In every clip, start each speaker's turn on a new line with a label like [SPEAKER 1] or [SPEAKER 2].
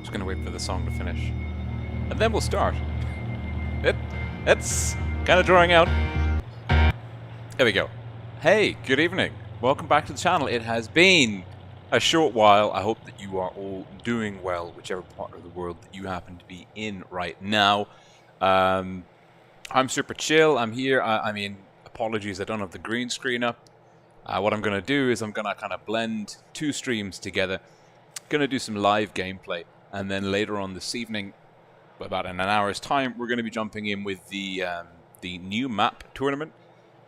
[SPEAKER 1] Just gonna wait for the song to finish, and then we'll start. It's kind of drawing out. There we go. Hey, good evening. Welcome back to the channel. It has been a short while. I hope that you are all doing well, whichever part of the world that you happen to be in right now. I'm super chill. I'm here. I mean, apologies, I don't have the green screen up. What I'm going to do is I'm going to kind of blend two streams together. Going to do some live gameplay. And then later on this evening, about in an hour's time, we're going to be jumping in with the new map tournament.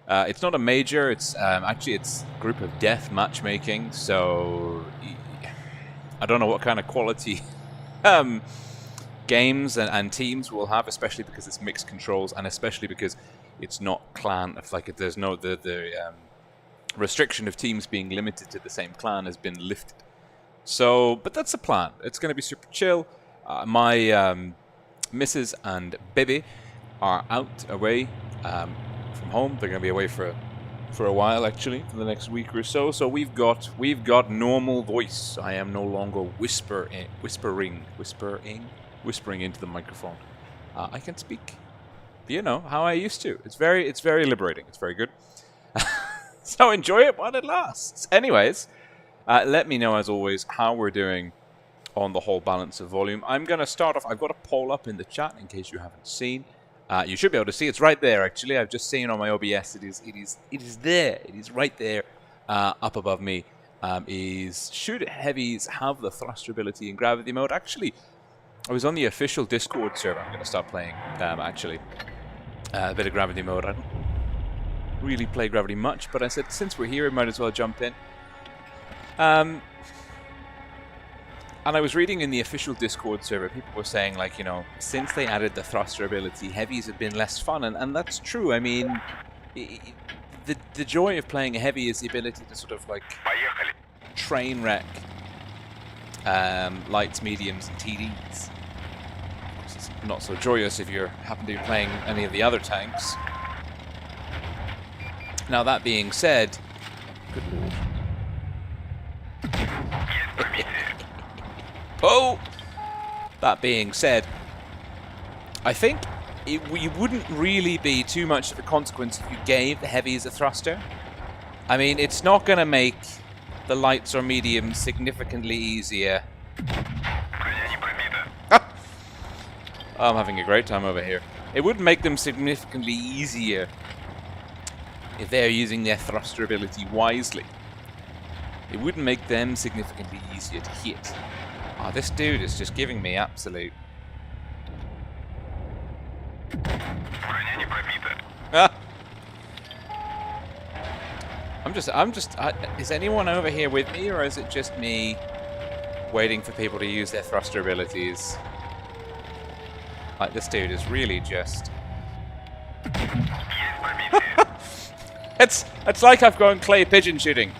[SPEAKER 1] It's not a major. It's actually it's group of death matchmaking. So I don't know what kind of quality games and teams we'll have, especially because it's mixed controls, and especially because it's not clan. It's like there's no the restriction of teams being limited to the same clan has been lifted. So, but that's the plan. It's going to be super chill. My missus and baby are out away from home. They're going to be away for a while, actually, for the next week or so. So we've got normal voice. I am no longer whispering into the microphone. I can speak, you know, how I used to. It's very liberating. It's very good. So enjoy it while it lasts. Anyways, let me know, as always, how we're doing on the whole balance of volume. I'm going to start off. I've got a poll up in the chat in case you haven't seen. You should be able to see. It's right there, actually. I've just seen on my OBS. It is there. It is right there, up above me. Should heavies have the thruster ability in gravity mode? Actually, I was on the official Discord server. I'm going to start playing, actually, a bit of gravity mode. I don't really play gravity much, but I said, since we're here, we might as well jump in. And I was reading in the official Discord server, people were saying, like, you know, since they added the thruster ability, heavies have been less fun, and that's true. I mean, the joy of playing a heavy is the ability to sort of, like, train wreck lights, mediums, and TDs. It's not so joyous if you happen to be playing any of the other tanks. Now, that being said, good lord. Oh! That being said, I think it wouldn't really be too much of a consequence if you gave the heavies a thruster. I mean, it's not going to make the lights or mediums significantly easier. I'm having a great time over here. It wouldn't make them significantly easier if they're using their thruster ability wisely. It wouldn't make them significantly easier to hit. Oh, this dude is just giving me absolute... Ah. Is anyone over here with me, or is it just me waiting for people to use their thruster abilities? Like, this dude is really just... It's like I've gone clay pigeon shooting.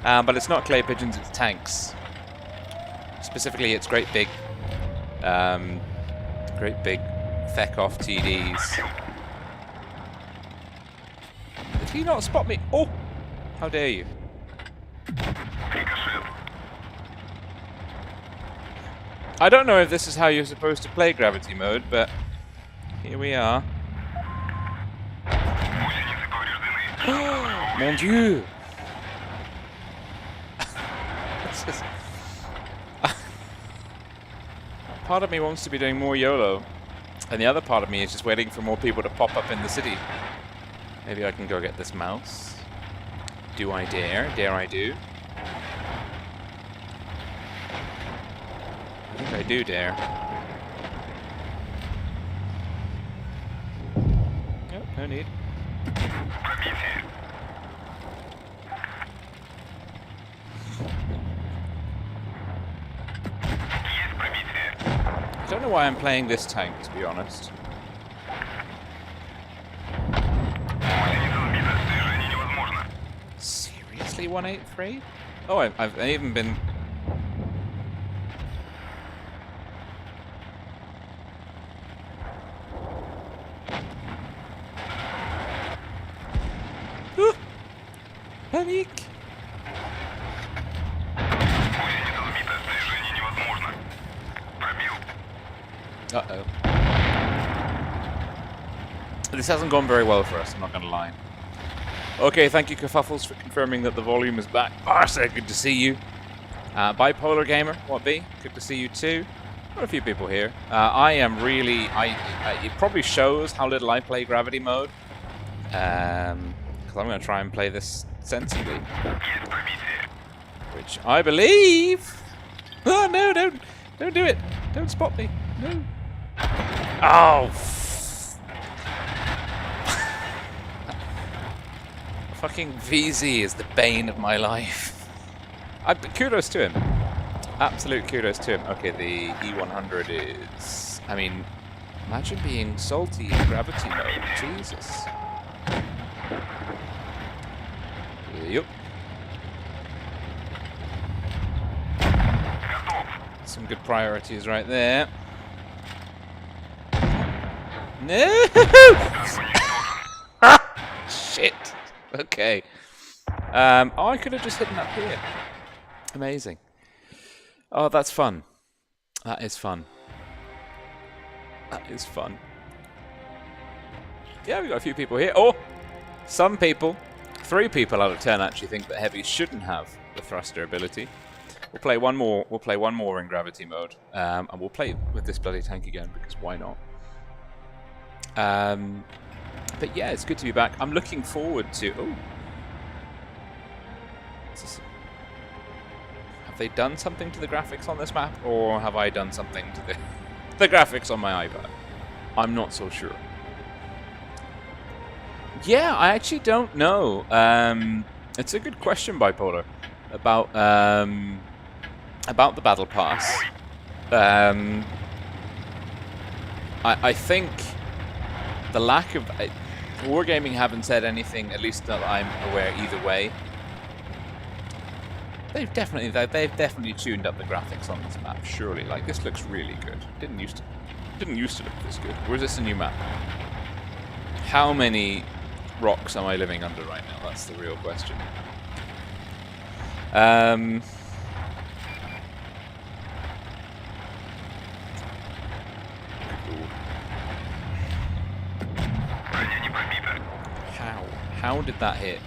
[SPEAKER 1] But it's not clay pigeons, it's tanks. Specifically, it's great big feck-off TDs. Did he not spot me? Oh! How dare you? I don't know if this is how you're supposed to play gravity mode, but here we are. Mon Dieu! Part of me wants to be doing more YOLO, and the other part of me is just waiting for more people to pop up in the city. Maybe I can go get this mouse. Do I dare? Dare I do? I think I do dare. Nope, no need. I don't know why I'm playing this tank, to be honest. Seriously, 183? Oh, I've even been... Panic! Uh-oh. This hasn't gone very well for us, I'm not going to lie. Okay, thank you, Kerfuffles, for confirming that the volume is back. Arsa, good to see you. Bipolar Gamer, what be? Good to see you too. There are a few people here. I am really... it probably shows how little I play gravity mode. Because I'm going to try and play this sensibly. Which I believe... Oh, no, don't do it. Don't spot me. No. Oh! Fucking VZ is the bane of my life. Kudos to him. Absolute kudos to him. Okay, the E100 is... I mean, imagine being salty in gravity mode. Jesus. Yep. Some good priorities right there. No! Shit. Okay. Oh, I could have just hidden up here. Amazing. Oh, that's fun. That is fun. That is fun. Yeah, we got a few people here. Oh! Some people 3 people out of 10 actually think that heavies shouldn't have the thruster ability. We'll play one more. We'll play one more in gravity mode, and we'll play with this bloody tank again because why not? But yeah, it's good to be back. I'm looking forward to. Oh, have they done something to the graphics on this map, or have I done something to the graphics on my iPad? I'm not so sure. Yeah, I actually don't know. It's a good question, Bipolar, about the battle pass. I think the lack of Wargaming haven't said anything, at least that I'm aware, either way. They've definitely tuned up the graphics on this map. Surely, like this looks really good. Didn't used to look this good. Or is this a new map? How many rocks am I living under right now? That's the real question. How did that hit?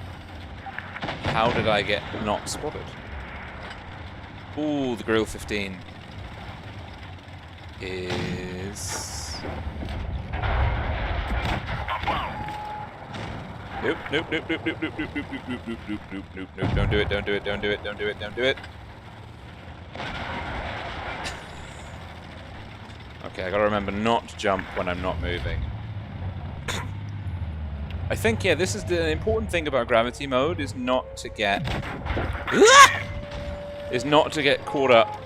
[SPEAKER 1] How did I get not spotted? Ooh, the Grill 15 is... Nope, nope, nope, nope, nope, nope, nope, nope, nope, nope, nope, nope, nope, nope, nope, don't do it, don't do it, don't do it, don't do it, don't do it. Okay, I gotta remember not to jump when I'm not moving. I think, yeah, this is the important thing about gravity mode, is not to get... is not to get caught up.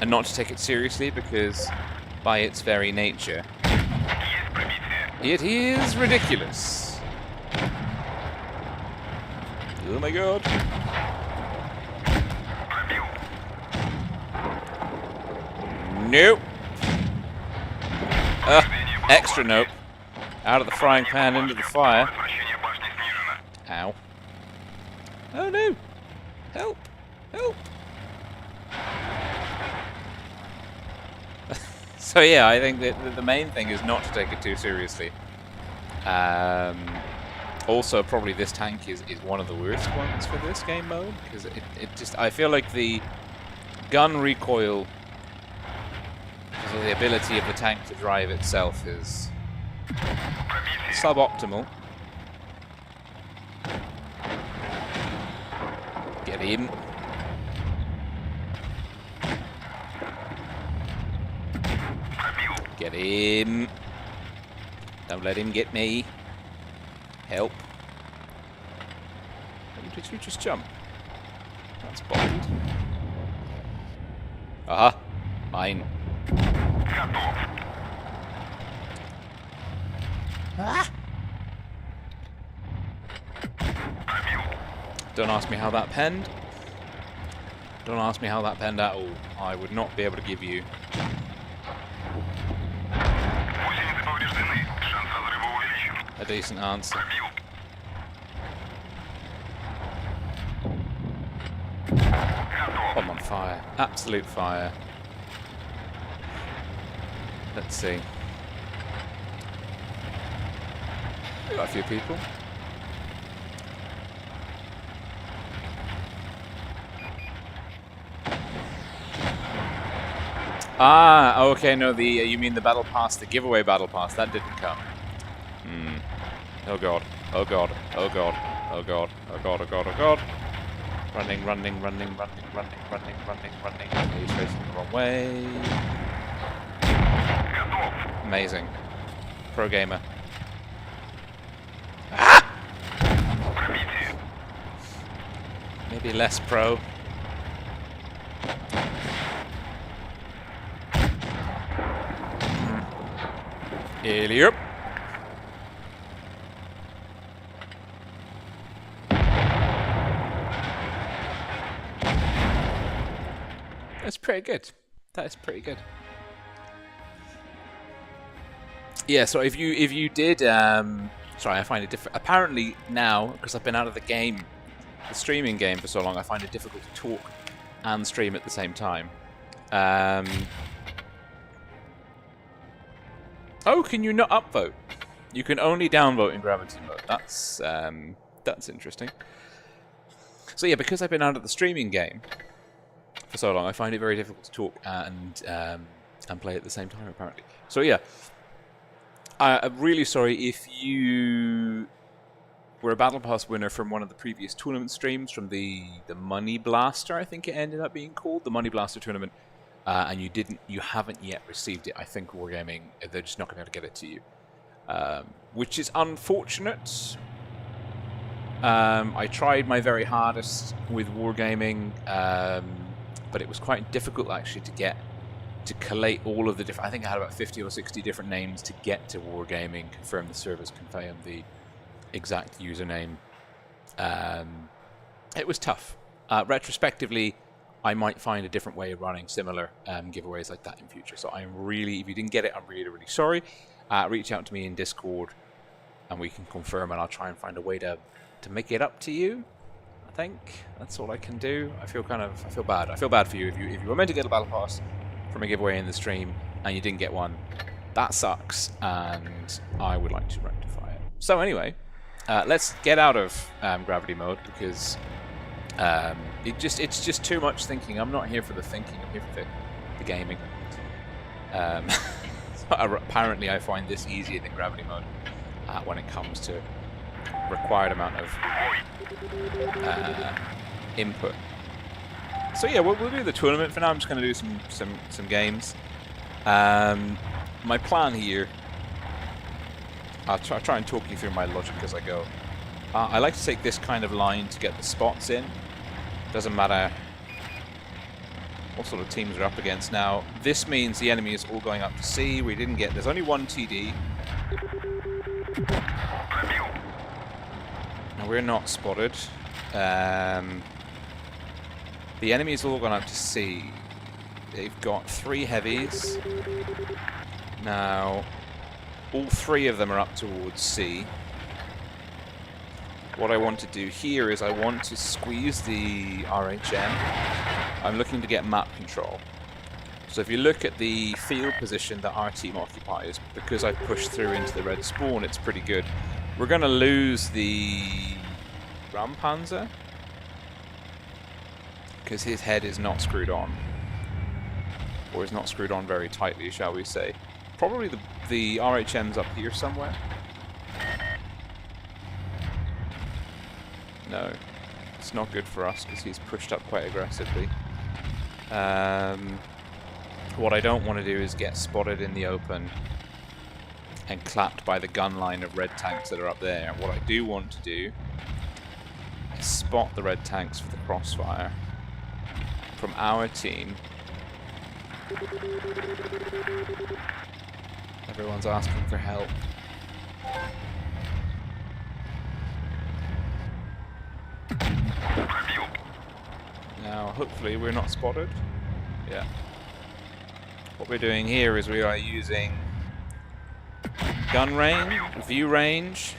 [SPEAKER 1] And not to take it seriously, because by its very nature, it is ridiculous. Oh my god. Nope. Extra nope. Out of the frying pan into the fire. Ow. Oh no! Help! Help! So yeah, I think that the main thing is not to take it too seriously. Also, probably this tank is one of the worst ones for this game mode, because it just, I feel like the gun recoil, because of the ability of the tank to drive itself, is suboptimal. Get him. Get him. Don't let him get me. Help. Did you just jump? That's bold. Aha. Mine. Ah. Don't ask me how that penned. Don't ask me how that penned at all. I would not be able to give you a decent answer. I'm on fire. Absolute fire. Let's see. We got a few people. Ah, okay, no, the you mean the battle pass, the giveaway battle pass, that didn't come. Hmm. Oh god, oh god, oh god, oh god, oh god, oh god, oh god. Running, running, running, running, running, running, running, running. Okay, he's facing the wrong way. Amazing. Pro gamer. Ah! Maybe less pro. Yep. That's pretty good. That is pretty good. Yeah, so if you did sorry, I find it different. Apparently now, because I've been out of the game, the streaming game for so long, I find it difficult to talk and stream at the same time. Oh, can you not upvote? You can only downvote in gravity mode. That's interesting. So yeah, because I've been out of the streaming game for so long, I find it very difficult to talk and play at the same time, apparently. So yeah, I'm really sorry if you were a Battle Pass winner from one of the previous tournament streams, from the Money Blaster, I think it ended up being called, the Money Blaster tournament, and you haven't yet received it. I think Wargaming, they're just not going to be able to get it to you, which is unfortunate. I tried my very hardest with Wargaming, but it was quite difficult actually to collate all of the different. I think I had about 50 or 60 different names to get to Wargaming, confirm the servers, confirm the exact username. It was tough. Retrospectively, I might find a different way of running similar giveaways like that in future. So I'm really, if you didn't get it, I'm really, really sorry. Reach out to me in Discord, and we can confirm, and I'll try and find a way to make it up to you. I think that's all I can do. I feel bad. I feel bad for you if you were meant to get a battle pass from a giveaway in the stream and you didn't get one. That sucks, and I would like to rectify it. So anyway, let's get out of gravity mode, because it's just too much thinking. I'm not here for the thinking. I'm here for the gaming. Apparently, I find this easier than gravity mode when it comes to required amount of input. So yeah, we'll do the tournament for now. I'm just going to do some games. My plan here, I'll try and talk you through my logic as I go. I like to take this kind of line to get the spots in. Doesn't matter what sort of teams we're up against. Now, this means the enemy is all going up to C. There's only one TD. Now, we're not spotted. The enemy's all gone up to C. They've got 3 heavies. Now, all 3 of them are up towards C. What I want to do here is I want to squeeze the RHM. I'm looking to get map control. So if you look at the field position that our team occupies, because I've pushed through into the red spawn, it's pretty good. We're going to lose the Rampanzer, because his head is not screwed on. Or is not screwed on very tightly, shall we say. Probably the RHM's up here somewhere. No, it's not good for us, because he's pushed up quite aggressively. What I don't want to do is get spotted in the open and clapped by the gun line of red tanks that are up there. What I do want to do is spot the red tanks for the crossfire from our team. Everyone's asking for help. Now, hopefully we're not spotted. Yeah. What we're doing here is we are using gun range, view range,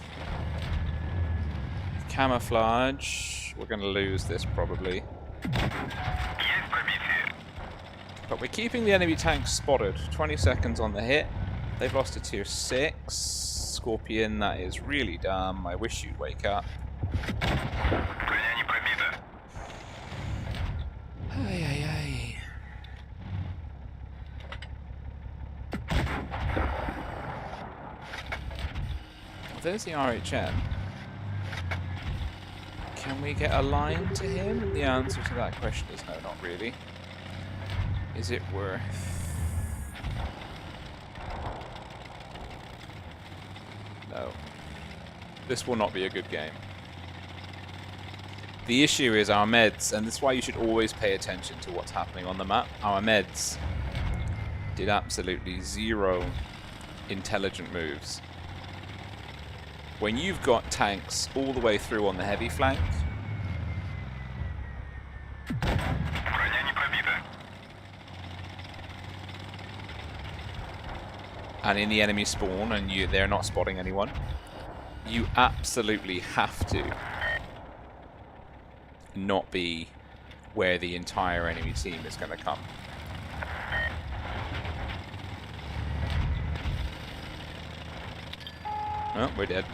[SPEAKER 1] camouflage. We're going to lose this probably. But we're keeping the enemy tanks spotted. 20 seconds on the hit. They've lost to tier 6. Scorpion, that is really dumb. I wish you'd wake up. Ay, ay, ay. Well, there's the RHM. Can we get a line to him? And the answer to that question is no, not really. Is it worth... No. This will not be a good game. The issue is our meds, and that's why you should always pay attention to what's happening on the map. Our meds did absolutely 0 intelligent moves. When you've got tanks all the way through on the heavy flank, and in the enemy spawn, and they're not spotting anyone, you absolutely have to not be where the entire enemy team is going to come. Oh, we're dead.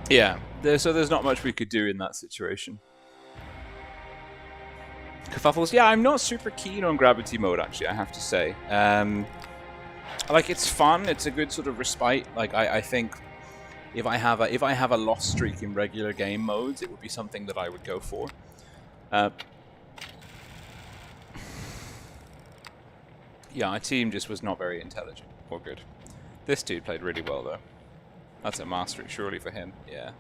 [SPEAKER 1] Yeah, so there's not much we could do in that situation. Kerfuffles, yeah, I'm not super keen on gravity mode, actually, I have to say. Like, it's fun, it's a good sort of respite. Like, I think if I have a lost streak in regular game modes, it would be something that I would go for. Yeah, our team just was not very intelligent or good. This dude played really well, though. That's a mastery, surely, for him. Yeah.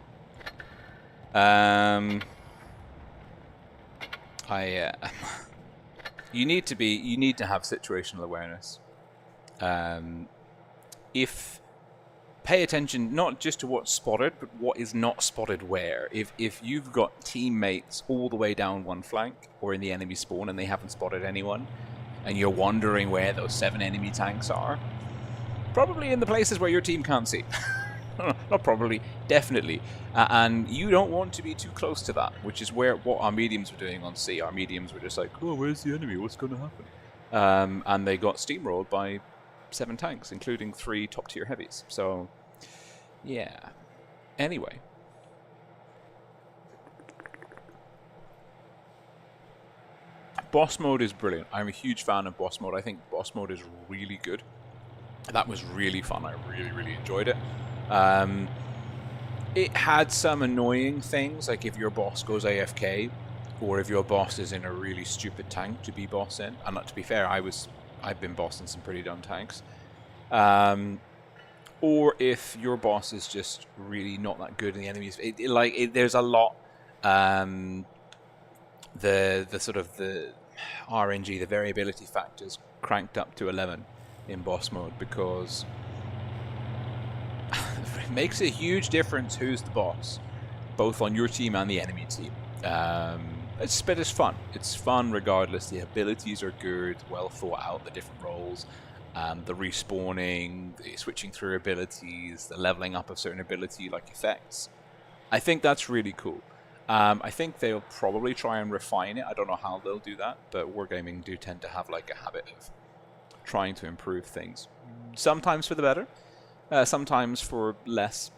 [SPEAKER 1] You need to have situational awareness. Pay attention not just to what's spotted, but what is not spotted where. If you've got teammates all the way down one flank or in the enemy spawn and they haven't spotted anyone, and you're wondering where those 7 enemy tanks are, probably in the places where your team can't see. Not probably, definitely. And you don't want to be too close to that, which is what our mediums were doing on C. Our mediums were just like, oh, where's the enemy? What's going to happen? And they got steamrolled by 7 tanks, including 3 top-tier heavies. So, yeah. Anyway. Boss mode is brilliant. I'm a huge fan of boss mode. I think boss mode is really good. That was really fun. I really, really enjoyed it. It had some annoying things, like if your boss goes AFK, or if your boss is in a really stupid tank to be boss in. And to be fair, I've been boss in some pretty dumb tanks. Or if your boss is just really not that good in the enemies. There's a lot. The sort of the RNG, the variability factors, cranked up to 11 in boss mode because it makes a huge difference who's the boss, both on your team and the enemy team. It's fun. It's fun regardless. The abilities are good, well thought out, the different roles, the respawning, the switching through abilities, the leveling up of certain ability like effects. I think that's really cool. I think they'll probably try and refine it. I don't know how they'll do that, but Wargaming do tend to have like a habit of trying to improve things. Sometimes for the better, sometimes for less,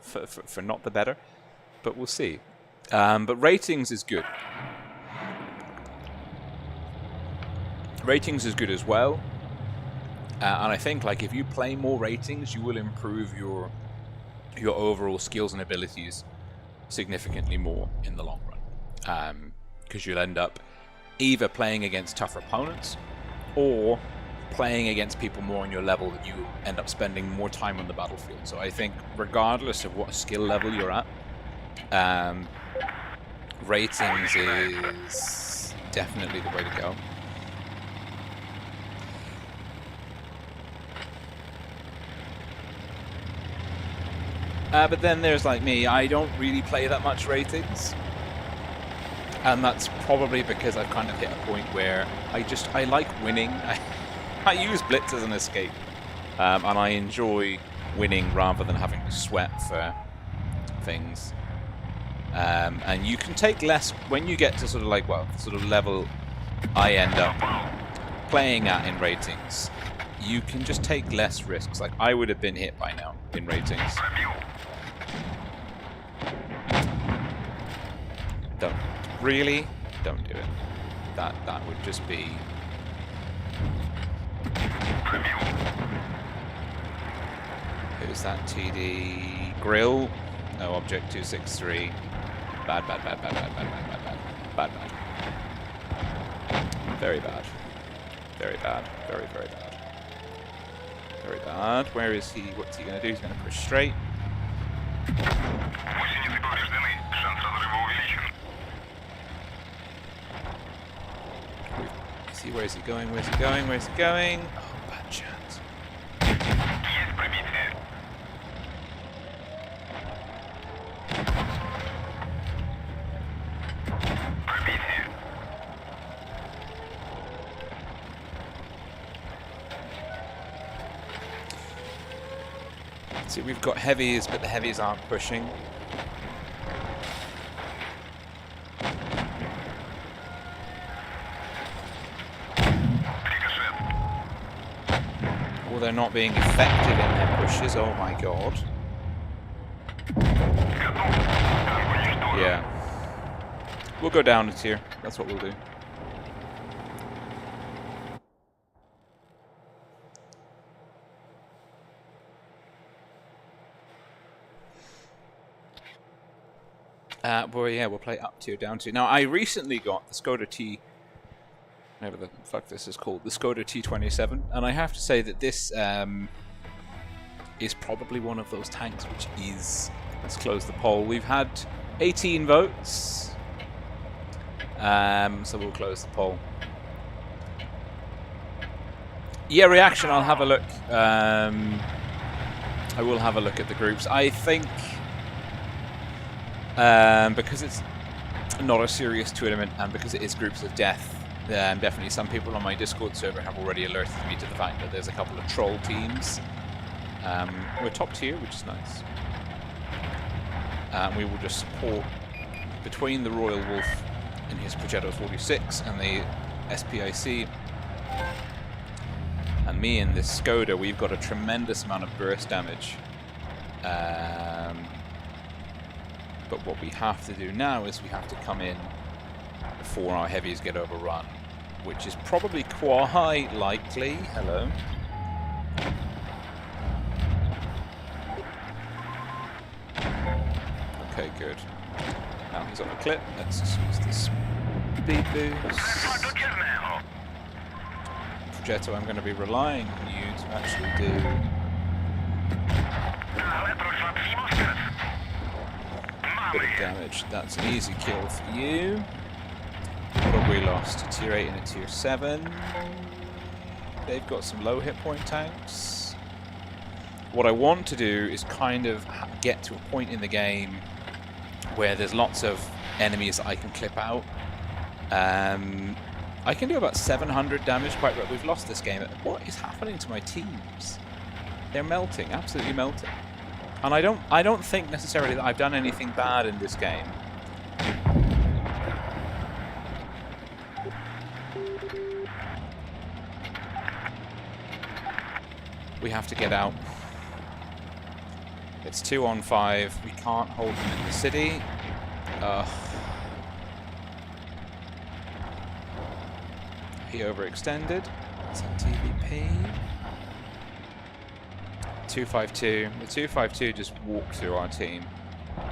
[SPEAKER 1] for not the better, but we'll see. But ratings is good. Ratings is good as well. And I think like if you play more ratings, you will improve your overall skills and abilities significantly more in the long run, because you'll end up either playing against tougher opponents or playing against people more on your level that you end up spending more time on the battlefield. So I think regardless of what skill level you're at, ratings is definitely the way to go. But then there's like me, I don't really play that much ratings. And that's probably because I've kind of hit a point where I like winning. I use Blitz as an escape. And I enjoy winning rather than having to sweat for things. And you can take less, when you get to sort of like, well, sort of level I end up playing at in ratings, you can just take less risks. Like I would have been hit by now in ratings. Don't do it. That would just be. Who's that? TD Grill? No, Object 263. Bad. Very bad. Very bad. Very bad. Very bad. Where is he? What's he going to do? He's going to push straight. See, where is he going? Where's he going? Where's he going? Oh, bad chance. See, we've got heavies, but the heavies aren't pushing. Or they're not being effective in their pushes. Oh my god. Yeah. We'll go down a tier. That's what we'll do. Well, yeah, we'll play up tier, down tier. Now, I recently got the Skoda T... whatever the fuck this is called. The Skoda T27. And I have to say that this is probably one of those tanks which is... Let's close the poll. We've had 18 votes. So we'll close the poll. Yeah, reaction, I'll have a look. I will have a look at the groups. I think... because it's not a serious tournament and because it is groups of death, definitely some people on my Discord server have already alerted me to the fact that there's a couple of troll teams. We're top tier, which is nice. We will just support between the Royal Wolf in his Progetto 46 and the SPIC and me in this Skoda. We've got a tremendous amount of burst damage. But what we have to do now is we have to come in before our heavies get overrun, which is probably quite likely. Hello. Okay, good. Now he's on a clip. Let's just use this speed boost. Progetto, I'm going to be relying on you to actually do... bit of damage. That's an easy kill for you. What have we lost? A tier 8 and a tier 7. They've got some low hit point tanks. What I want to do is kind of get to a point in the game where there's lots of enemies that I can clip out. I can do about 700 damage quite well. We've lost this game. What is happening to my teams? They're melting, absolutely melting. And I don't think necessarily that I've done anything bad in this game. We have to get out. It's 2 on 5. We can't hold them in the city. He overextended. It's on TVP. 252. The 252 just walked through our team. Right.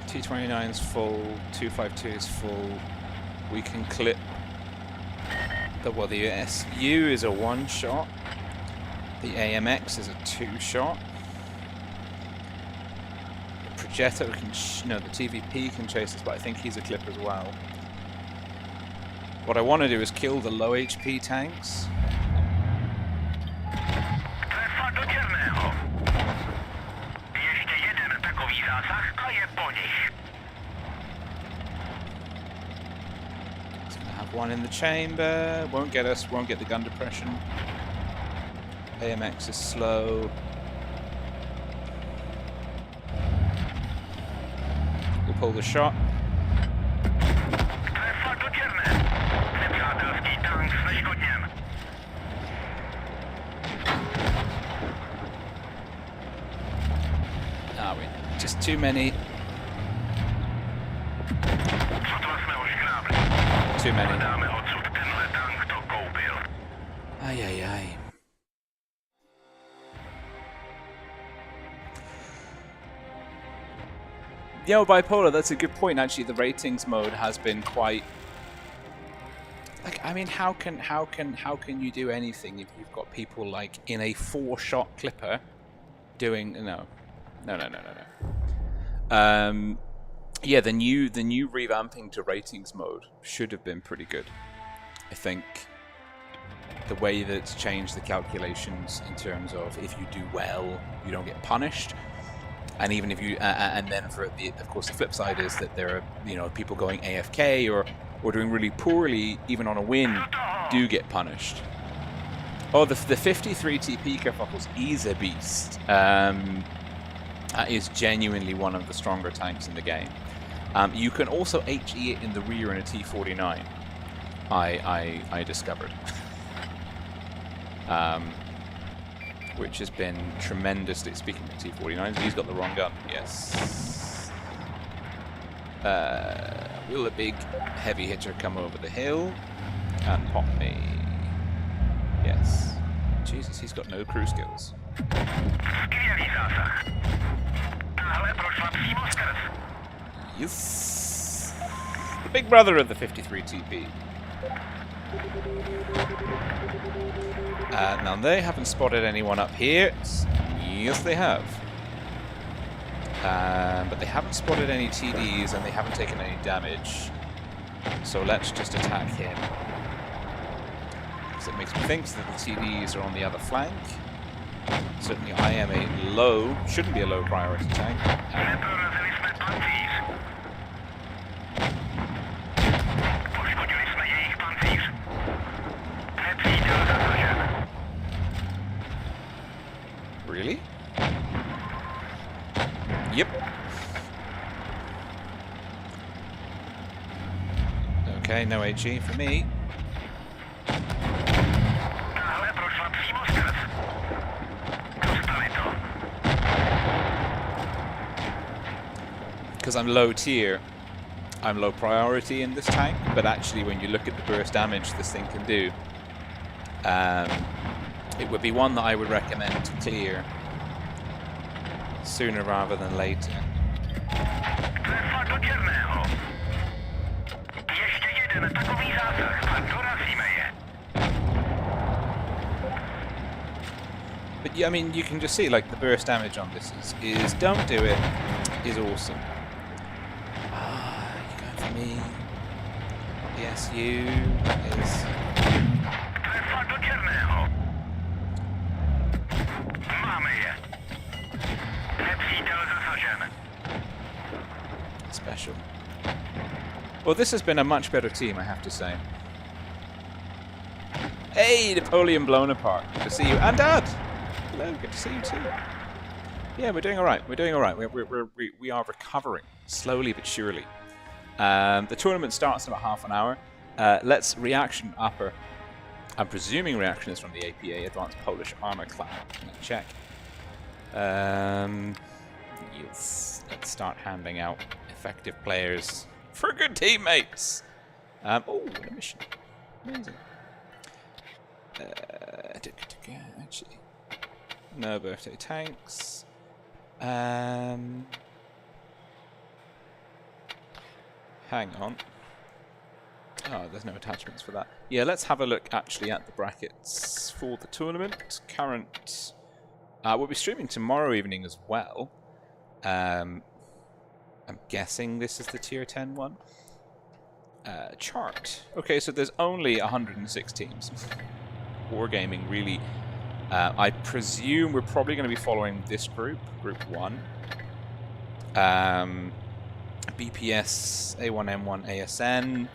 [SPEAKER 1] T29 is full, 252 is full. We can clip the SU is a 1-shot. The AMX is a 2-shot. The Progetto can, the TVP can chase us, but I think he's a clip as well. What I want to do is kill the low HP tanks. One in the chamber, won't get us, won't get the gun depression. AMX is slow. We'll pull the shot. Ah, we just too many. Too many. Ay, ay, ay. Yo, Bipolar, that's a good point. Actually, the ratings mode has been quite... Like, I mean, how can you do anything if you've got people like in a 4-shot clipper doing no. Yeah, the new revamping to ratings mode should have been pretty good. I think the way that it's changed the calculations in terms of if you do well, you don't get punished, and even if you and then for the, of course, the flip side is that there are people going AFK or doing really poorly, even on a win, do get punished. Oh, the 53 TP kerfuffles is a beast. That is genuinely one of the stronger tanks in the game. You can also HE it in the rear in a T49. I discovered, which has been tremendously. Speaking of T49s, he's got the wrong gun. Yes. Will a big heavy hitter come over the hill and pop me? Yes. Jesus, he's got no crew skills. Yes. The big brother of the 53 TP. Now they haven't spotted anyone up here. Yes, they have. But they haven't spotted any TDs and they haven't taken any damage. So let's just attack him. Because it makes me think that the TDs are on the other flank. Certainly I am a low, shouldn't be a low priority tank. Really? Yep. Okay, no HE for me. Because I'm low tier, I'm low priority in this tank, but actually when you look at the burst damage this thing can do, it would be one that I would recommend to clear sooner rather than later. But yeah, I mean, you can just see like the burst damage on this is don't do it, is awesome. You going for me? Yes, you is. Special. Well, this has been a much better team, I have to say. Hey, Napoleon blown apart. Good to see you. And Dad! Hello, good to see you too. Yeah, we're doing alright. We're doing alright. We are recovering, slowly but surely. The tournament starts in about half an hour. Let's reaction upper. I'm presuming reaction is from the APA, Advanced Polish Armor Class. Let's check. Yes. Let's start handing out effective players for good teammates. Oh, a mission. Amazing. Actually, no birthday tanks. Hang on. Oh, there's no attachments for that. Yeah, let's have a look actually at the brackets for the tournament. Current. We'll be streaming tomorrow evening as well. I'm guessing this is the tier 10 one. Chart. Okay, so there's only 106 teams. Wargaming, really. I presume we're probably going to be following this group, Group 1. BPS, A1M1, ASN.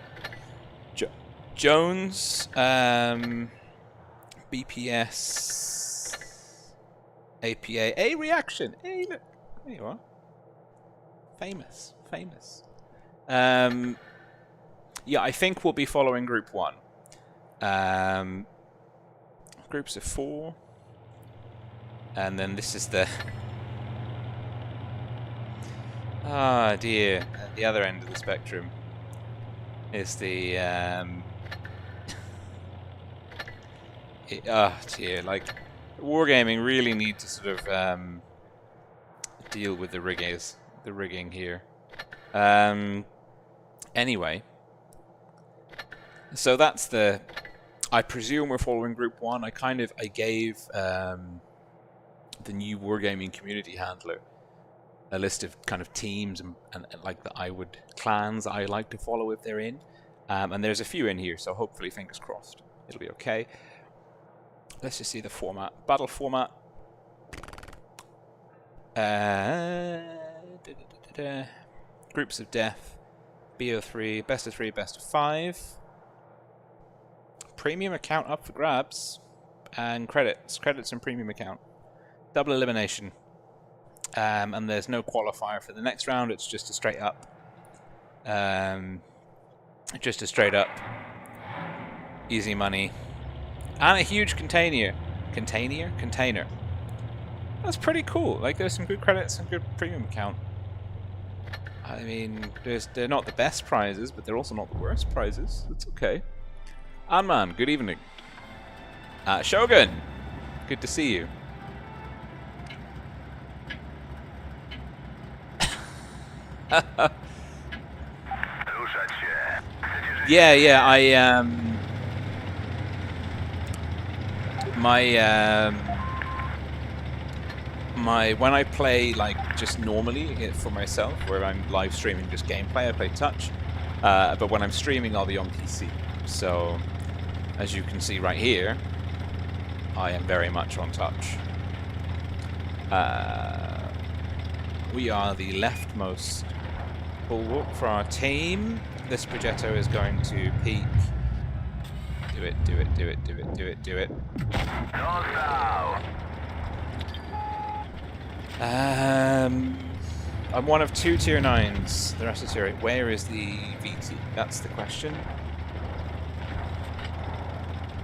[SPEAKER 1] Jones, BPS, APA, A reaction. Hey, look. There you are. Famous. Yeah, I think we'll be following Group 1. Groups of 4. And then this is the... Ah, dear. At the other end of the spectrum is the... dear, like, Wargaming really need to sort of deal with the rigging here. Anyway, so that's the. I presume we're following Group 1. I gave the new Wargaming community handler a list of kind of teams and like clans I like to follow if they're in. And there's a few in here, so hopefully, fingers crossed, it'll be okay. Let's just see the format. Battle format. Groups of death. BO3. Best of 3, best of 5. Premium account up for grabs. And credits. Credits and premium account. Double elimination. And there's no qualifier for the next round. It's just a straight up. Just a straight up. Easy money. And a huge container. Container. That's pretty cool. Like, there's some good credits and good premium account. I mean, they're not the best prizes, but they're also not the worst prizes. It's okay. Anman, good evening. Shogun, good to see you. Yeah, when I play like just normally for myself, where I'm live streaming just gameplay, I play touch. But when I'm streaming, I'll be on PC. So, as you can see right here, I am very much on touch. We are the leftmost bulwark for our team. This Progetto is going to peak. Do it. I'm one of 2 tier 9s. The rest are tier 8. Where is the VT? That's the question.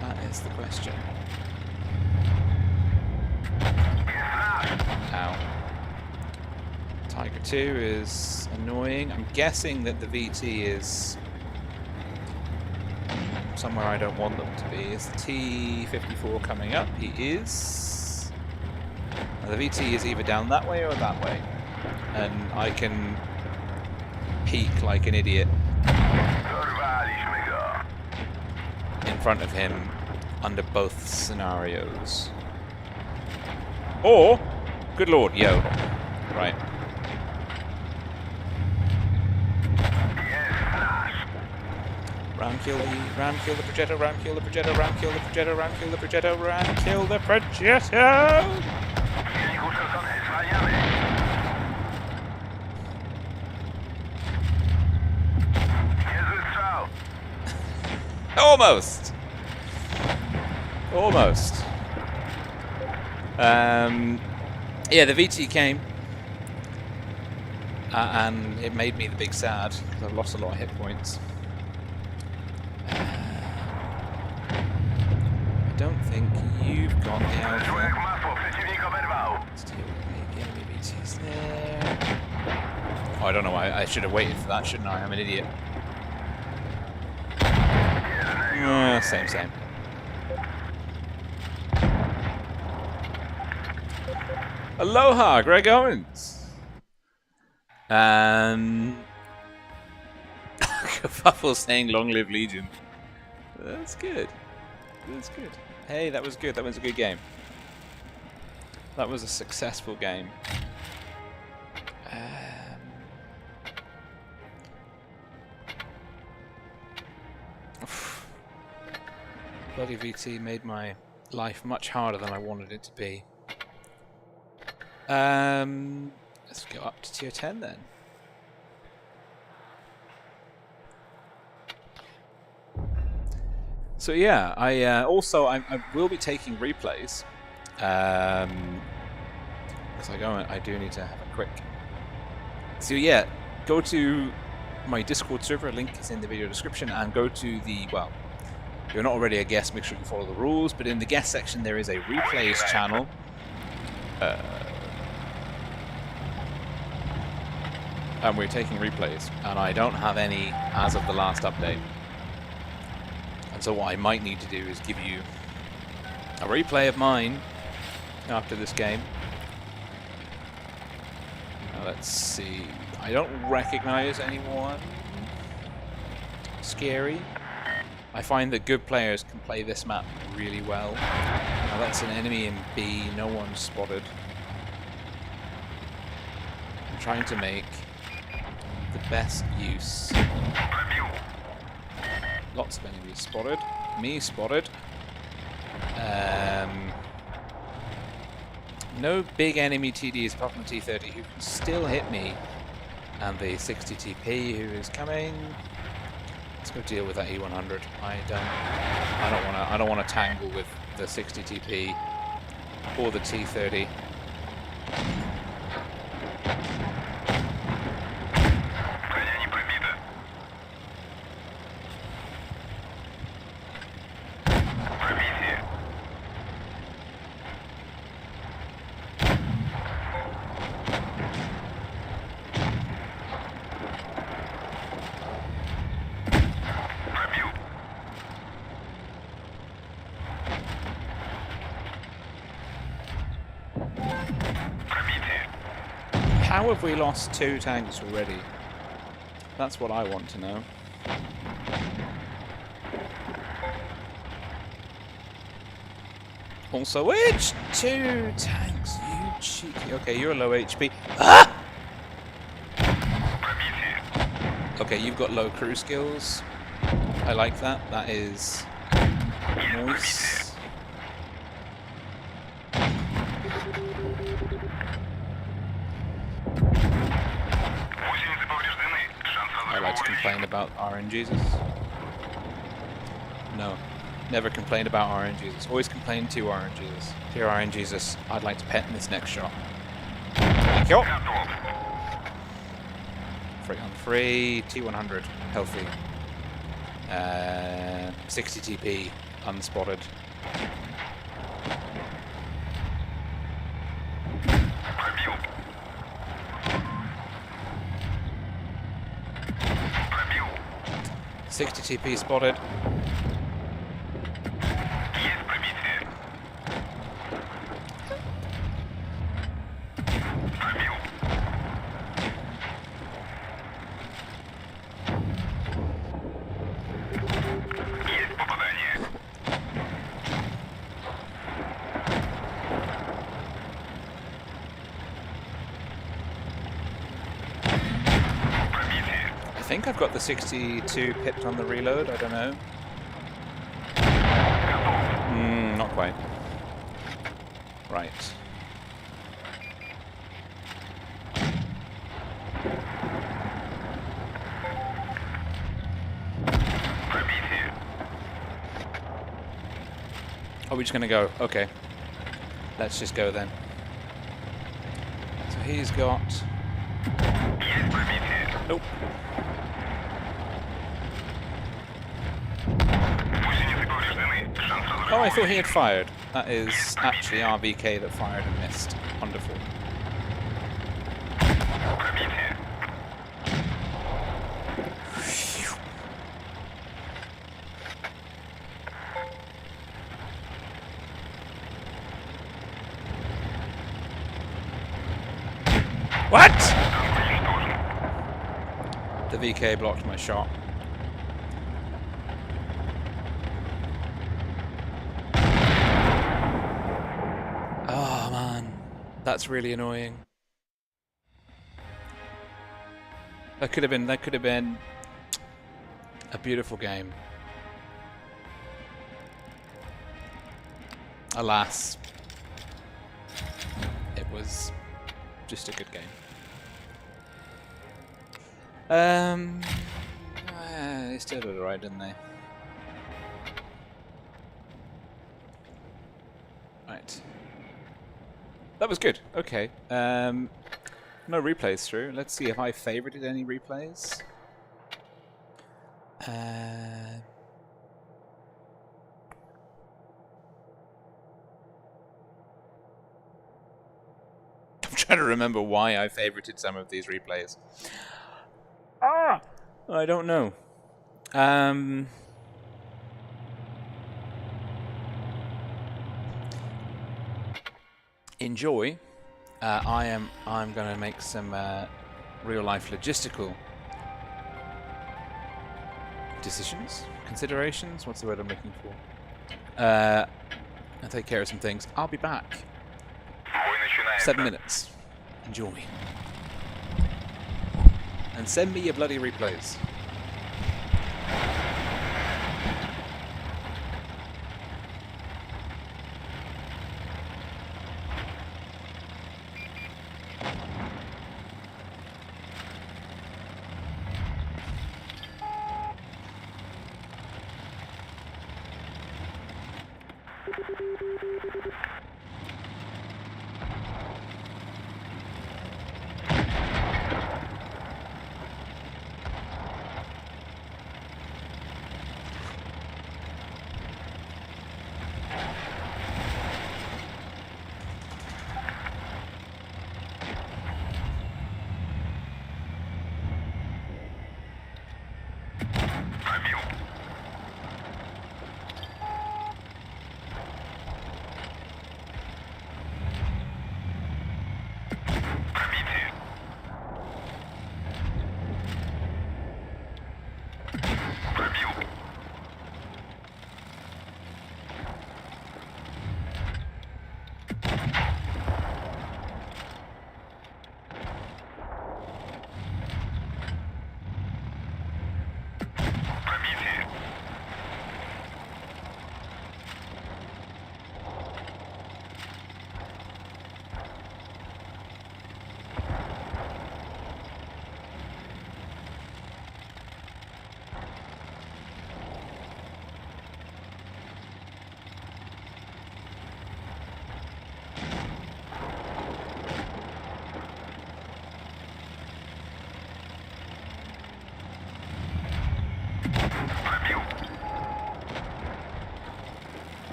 [SPEAKER 1] That is the question. Ow. Tiger 2 is annoying. I'm guessing that the VT is somewhere I don't want them to be. Is the T-54 coming up? He is. Now, the VT is either down that way or that way. And I can peek like an idiot in front of him under both scenarios. Or, good lord, yo. Right. Ram kill the Progetto, ram kill the Progetto, ram kill the Progetto, ram kill the Progetto, ram kill the Progetto! Almost! Almost. Yeah, the VT came. And it made me the big sad, because I've lost a lot of hit points. I don't think you've got the alpha. Still, the enemy VT's there. Oh, I don't know why. I should have waited for that, shouldn't I? I'm an idiot. Same. Aloha, Greg Owens. Kerfuffle saying long live Legion. That's good. That's good. Hey, that was good. That was a good game. That was a successful game. Bloody VT made my life much harder than I wanted it to be. Let's go up to tier 10 then. So yeah, I will be taking replays. Because I do need to have a quick. So yeah, go to my Discord server. Link is in the video description, and go to the if you're not already a guest, make sure you follow the rules. But in the guest section, there is a replays channel. And we're taking replays, and I don't have any as of the last update. And so what I might need to do is give you A replay of mine after this game. Now let's see. I don't recognize anyone scary. I find that good players can play this map really well. Now that's an enemy in B, no one spotted. I'm trying to make the best use. Lots of enemies spotted. Me spotted. No big enemy TDs apart from the T30 who can still hit me. And the 60 TP who is coming. Let's go deal with that E100. I don't wanna tangle with the 60 TP or the T30. How have we lost 2 tanks already? That's what I want to know. Also, which 2 tanks? You cheeky. Okay, you're low HP. Ah! Okay, you've got low crew skills. I like that. That is nice. I like to complain about RNGesus. No, never complain about RNGesus. Always complain to RNGesus. Dear RNGesus, I'd like to pet in this next shot. Thank you. 3 on 3, T100, healthy. 60 TP, unspotted. TP spotted. I think I've got the 62 pipped on the reload, I don't know. Not quite. Right. Oh, we're just gonna go. Okay. Let's just go then. So he's got... Nope. Oh, I thought he had fired. That is actually RBK that fired and missed. Wonderful. What? The VK blocked my shot. Oh man, that's really annoying. That could have been a beautiful game. Alas, it was just a good game. They still did alright, didn't they? Right. That was good. Okay. No replays through. Let's see if I favorited any replays. I'm trying to remember why I favorited some of these replays. I don't know. enjoy, I'm going to make some real-life logistical decisions, considerations. What's the word I'm looking for? I'll take care of some things. I'll be back. 7 minutes. Enjoy. And send me your bloody replays.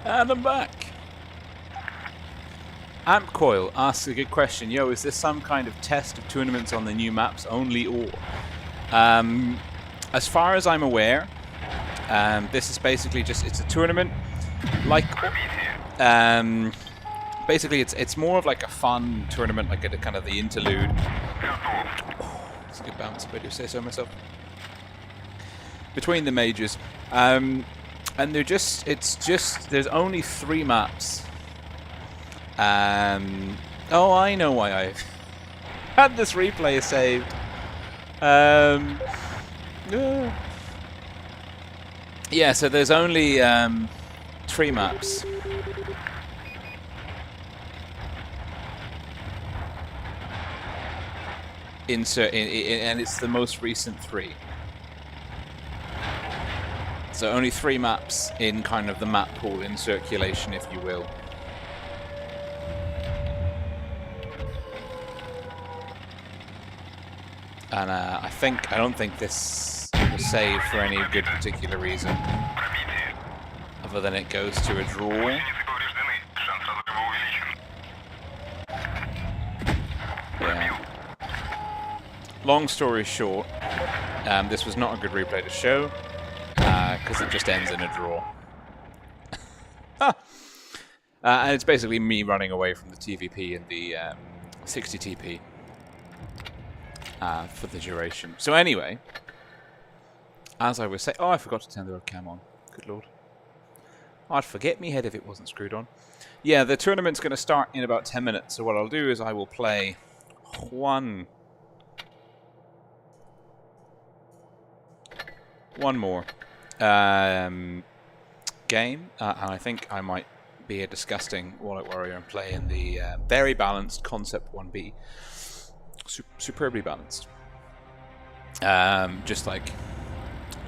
[SPEAKER 1] And I'm back. Amp Coil asks a good question. Yo, is this some kind of test of tournaments on the new maps only, or? As far as I'm aware, this is basically just, it's a tournament. Like, basically it's more of like a fun tournament, like a kind of the interlude. It's a good bounce, if I do say so myself. Between the majors. And they're just, there's only 3 maps. Oh, I know why I've had this replay saved. Yeah, so there's only 3 maps. And it's the most recent 3. So only 3 maps in kind of the map pool in circulation, if you will. And I don't think this was saved for any good particular reason, other than it goes to a draw. Yeah. Long story short, this was not a good replay to show, because because it just ends in a draw. And it's basically me running away from the TVP and the 60 TP for the duration. So anyway, as I was saying... Oh, I forgot to turn the webcam on. Good lord. I'd forget me head if it wasn't screwed on. Yeah, the tournament's going to start in about 10 minutes. So what I'll do is I will play one more game. And I think I might be a disgusting Wallet Warrior and play in the very balanced Concept 1B. Superbly balanced. Just like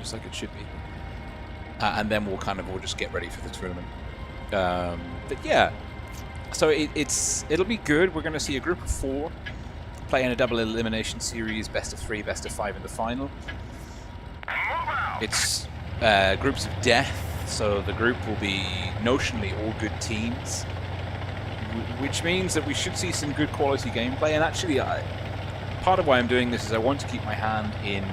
[SPEAKER 1] it should be. And then we'll just get ready for the tournament. But yeah, so it'll be good. We're going to see a group of 4 play in a double elimination series, best of 3, best of 5 in the final. It's groups of death, so the group will be notionally all good teams, which means that we should see some good quality gameplay. And actually, part of why I'm doing this is I want to keep my hand in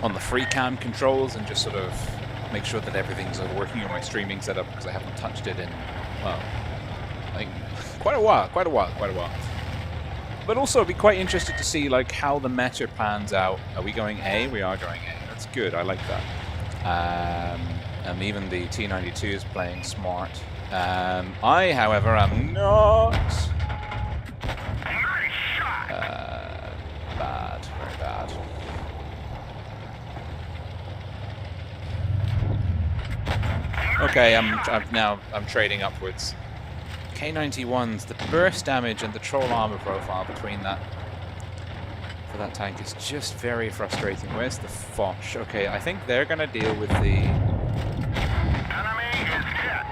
[SPEAKER 1] on the free cam controls and just sort of make sure that everything's working on my streaming setup, because I haven't touched it in, well, I think quite a while. But also, I'd be quite interested to see like how the meta pans out. Are we going A? We are going A. That's good. I like that. And even the T92 is playing smart. I, however, am not. Bad. Very bad. Okay, I'm trading upwards. K91's, the burst damage and the troll armor profile between that for that tank is just very frustrating. Where's the Foch? Okay, I think they're gonna deal with the... Enemy is hit.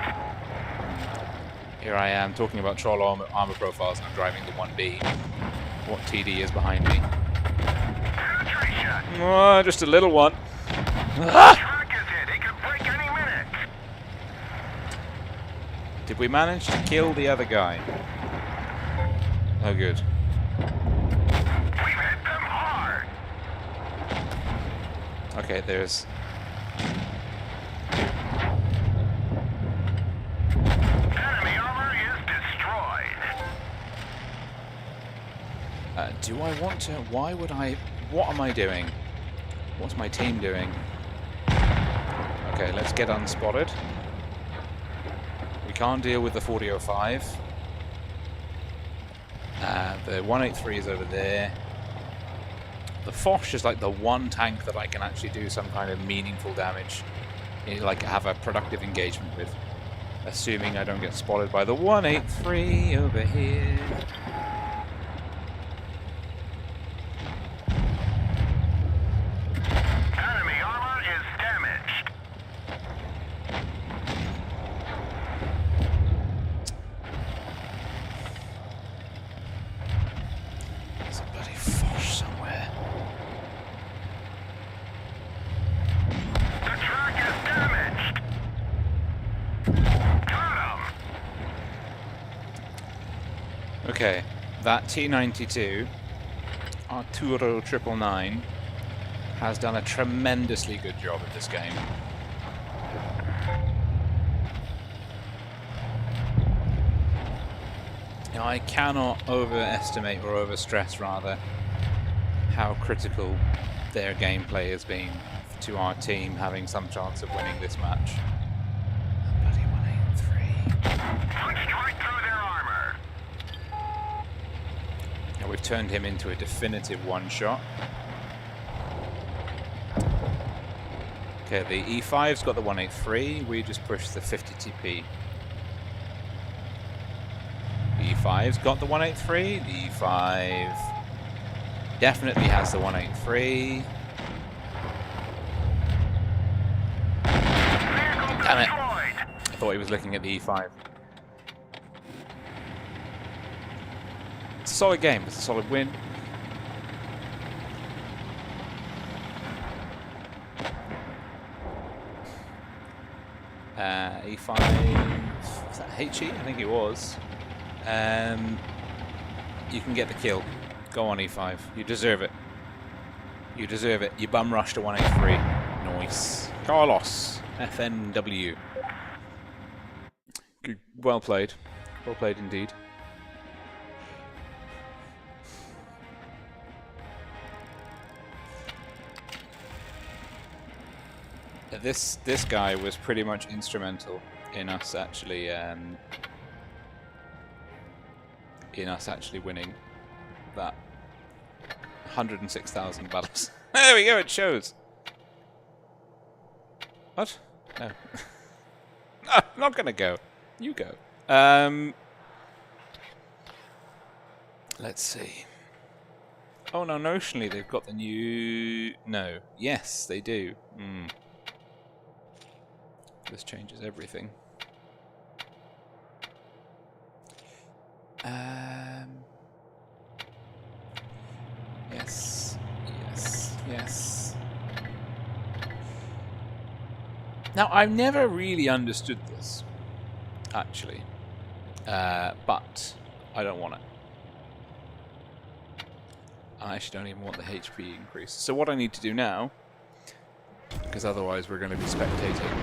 [SPEAKER 1] Here I am talking about troll armor profiles, and I'm driving the 1B. What TD is behind me? Oh, just a little one. Ah! Did we manage to kill the other guy? Oh, good. We've hit them hard. Okay, there's... Enemy armor is destroyed. Do I want to... Why would I... What am I doing? What's my team doing? Okay, let's get unspotted. Can't deal with the 4005. The 183 is over there. The Foch is like the one tank that I can actually do some kind of meaningful damage, like have a productive engagement with, assuming I don't get spotted by the 183 over here. Enemy armor is damaged. Okay, that T92, Arturo 999, has done a tremendously good job at this game. Now, I cannot overestimate, or overstress rather, how critical their gameplay has been to our team having some chance of winning this match. Bloody 183. Punched right through their armor. Now we've turned him into a definitive one-shot. Okay, the E5's got the 183. We just pushed the 50 TP. The E5's got the 183. The E5 definitely has the 183. Damn it. I thought he was looking at the E5. It's a solid game. It's a solid win. E5... Was that HE? I think it was. You can get the kill. Go on, E5. You deserve it. You deserve it. You bum rushed to 183. Nice. Carlos. FNW. Good. Well played. Well played indeed. This guy was pretty much instrumental in us actually winning that 106,000 battles. There we go. It shows. What? No. No, I'm not gonna go. You go. Let's see. Oh no, notionally they've got the new... No. Yes, they do. This changes everything. Yes. Yes. Yes. Now, I've never really understood this, actually. But I don't want it. I actually don't even want the HP increase. So what I need to do now, because otherwise we're going to be spectating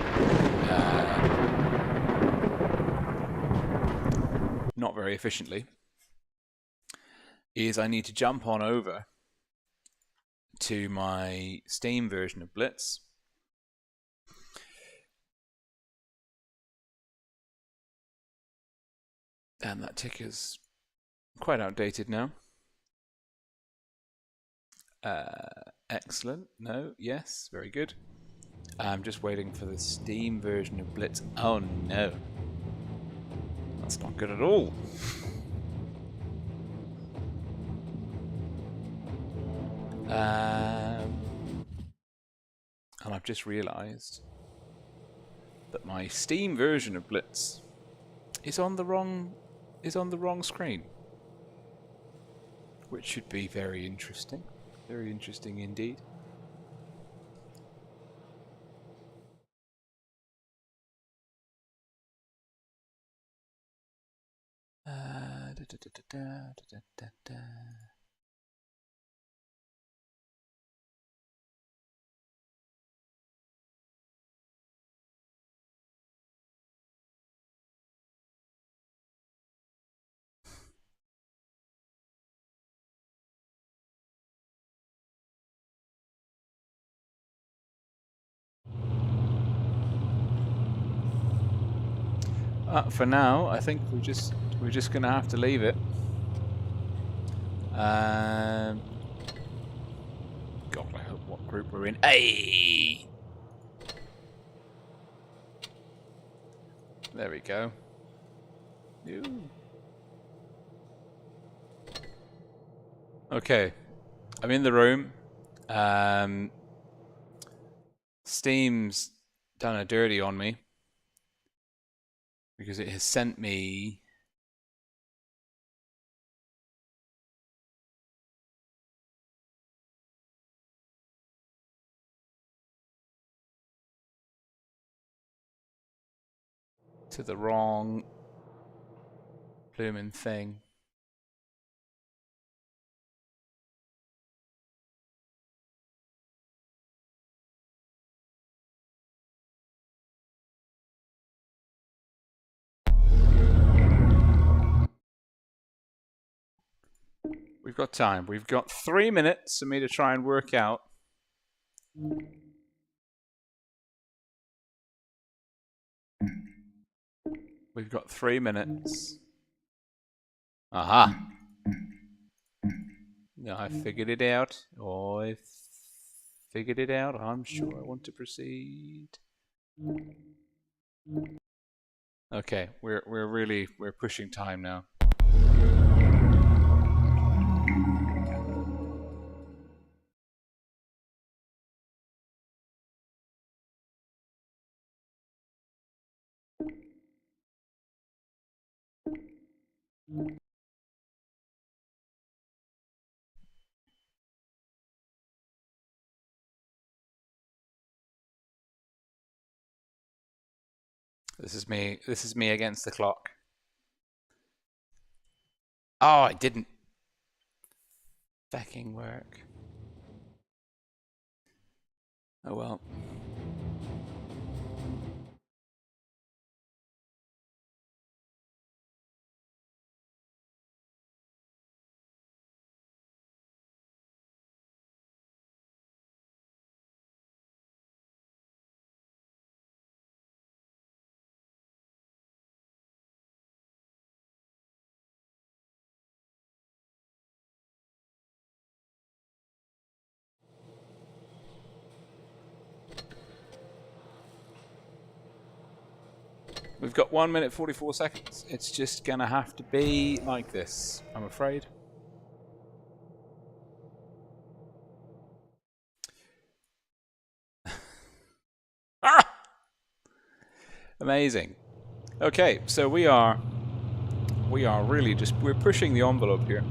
[SPEAKER 1] not very efficiently, is I need to jump on over to my Steam version of Blitz. And that tick is quite outdated now. Excellent. No. Yes. Very good. I'm just waiting for the Steam version of Blitz. Oh no. That's not good at all. And I've just realized that my Steam version of Blitz is on the wrong screen, which should be very interesting. Very interesting indeed. For now, I think we're just gonna have to leave it. God, I hope what group we're in. Hey, there we go. Ooh. Okay, I'm in the room. Steam's done a dirty on me because it has sent me to the wrong blooming thing. We've got time. We've got 3 minutes for me to try and work out. We've got 3 minutes. Aha. No, I figured it out. Oh, I figured it out. I'm sure I want to proceed. Okay, we're pushing time now. This is me. This is me against the clock. Oh, I didn't fucking work. Oh well. We've got 1 minute 44 seconds. It's just going to have to be like this, I'm afraid. Ah! Amazing. Okay, so we are really just, we're pushing the envelope here.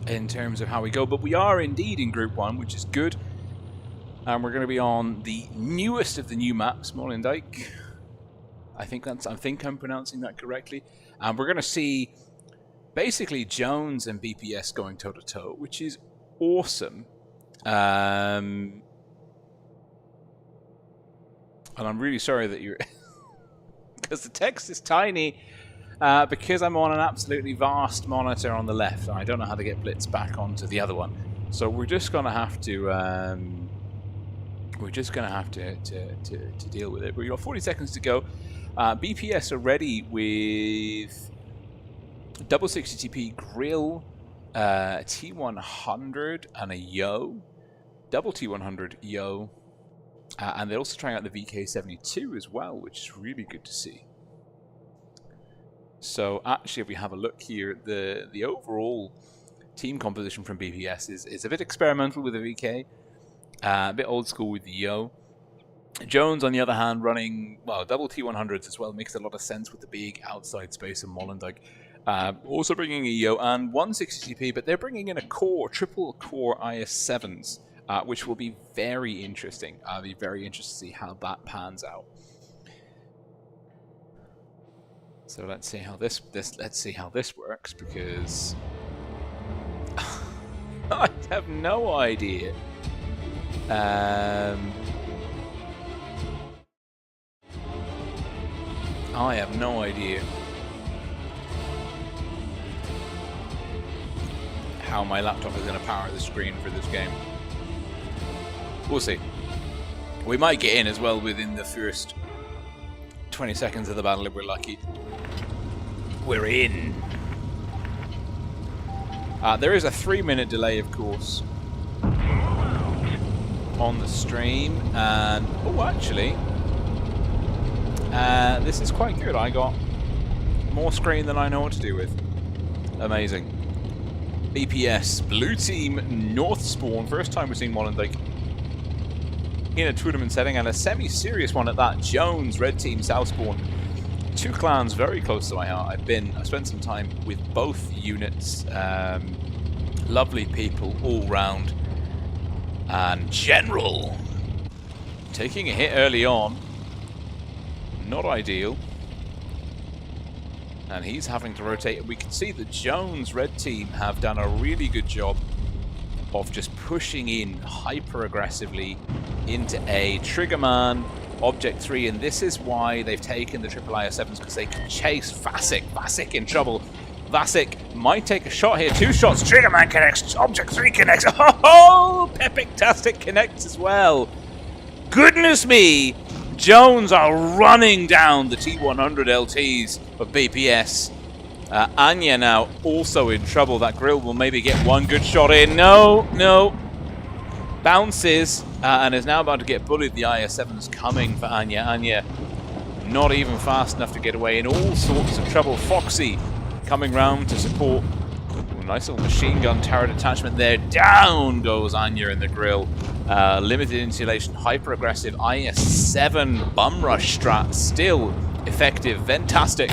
[SPEAKER 1] In terms of how we go, but we are indeed in Group 1, which is good. And we're going to be on the newest of the new maps, Molendyke. I think I'm pronouncing that correctly. And we're going to see basically Jones and BPS going toe to toe, which is awesome. And I'm really sorry that you're because the text is tiny. Because I'm on an absolutely vast monitor on the left, I don't know how to get Blitz back onto the other one. So we're just gonna have to to deal with it. We've got 40 seconds to go. BPS are ready with double 60TP grill, T100 and a Yo, double T100 Yo, and they're also trying out the VK72 as well, which is really good to see. So actually, if we have a look here, the overall team composition from BPS is a bit experimental with the VK, a bit old school with the Yo. Jones, on the other hand, running, well, double T100s as well, makes a lot of sense with the big outside space of Molendyke. Also bringing a Yo and 160TP, but they're bringing in a triple core IS7s, which will be very interesting. I'll be very interested to see how that pans out. So let's see how this works, because I have no idea. I have no idea how my laptop is going to power the screen for this game. We'll see. We might get in as well within the first 20 seconds of the battle if we're lucky. We're in. There is a 3-minute delay, of course, on the stream, and oh, actually, this is quite good. I got more screen than I know what to do with. Amazing. BPS blue team north spawn. First time we've seen Molendyke in a tournament setting, and a semi-serious one at that. Jones red team south spawn. Two clans very close to my heart. I've spent some time with both units. Lovely people all round. And General taking a hit early on. Not ideal. And he's having to rotate. We can see that Jones red team have done a really good job of just pushing in hyper aggressively into A. Triggerman, Object 3, and this is why they've taken the triple IS7s, because they can chase Vasek. Vasek in trouble. Vasek might take a shot here. 2 shots. Triggerman connects. Object 3 connects. Oh, Pepictastic connects as well. Goodness me. Jones are running down the T100 LTs of BPS. Anya now also in trouble. That grill will maybe get one good shot in. No. Bounces and is now about to get bullied. The IS-7's coming for Anya. Anya not even fast enough to get away, in all sorts of trouble. Foxy coming round to support. Ooh, nice little machine gun turret attachment there. Down goes Anya in the grill. Limited insulation, hyper aggressive IS-7 bum rush strat, still effective. Fantastic.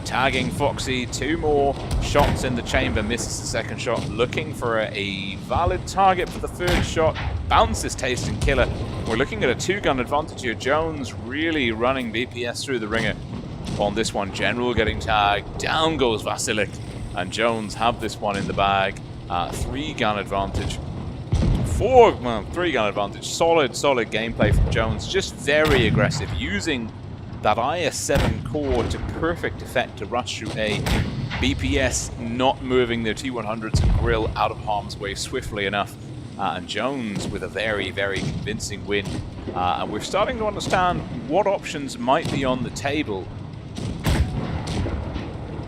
[SPEAKER 1] Tagging Foxy, 2 more shots in the chamber, misses the second shot, looking for a valid target for the third shot, bounces Taste and Killer. We're looking at a 2-gun advantage here. Jones really running BPS through the ringer on this one. General getting tagged, down goes Vasilik, and Jones have this one in the bag. 3-gun advantage. 3-gun advantage. Solid gameplay from Jones, just very aggressive, using that IS-7 core to perfect effect to rush through A. BPS not moving their T100s and grill out of harm's way swiftly enough. And Jones with a very, very convincing win. And we're starting to understand what options might be on the table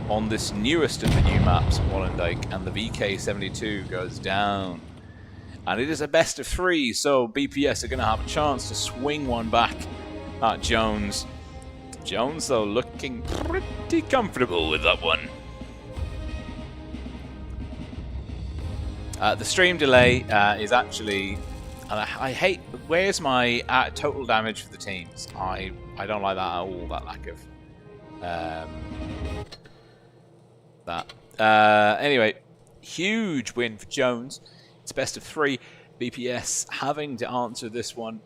[SPEAKER 1] on this newest of the new maps, Molendyke, and the VK72 goes down. And it is a best of 3, so BPS are going to have a chance to swing one back at Jones. Jones, though, looking pretty comfortable with that one. The stream delay is actually... And I hate... Where's my total damage for the teams? I don't like that at all, that lack of... Anyway, huge win for Jones. It's best of 3. BPS having to answer this one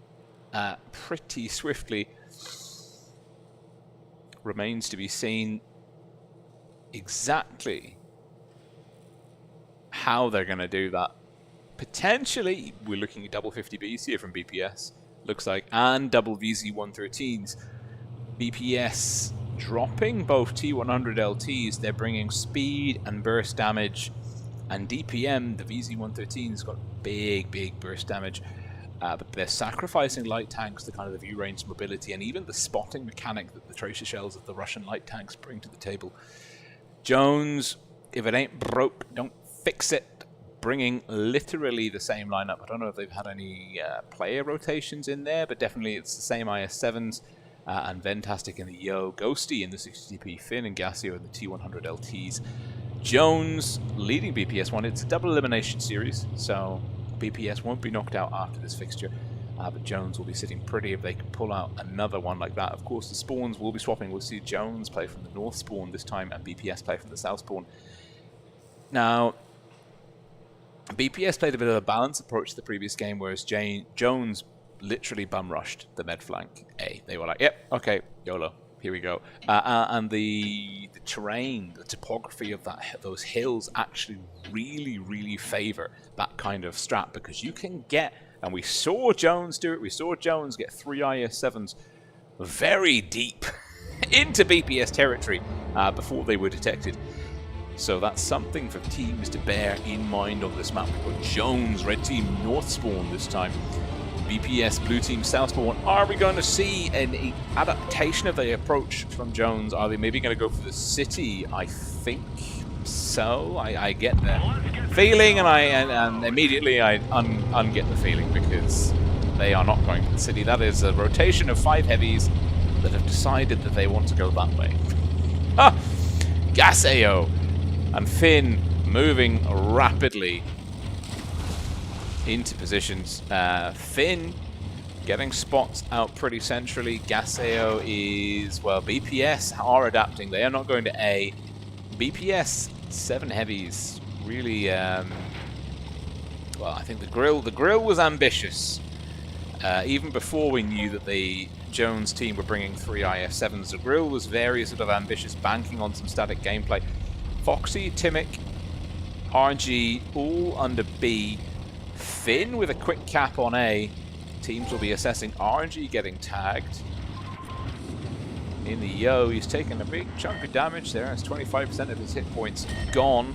[SPEAKER 1] pretty swiftly. Remains to be seen exactly how they're going to do that. Potentially, we're looking at double 50Bs here from BPS, looks like, and double VZ113s. BPS dropping both T100 LTs, they're bringing speed and burst damage, and DPM, the VZ113's got big burst damage, but they're sacrificing light tanks to kind of the view range mobility and even the spotting mechanic that the tracer shells of the Russian light tanks bring to the table. Jones, if it ain't broke, don't fix it. Bringing literally the same lineup. I don't know if they've had any player rotations in there, but definitely it's the same IS-7s and Ventastic in the Yo, Ghosty in the 60p, Finn and Gassio in the T100 LTs. Jones leading BPS 1. It's a double elimination series, so BPS won't be knocked out after this fixture, but Jones will be sitting pretty if they can pull out another one like that. Of course, the spawns will be swapping. We'll see Jones play from the north spawn this time and BPS play from the south spawn. Now, BPS played a bit of a balanced approach to the previous game, whereas Jones literally bum rushed the med flank A. They were like, yep, okay, YOLO, here we go. And the terrain, the topography of those hills actually really favor that kind of strat, because you can get, and we saw Jones do it, we saw Jones get 3 IS-7s very deep into BPS territory before they were detected. So that's something for teams to bear in mind on this map. We've got Jones, red team, north spawn this time. BPS, blue team, south spawn. Are we going to see an adaptation of the approach from Jones? Are they maybe going to go for the city? I think so. I get the feeling, and immediately I unget the feeling, because they are not going to the city. That is a rotation of 5 heavies that have decided that they want to go that way. Ha! Gassio and Finn moving rapidly into positions. Finn getting spots out pretty centrally. Gassio is, well, BPS are adapting. They are not going to A. BPS 7 heavies really, well, I think the grill was ambitious. Even before we knew that the Jones team were bringing 3 IS-7s, the grill was very sort of ambitious, banking on some static gameplay. Foxy, Timic, RG, all under B. Finn with a quick cap on A. Teams will be assessing. RG getting tagged. In the Yo, he's taken a big chunk of damage there. It's 25% of his hit points gone.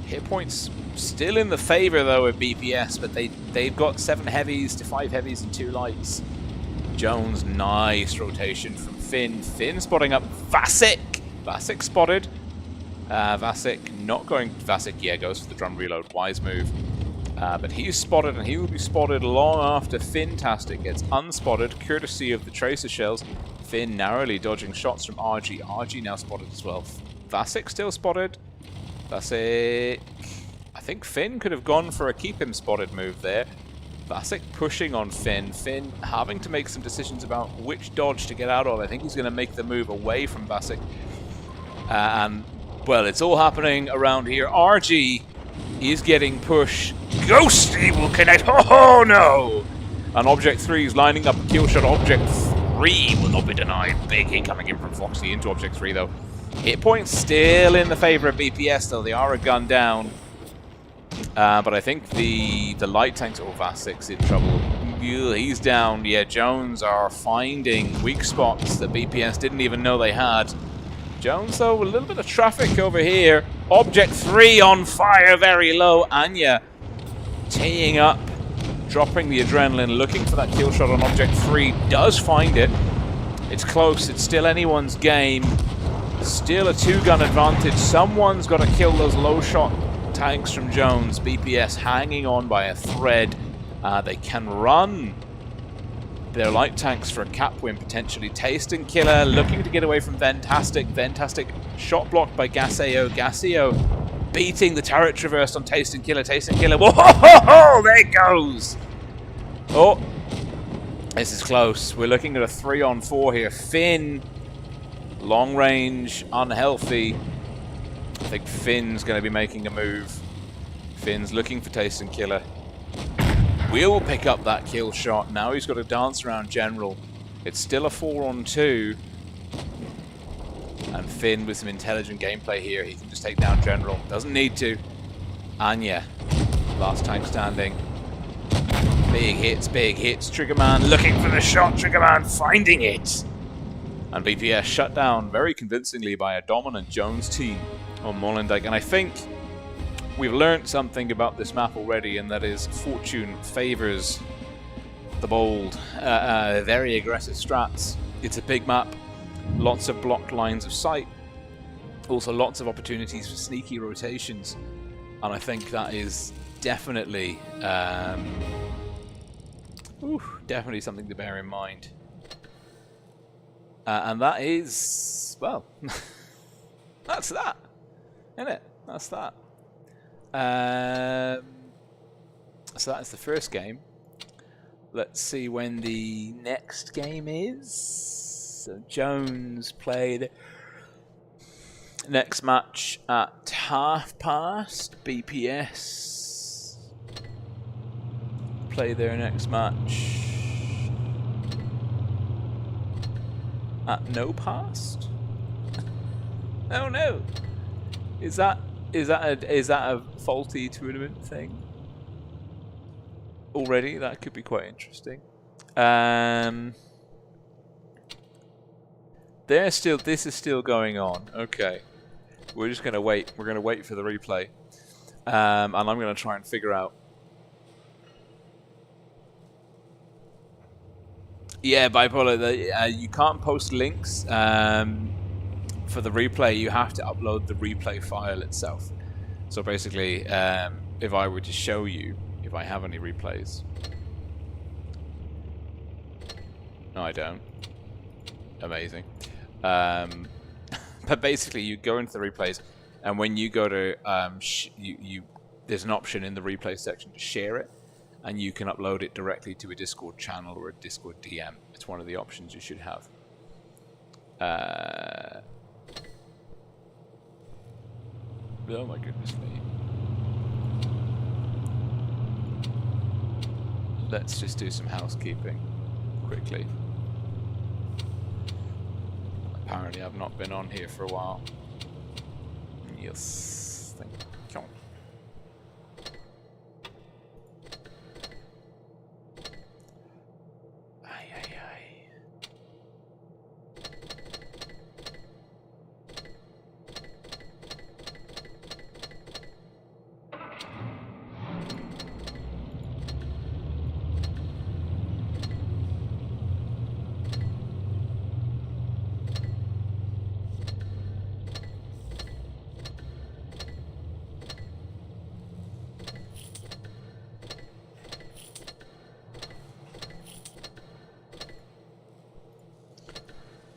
[SPEAKER 1] Hit points still in the favor, though, of BPS, but they've got 7 heavies to 5 heavies and 2 lights. Jones, nice rotation from Finn. Finn spotting up Vasic. Vasic spotted. Vasic not going... Vasic, yeah, goes for the drum reload. Wise move. But he's spotted, and he will be spotted long after Fintastic gets unspotted, courtesy of the tracer shells. Finn narrowly dodging shots from RG. RG now spotted as well. Vasic still spotted. Vasic... I think Finn could have gone for a keep him spotted move there. Vasic pushing on Finn. Finn having to make some decisions about which dodge to get out of. I think he's going to make the move away from Vasic. And, well, it's all happening around here. RG is getting pushed. Ghosty will connect. Oh, no! And Object 3 is lining up a kill shot. Object 3 will not be denied. Big hit coming in from Foxy into Object 3, though. Hit points still in the favor of BPS, though. They are a gun down. But I think the light tanks... Oh, Vasic's in trouble. He's down. Yeah, Jones are finding weak spots that BPS didn't even know they had. Jones, though, a little bit of traffic over here. Object 3 on fire, very low. Anya teeing up, dropping the adrenaline, looking for that kill shot on Object 3. Does find it. It's close. It's still anyone's game. Still a 2-gun advantage. Someone's got to kill those low shot tanks from Jones. BPS hanging on by a thread. They can run their light tanks for a cap win, potentially. Taste and Killer looking to get away from Ventastic. Ventastic shot blocked by Gaseo. Gaseo beating the turret traverse on Taste and Killer. Taste and Killer. Whoa! There it goes! Oh, this is close. We're looking at a 3-on-4 here. Finn, long range, unhealthy. I think Finn's going to be making a move. Finn's looking for Taste and Killer. Will pick up that kill shot. Now he's got to dance around General. It's still a 4-on-2. And Finn with some intelligent gameplay here. He can just take down General. Doesn't need to. Anya, last tank standing. Big hits, big hits. Triggerman looking for the shot. Triggerman finding it. And BPS shut down very convincingly by a dominant Jones team on Molenbeek. And I think we've learned something about this map already, and that is fortune favors the bold. Very aggressive strats. It's a big map. Lots of blocked lines of sight. Also lots of opportunities for sneaky rotations. And I think that is definitely definitely something to bear in mind. And that is, well, that's that, isn't it? That's that. So that is the first game. Let's see when the next game is. So Jones played next match at past. BPS play their next match at no past. Oh no! Is that a faulty tournament thing already? That could be quite interesting. This is still going on. Okay, we're just gonna wait. We're gonna wait for the replay, and I'm gonna try and figure out. Yeah, bipolar. You can't post links for the replay. You have to upload the replay file itself. So basically, if I were to show you, if I have any replays, no, I don't. Amazing. But basically, you go into the replays, and when you go to there's an option in the replay section to share it. And you can upload it directly to a Discord channel or a Discord DM. It's one of the options you should have. Oh my goodness me. Let's just do some housekeeping quickly. Apparently I've not been on here for a while. Yes, thank you.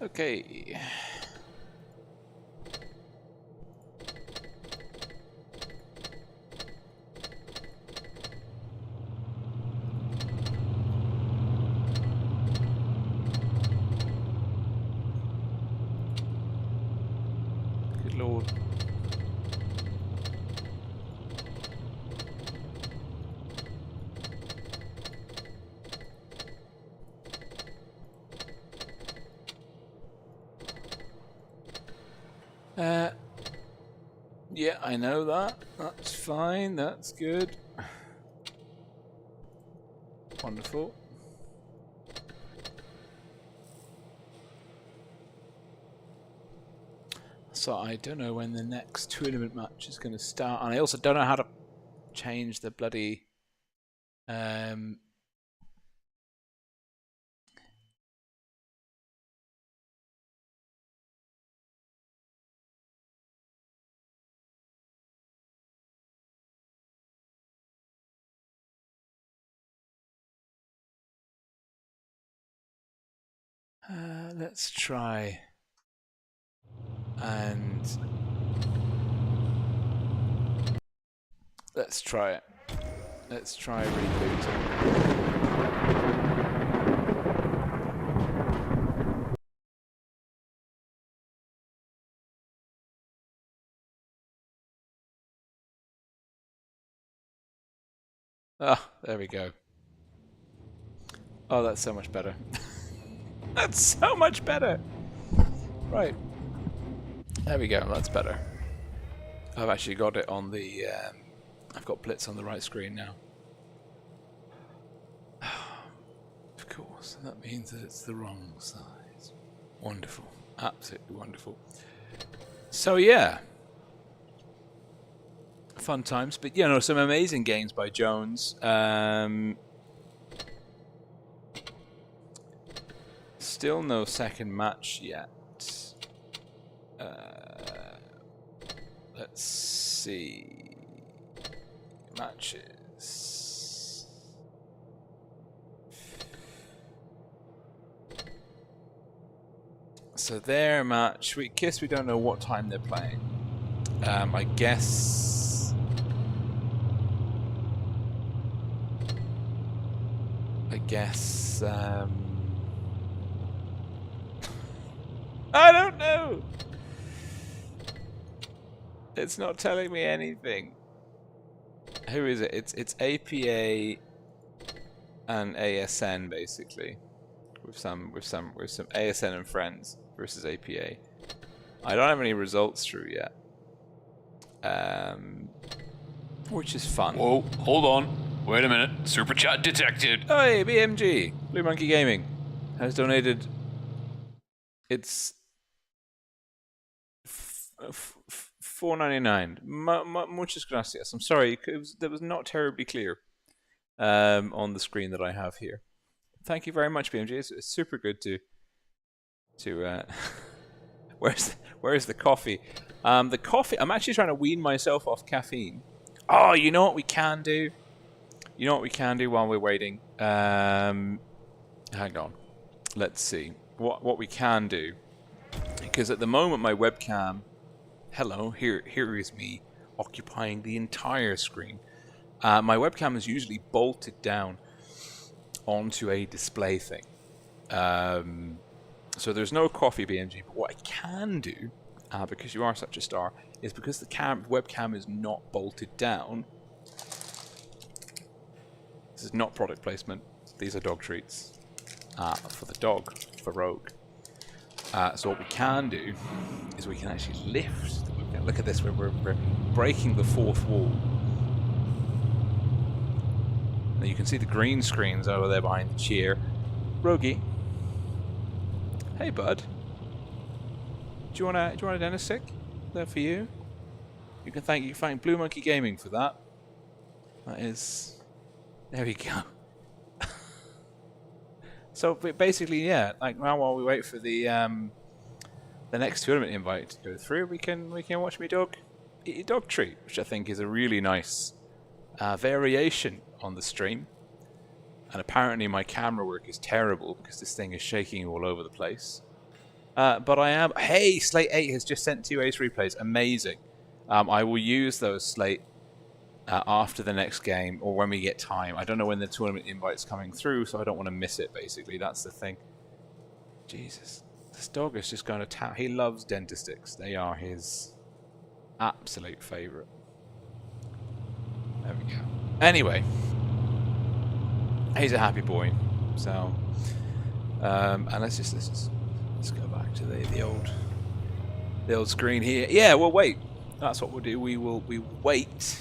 [SPEAKER 1] Okay. Good Lord. Yeah, I know that. That's fine. That's good. Wonderful. So I don't know when the next tournament match is going to start, and I also don't know how to change the bloody Let's try and let's try it. Let's try rebooting. Oh, there we go. Oh, that's so much better. That's so much better. Right. There we go. That's better. I've actually got it on the... I've got Blitz on the right screen now. Of course. That means that it's the wrong size. Wonderful. Absolutely wonderful. So, yeah. Fun times. But, you know, some amazing games by Jones. Still no second match yet. Let's see. Matches. So their match, we don't know what time they're playing. I guess I don't know. It's not telling me anything. Who is it? It's APA and ASN basically, with some ASN and friends versus APA. I don't have any results through yet, which is fun.
[SPEAKER 2] Whoa, hold on. Wait a minute. Super chat detected.
[SPEAKER 1] Hey, BMG, Blue Monkey Gaming, has donated. It's $4.99. Muchas gracias. I'm sorry, that was not terribly clear on the screen that I have here. Thank you very much, BMG. It's super good to where's the coffee? The coffee. I'm actually trying to wean myself off caffeine. Oh, you know what we can do? You know what we can do while we're waiting? Hang on. Let's see what we can do, because at the moment my webcam. Hello, here is me occupying the entire screen. My webcam is usually bolted down onto a display thing. So there's no coffee, BMG, but what I can do, because you are such a star, is because the webcam is not bolted down. This is not product placement. These are dog treats for the dog, for Rogue. So what we can do is we can actually lift. Look at this, we're breaking the fourth wall. Now you can see the green screens over there behind the chair. Rogie, hey bud, do you want a dentist stick? Is that for you? You can thank Blue Monkey Gaming for that. That is, there we go. So basically, yeah, like now while we wait for the next tournament invite to go through, we can watch me dog eat a dog treat, which I think is a really nice variation on the stream. And apparently my camera work is terrible because this thing is shaking all over the place. But I am. Hey, Slate 8 has just sent 2 ace replays. Amazing. I will use those, Slate, after the next game or when we get time. I don't know when the tournament invite's coming through, so I don't want to miss it, basically. That's the thing. Jesus. This dog is just going to tap. He loves dentistics. They are his absolute favourite. There we go. Anyway. He's a happy boy. So, and let's go back to the old screen here. Yeah, we'll wait. That's what we'll do. We will wait.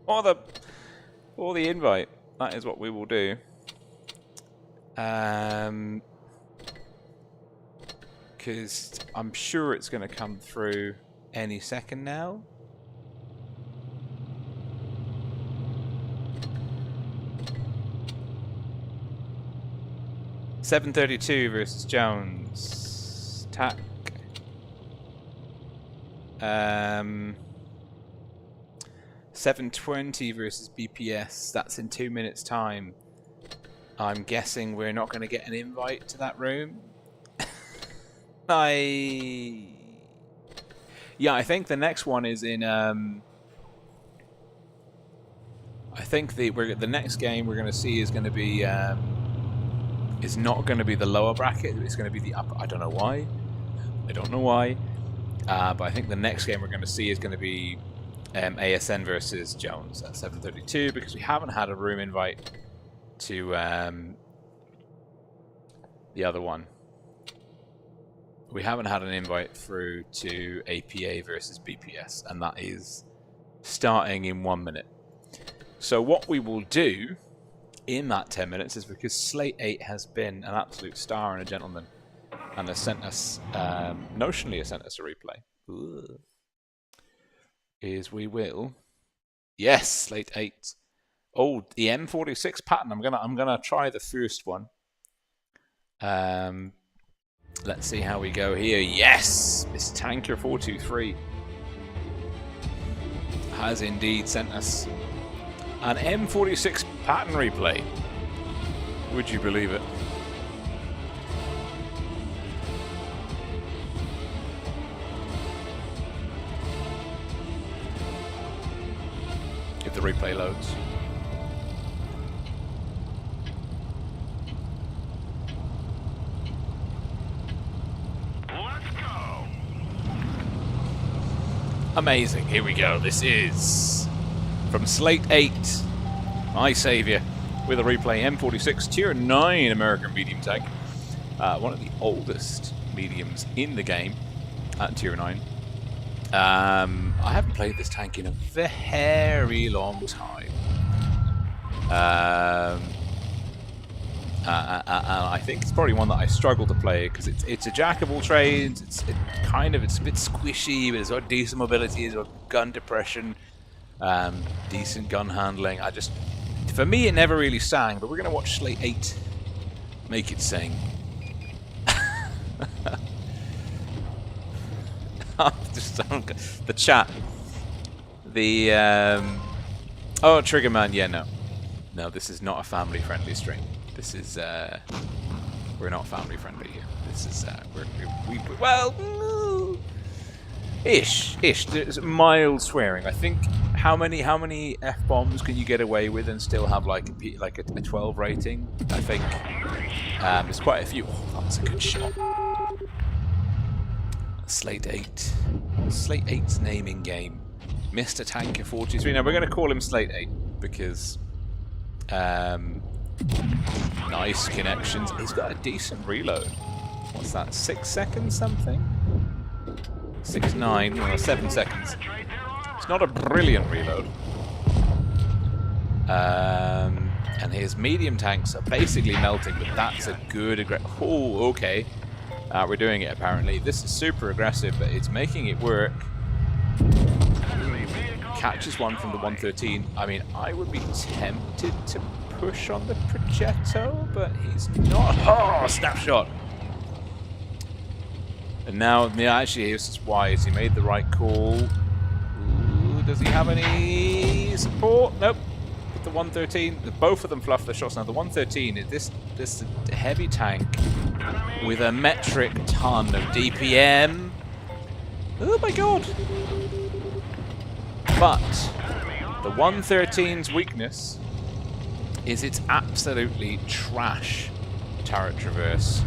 [SPEAKER 1] Or the invite. That is what we will do. Because I'm sure it's going to come through any second now. $732 versus Jones. Tack. 720 versus BPS. That's in 2 minutes' time. I'm guessing we're not going to get an invite to that room. Yeah, I think the next one is in. I think the next game we're going to see is going to be is not going to be the lower bracket. It's going to be the upper. I don't know why. I don't know why. But I think the next game we're going to see is going to be ASN versus Jones at 7:32 because we haven't had a room invite to the other one. We haven't had an invite through to APA versus BPS, and that is starting in 1 minute. So what we will do in that 10 minutes is, because Slate 8 has been an absolute star and a gentleman, and has sent us, notionally has sent us a replay, is we will, yes, Slate 8. Oh, the M46 pattern. I'm gonna try the first one. Let's see how we go here. Yes! Miss Tanker 423 has indeed sent us an M46 pattern replay. Would you believe it? If the replay loads. Amazing. Here we go. This is from Slate 8, my saviour, with a replay. M46 Tier 9 American medium tank. One of the oldest mediums in the game at Tier 9. I haven't played this tank in a very long time. I think it's probably one that I struggle to play because it's a jack of all trades. It's a bit squishy, but it's got decent mobility, it's got gun depression, decent gun handling. For me, it never really sang, but we're gonna watch Slate 8 make it sing. The chat, oh, Triggerman, yeah, no, this is not a family-friendly stream. This is, we're not family friendly here. This is, well, ish. There's mild swearing. I think, how many F-bombs can you get away with and still have like a 12 rating? I think, there's quite a few. Oh, that's a good shot. Slate 8. Slate 8's naming game. Mr. Tanker 43. Now, we're going to call him Slate 8 because, nice connections. He's got a decent reload. What's that? 6 seconds something? 6.9, well, 7 seconds. It's not a brilliant reload. And his medium tanks are basically melting, but that's a good oh, okay. We're doing it apparently. This is super aggressive, but it's making it work. Catches one from the 113. I mean, I would be tempted to push on the Progetto, but he's not. Oh, snapshot! And now, yeah, actually, this is wise. He made the right call. Ooh, does he have any support? Nope. With the 113, both of them fluff the shots. Now, the 113 is this heavy tank with a metric ton of DPM. Oh my god! But the 113's weakness is its absolutely trash turret traverse.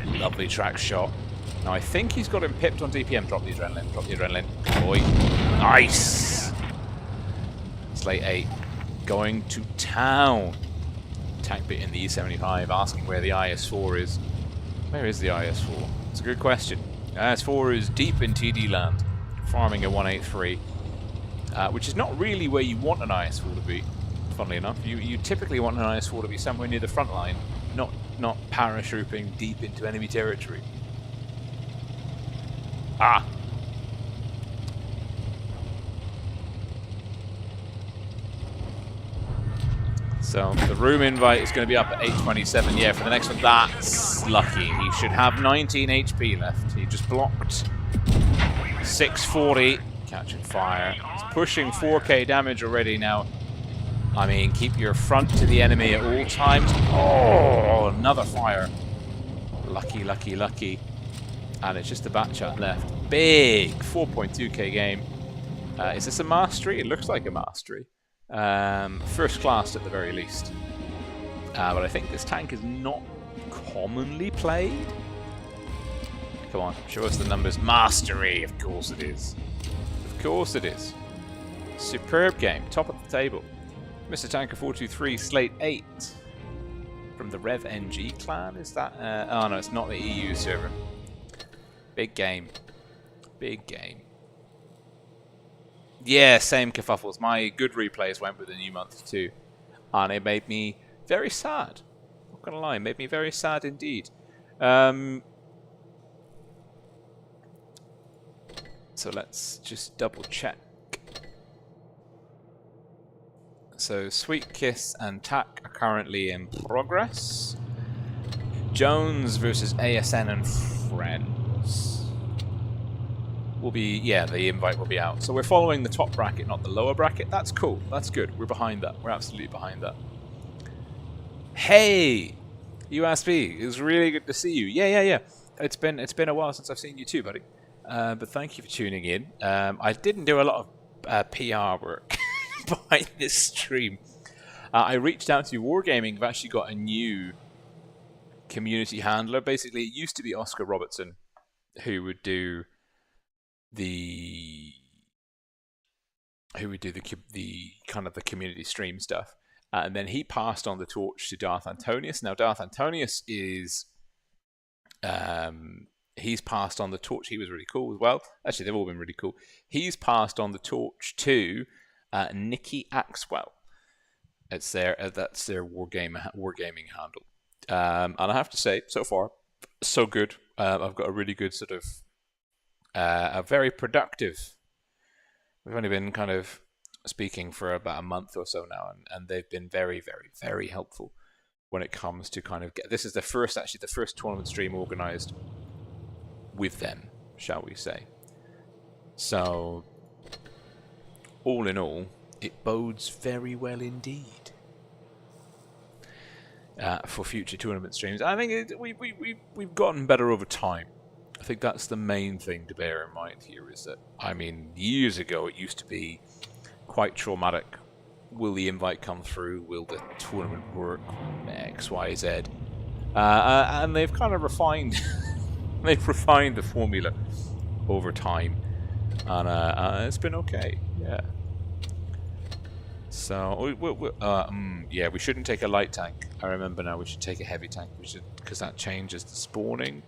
[SPEAKER 1] Lovely track shot. Now I think he's got him pipped on DPM. Drop the adrenaline. Drop the adrenaline. Boy. Nice! Slate 8 going to town. Tank bit in the E75 asking where the IS-4 is. Where is the IS-4? It's a good question. IS-4 is deep in TD land, farming a 183. Which is not really where you want an IS-4 to be, funnily enough. You typically want an IS-4 to be somewhere near the front line, not paratrooping deep into enemy territory. Ah! So, the room invite is going to be up at 8:27. Yeah, for the next one, that's lucky. He should have 19 HP left. He just blocked 640. Catching fire. He's pushing 4k damage already now. I mean, keep your front to the enemy at all times. Oh, another fire. Lucky, lucky, lucky. And it's just the bat chat left. Big 4.2k game. Is this a mastery? It looks like a mastery. First class at the very least. But I think this tank is not commonly played. Come on, show us the numbers. Mastery, of course it is. Of course it is. Superb game, top of the table. Mr. Tanker 423, Slate 8. From the Rev NG clan, is that? Oh no, it's not the EU server. Big game. Big game. Yeah, same kerfuffles. My good replays went with the new month too. And it made me very sad. Not gonna lie, it made me very sad indeed. So let's just double check. So Sweet Kiss and Tack are currently in progress. Jones versus ASN and Friends will be, yeah, the invite will be out. So we're following the top bracket, not the lower bracket. That's cool. That's good. We're behind that. We're absolutely behind that. Hey, USB. It was really good to see you. Yeah. It's been a while since I've seen you too, buddy. But thank you for tuning in. I didn't do a lot of PR work behind this stream. I reached out to Wargaming. I've actually got a new community handler. Basically, it used to be Oscar Robertson, who would do the kind of the community stream stuff, and then he passed on the torch to Darth Antonius. Now Darth Antonius is he's passed on the torch. He was really cool as well. Actually, they've all been really cool. He's passed on the torch to Nikki Axwell. It's that's their wargaming handle. And I have to say, so far, so good. I've got a really good sort of a very productive. We've only been kind of speaking for about a month or so now, and they've been very, very, very helpful when it comes to kind of this is the first tournament stream organized with them, shall we say. So all in all, it bodes very well indeed for future tournament streams. I think we've gotten better over time. I think that's the main thing to bear in mind here, is that, I mean, years ago it used to be quite traumatic. Will the invite come through? Will the tournament work? X, Y, Z. And they've kind of refined they've refined the formula over time, and it's been okay. Yeah. So yeah, we shouldn't take a light tank. I remember now. We should take a heavy tank. We should, because that changes the spawning.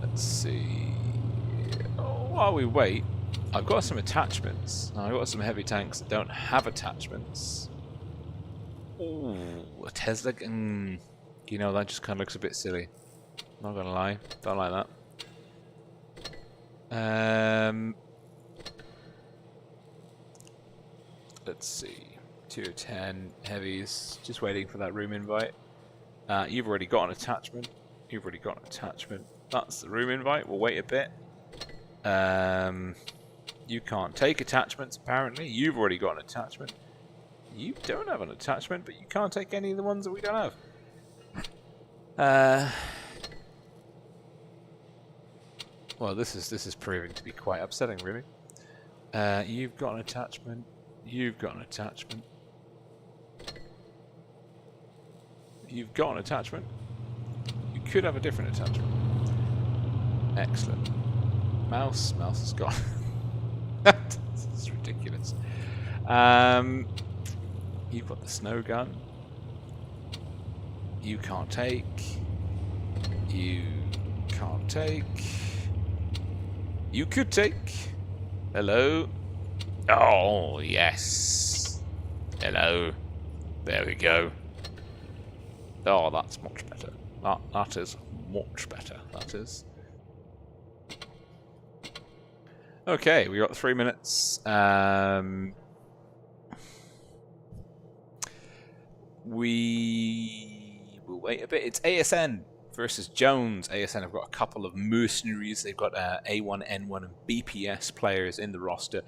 [SPEAKER 1] Let's see. While we wait, I've got some attachments. I've got some heavy tanks that don't have attachments. Ooh, a Tesla. You know, that just kind of looks a bit silly. Not gonna lie, don't like that. Let's see. 210 heavies. Just waiting for that room invite. You've already got an attachment. You've already got an attachment. That's the room invite. We'll wait a bit. You can't take attachments, apparently. You've already got an attachment. You don't have an attachment, but you can't take any of the ones that we don't have. Well, this is proving to be quite upsetting, really. You've got an attachment. You've got an attachment. You've got an attachment. You could have a different attachment. Excellent. Mouse is gone. This is ridiculous. You've got the snow gun. You can't take. You can't take. You could take. Hello. Oh, yes. Hello. There we go. Oh, that's much better. That is much better. That is. Okay, we got 3 minutes. We will wait a bit. It's ASN versus Jones. ASN have got a couple of mercenaries. They've got A1, N1, and BPS players in the roster.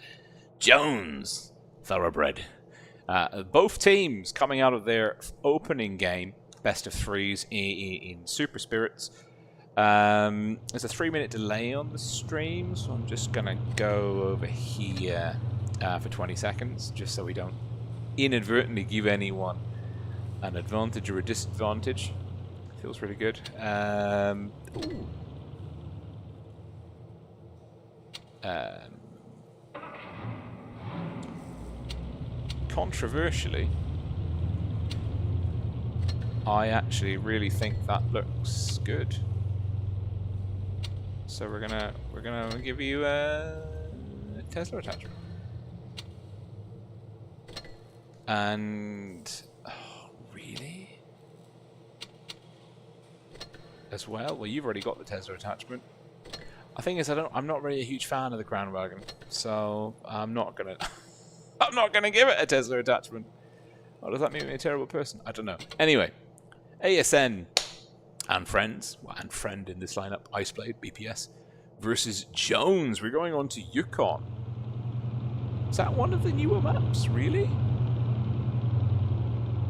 [SPEAKER 1] Jones, thoroughbred. Both teams coming out of their opening game, best of threes in Super Spirits. There's a 3-minute delay on the stream, so I'm just going to go over here for 20 seconds, just so we don't inadvertently give anyone an advantage or a disadvantage. Feels really good. Controversially, I actually really think that looks good. So we're gonna give you a Tesla attachment. And really? As well? Well, you've already got the Tesla attachment. I think is I'm not really a huge fan of the Crown Wagon, so I'm not gonna give it a Tesla attachment. Oh, does that make me a terrible person? I don't know. Anyway, ASN and friends, and friend in this lineup, Iceblade, BPS, versus Jones. We're going on to Yukon. Is that one of the newer maps, really?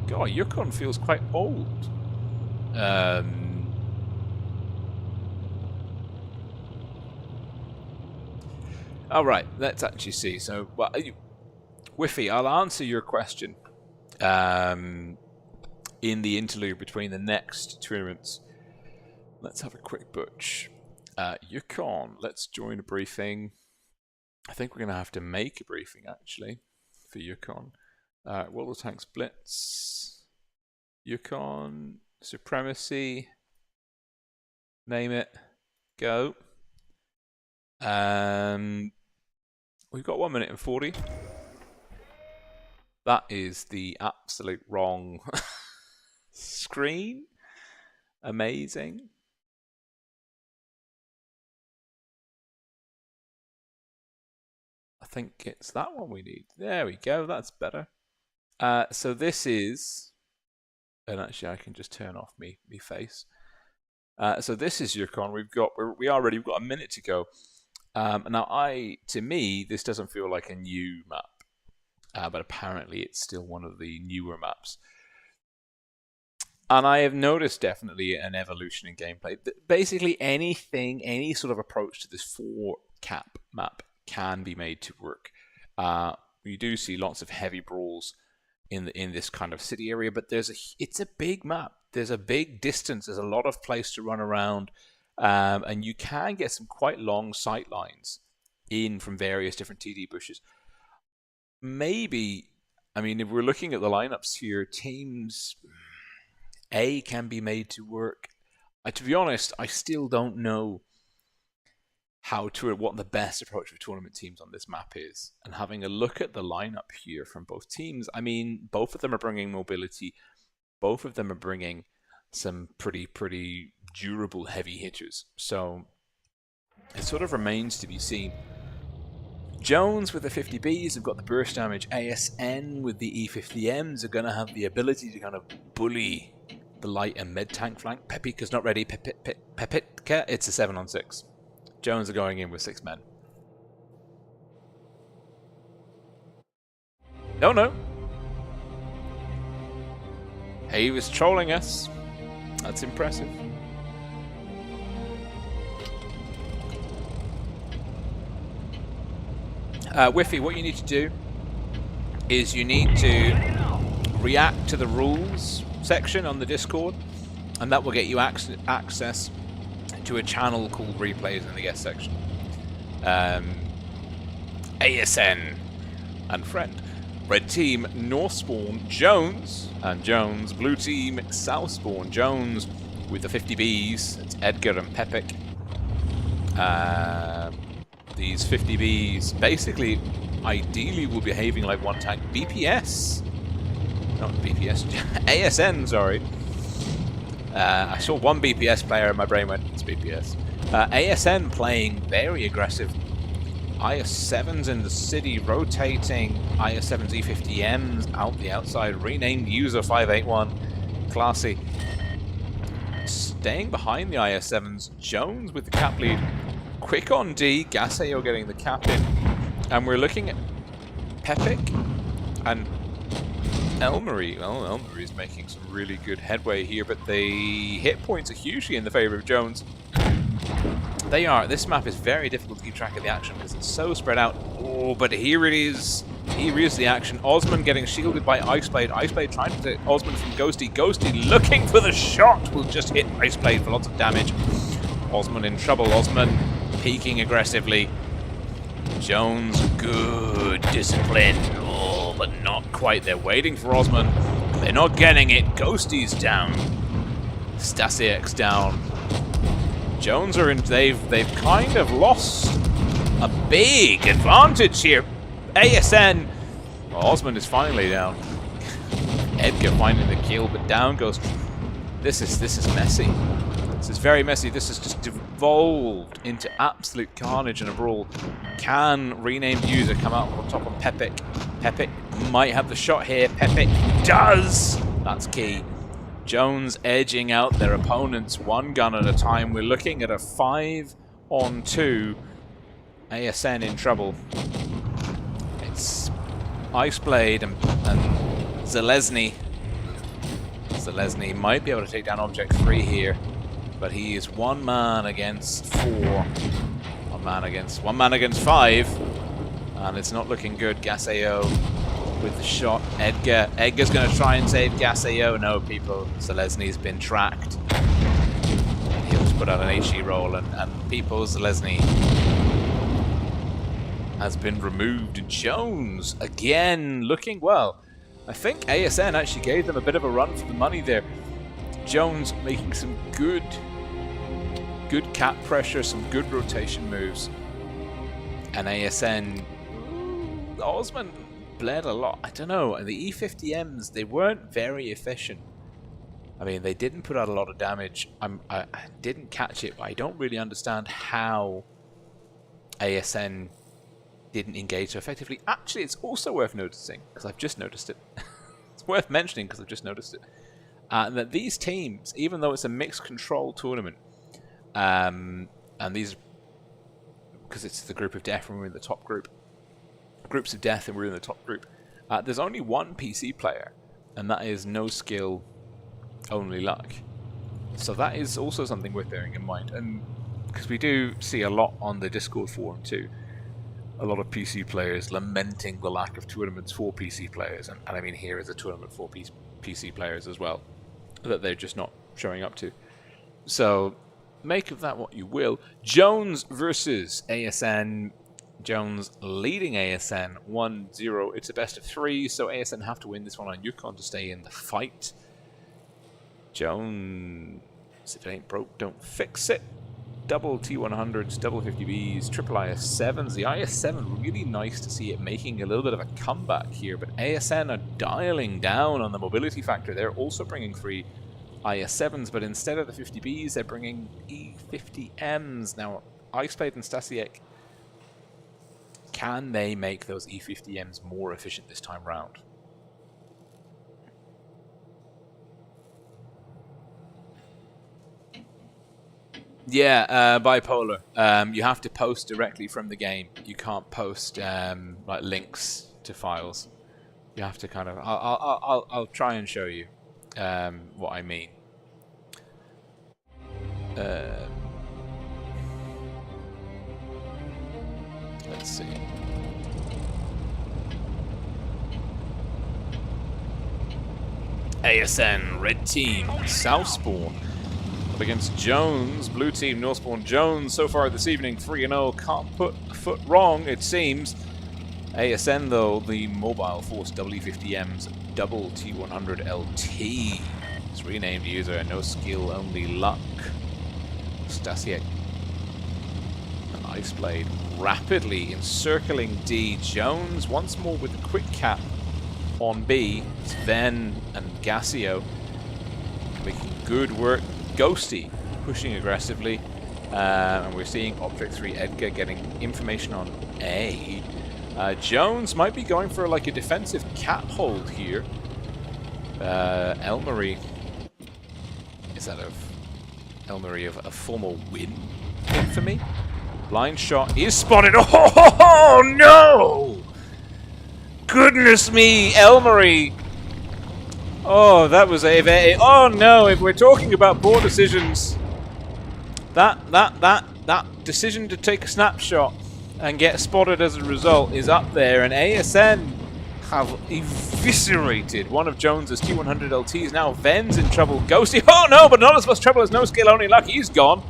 [SPEAKER 1] God, Yukon feels quite old. All right, let's actually see. So, well, Whiffy, I'll answer your question in the interlude between the next tournaments. Let's have a quick butch. Yukon, let's join a briefing. I think we're going to have to make a briefing, actually, for Yukon. World of Tanks Blitz, Yukon, Supremacy, name it, go. We've got 1 minute and 40. That is the absolute wrong screen. Amazing. I think it's that one we need. There we go. That's better. So this is, and actually I can just turn off me face. So this is Yukon. We've got we've got a minute to go. Now to me this doesn't feel like a new map, but apparently it's still one of the newer maps. And I have noticed definitely an evolution in gameplay. Basically anything, any sort of approach to this 4-cap map can be made to work. We do see lots of heavy brawls in this kind of city area, but it's a big map. There's a big distance. There's a lot of place to run around, and you can get some quite long sight lines in from various different TD bushes. Maybe, I mean, if we're looking at the lineups here, teams A can be made to work. To be honest, I still don't know what the best approach for tournament teams on this map is. And having a look at the lineup here from both teams, I mean, both of them are bringing mobility. Both of them are bringing some pretty durable heavy hitters. So it sort of remains to be seen. Jones with the 50Bs have got the burst damage. ASN with the E50Ms are going to have the ability to kind of bully the light and mid tank flank. Pepika's not ready. Pepika, it's a 7-on-6. Jones are going in with 6 men. No. He was trolling us. That's impressive. Whiffy, what you need to do is you need to react to the rules section on the Discord, and that will get you access to a channel called Replays in the guest section. ASN and friend. Red team, Northspawn, Jones, and Jones. Blue team, Southspawn, Jones with the 50Bs. It's Edgar and Pepik. These 50Bs basically, ideally, will be behaving like one tank. BPS. Not BPS. ASN, sorry. I saw one BPS player and my brain went, it's BPS. ASN playing very aggressive. IS-7s in the city, rotating IS-7s E50Ms out the outside, renamed user 581. Classy. staying behind the IS-7s. Jones with the cap lead. Quick on D. Gaseo getting the cap in. And we're looking at Pepic and Elmery. Well, Elmery's making some really good headway here, but the hit points are hugely in the favor of Jones. They are. This map is very difficult to keep track of the action because it's so spread out. Oh, but here it is. Here is the action. Osman getting shielded by Iceblade. Iceblade trying to take Osman from Ghosty. Ghosty looking for the shot. Will just hit Iceblade for lots of damage. Osman in trouble. Osman peeking aggressively. Jones, good discipline. Oh, but not quite. They're waiting for Osman. They're not getting it. Ghosty's down. Stasiak's down. Jones are in. They've kind of lost a big advantage here. ASN. Well, Osman is finally down. Edgar finding the kill, but down goes. This is messy. This is very messy. This has just devolved into absolute carnage and a brawl. Can renamed user come out on top on Pepic? Pepic might have the shot here. Pepic does. That's key. Jones edging out their opponents one gun at a time. We're looking at a 5-on-2. ASN in trouble. It's Iceblade and Zelezny. Zelezny might be able to take down Object 3 here, but he is one man against 4. One man against 5. And it's not looking good. Gaseo with the shot. Edgar's going to try and save Gaseo. No, people. Zelezny's been tracked. He'll just put out an HE roll, and people, Zelezny has been removed. Jones again looking well. I think ASN actually gave them a bit of a run for the money there. Jones making some good cap pressure, some good rotation moves. And ASN, Osman bled a lot. I don't know. And the E50Ms, they weren't very efficient. I mean, they didn't put out a lot of damage. I didn't catch it, but I don't really understand how ASN didn't engage so effectively. Actually, it's also worth noticing, because I've just noticed it. It's worth mentioning, because I've just noticed it. That these teams, even though it's a mixed control tournament, and these, because it's the group of death and we're in the top group, groups of death and we're in the top group, there's only one PC player, and that is no skill, only luck. So that is also something worth bearing in mind, and because we do see a lot on the Discord forum too, a lot of PC players lamenting the lack of tournaments for PC players, and I mean here is a tournament for PC players as well, that they're just not showing up to. So make of that what you will. Jones versus ASN. Jones leading ASN 1-0. It's a best of 3, so ASN have to win this one on Yukon to stay in the fight. Jones, if it ain't broke, don't fix it. Double T100s, double 50Bs, triple IS7s. The IS7, really nice to see it making a little bit of a comeback here, but ASN are dialing down on the mobility factor. They're also bringing 3 IS7s, but instead of the 50Bs, they're bringing E50Ms. Now, Iceblade and Stasiak, can they make those E50Ms more efficient this time round? Yeah, bipolar. You have to post directly from the game. You can't post like links to files. You have to kind of. I'll try and show you what I mean. Let's see. ASN, red team, Southspawn. Up against Jones, blue team, Northspawn. Jones, so far this evening, 3-0. Can't put a foot wrong, it seems. ASN, though, the mobile force W50M's double T100 LT. It's renamed user, no skill, only luck. Stasiak and Iceblade rapidly encircling D. Jones once more with a quick cap on B. Sven and Gaseo making good work. Ghosty pushing aggressively, and we're seeing Object 3 Edgar getting information on A. Jones might be going for like a defensive cap hold here. Elmery is out of Elmery of a formal win for me. Blind shot is spotted. Oh no! Goodness me, Elmery. Oh, that was a oh no! If we're talking about poor decisions, that decision to take a snapshot and get spotted as a result is up there, and ASN have eviscerated one of Jones's T100 LTs. Now Ven's in trouble. Ghosty, oh no, but not as much trouble as No Skill, only luck. He's gone.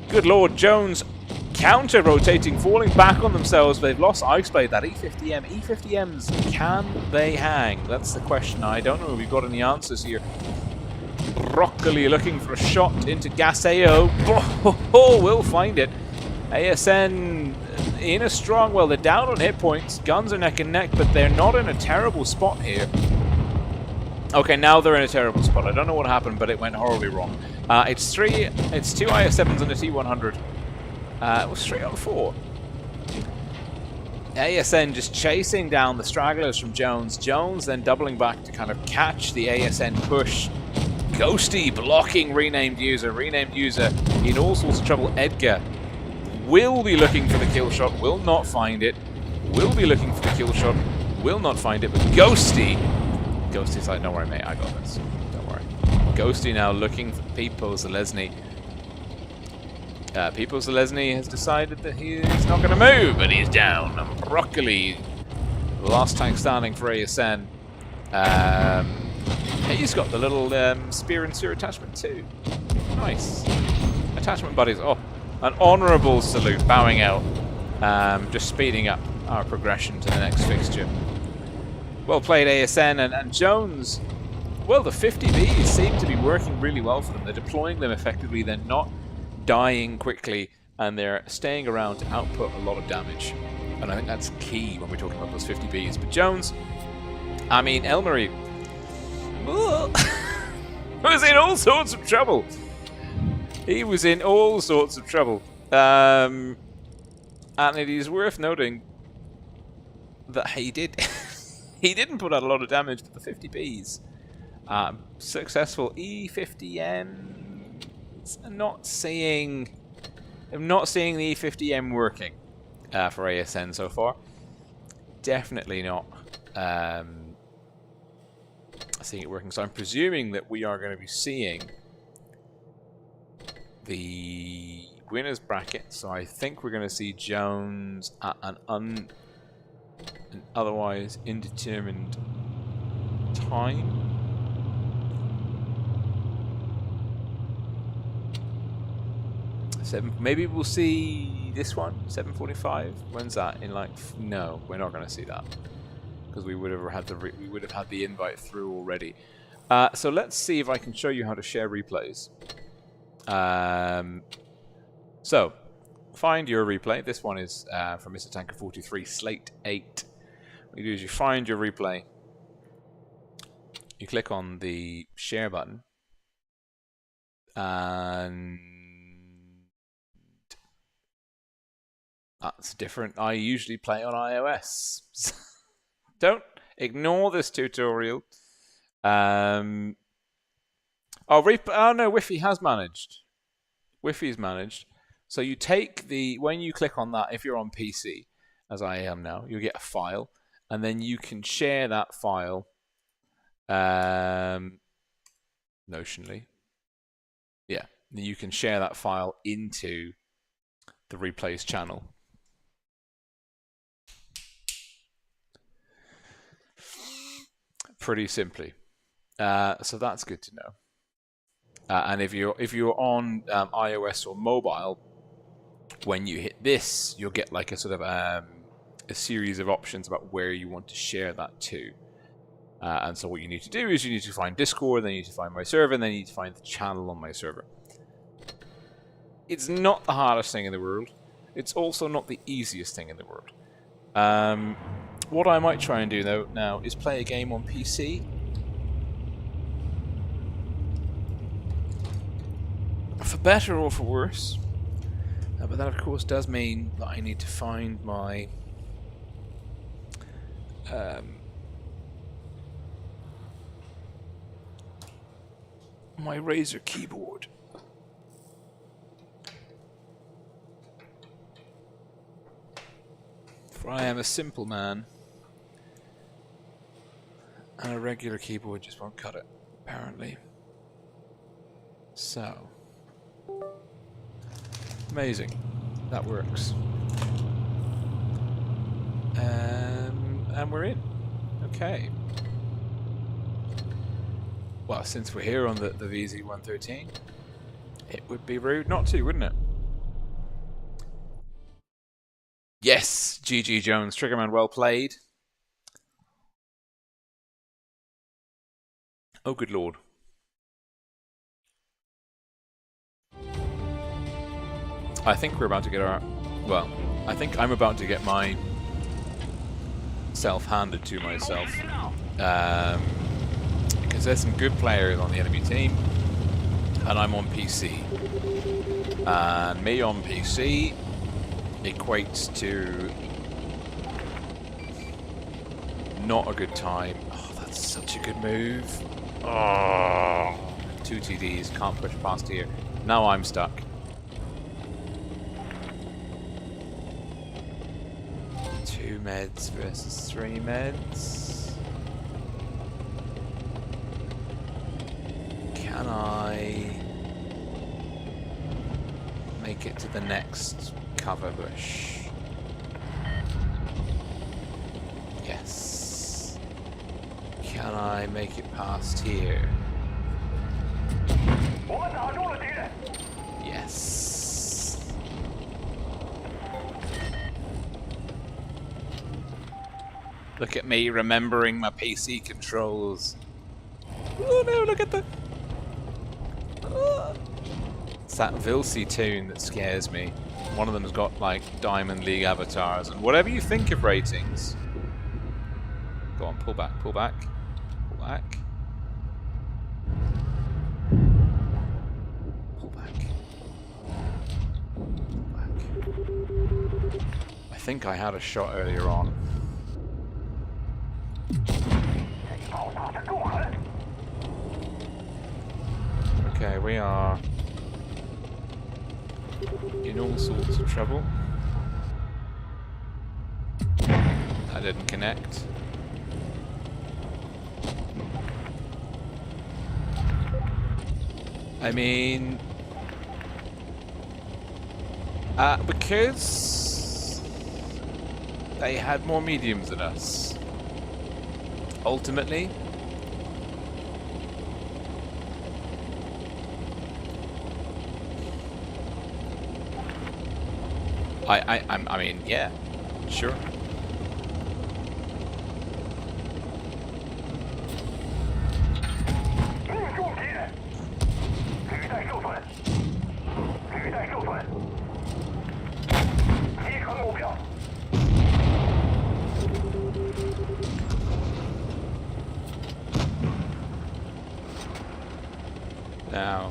[SPEAKER 1] Good lord, Jones counter-rotating, falling back on themselves. They've lost Ice Blade, that E50M. E50Ms, can they hang? That's the question. I don't know if we've got any answers here. Broccoli looking for a shot into Gaseo. Oh, we'll find it. ASN in a strong, well, they're down on hit points. Guns are neck and neck, but they're not in a terrible spot here. Okay, now they're in a terrible spot. I don't know what happened, but it went horribly wrong. It's two IS-7s and a T100. It was 3 out of 4. ASN just chasing down the stragglers from Jones. Jones then doubling back to kind of catch the ASN push. Ghosty blocking renamed user. Renamed user in all sorts of trouble. Edgar will be looking for the kill shot. Will not find it. Will be looking for the kill shot. Will not find it. But Ghosty's like, don't worry, mate. I got this. Don't worry. Ghosty now looking for Pipo Zalesny. Pipo Zalesny has decided that he's not going to move, but he's down. And Broccoli, the last tank standing for ASN. He's got the little spear and sewer attachment too. Nice. Attachment buddies. Oh, an honourable salute, bowing out. Just speeding up our progression to the next fixture. Well played, ASN, and Jones. Well, the 50Bs seem to be working really well for them. They're deploying them effectively. They're not dying quickly, and they're staying around to output a lot of damage. And I think that's key when we're talking about those 50Bs. But Jones, I mean, Elmery was in all sorts of trouble. He was in all sorts of trouble. And it is worth noting that he didn't put out a lot of damage to the 50Bs. Successful E50M. I'm not seeing the E50M working for ASN so far. Definitely not seeing it working. So I'm presuming that we are going to be seeing the winners bracket. So I think we're going to see Jones at an otherwise indeterminate time. Maybe we'll see this one, 7:45. When's that? In like, no, we're not going to see that because we would have had the invite through already. So let's see if I can show you how to share replays. So find your replay. This one is from Mr. Tanker 43, Slate 8. What you do is you find your replay. You click on the share button, and that's different. I usually play on iOS. Don't ignore this tutorial. Oh no, Wi-Fi has managed. Wi-Fi's managed. So you take when you click on that, if you're on PC, as I am now, you'll get a file, and then you can share that file. Notionally, yeah, you can share that file into the replays channel. Pretty simply, so that's good to know. And if you're on iOS or mobile, when you hit this, you'll get like a sort of a series of options about where you want to share that to. And so what you need to do is you need to find Discord, then you need to find my server, and then you need to find the channel on my server. It's not the hardest thing in the world. It's also not the easiest thing in the world. What I might try and do though now is play a game on PC. For better or for worse. But that of course does mean that I need to find my my Razer keyboard. For I am a simple man. And a regular keyboard just won't cut it, apparently. So. Amazing. That works. And we're in. Okay. Well, since we're here on the VZ-113, it would be rude not to, wouldn't it? Yes, GG Jones, Triggerman, well played. Oh, good lord. I think we're about to get our... Well, I think I'm about to get my self handed to myself. Because there's some good players on the enemy team, and I'm on PC. And me on PC equates to not a good time. Oh, that's such a good move. Oh, 2 TDs, can't push past here. Now I'm stuck. Two meds versus 3 meds. Can I make it to the next cover bush? Yes. Can I make it past here? Yes. Look at me remembering my PC controls. Oh no, look at the... It's that Vilsey tune that scares me. One of them's got like Diamond League avatars, and whatever you think of ratings. Go on, pull back, pull back, pull back. Pull back. Pull back. I think I had a shot earlier on. Okay, we are in all sorts of trouble. That didn't connect. I mean, because they had more mediums than us. Ultimately, I mean, yeah, sure. Now,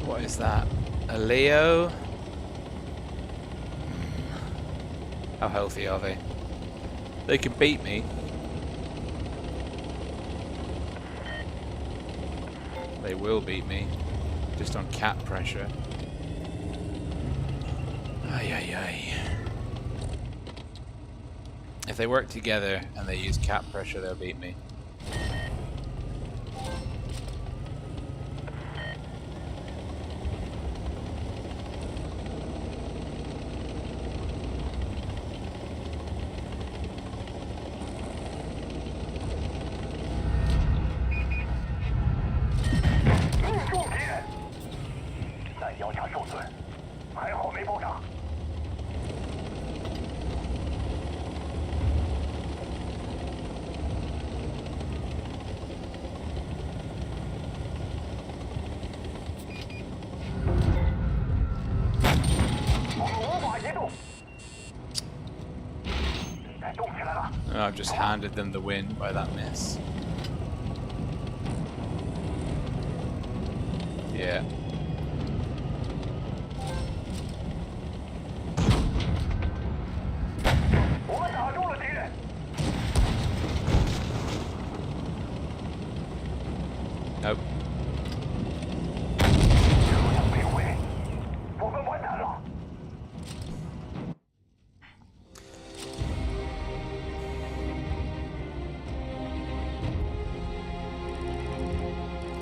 [SPEAKER 1] what is that? A Leo? How healthy are they? They can beat me. They will beat me. Just on cap pressure. Ay, ay, ay. If they work together and they use cap pressure, they'll beat me.
[SPEAKER 3] 摇卡受损，还好没爆炸。我们无法移动。该动起来了。
[SPEAKER 1] I've just handed them the win by that miss. Yeah. Nope.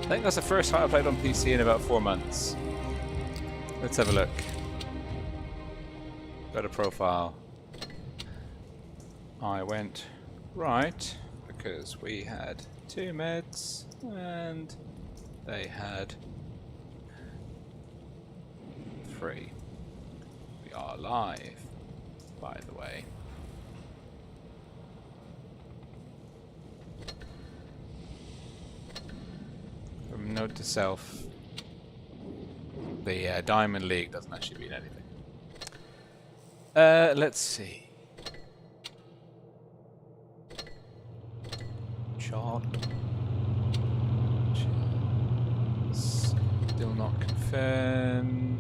[SPEAKER 1] I think that's the first time I played on PC in about 4 months. Let's have a look. Go to profile. I went right because we had 2 meds and they had 3. We are live, by the way. From note to self, the Diamond League doesn't actually mean anything. Let's see. Chart. Still not confirmed.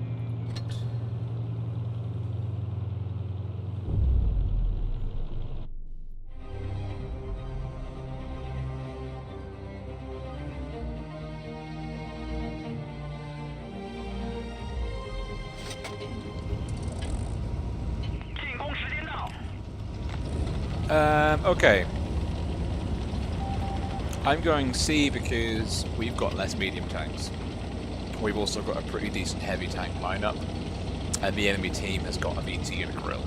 [SPEAKER 1] Okay. I'm going C because we've got less medium tanks. We've also got a pretty decent heavy tank lineup, and the enemy team has got a VT and a grill.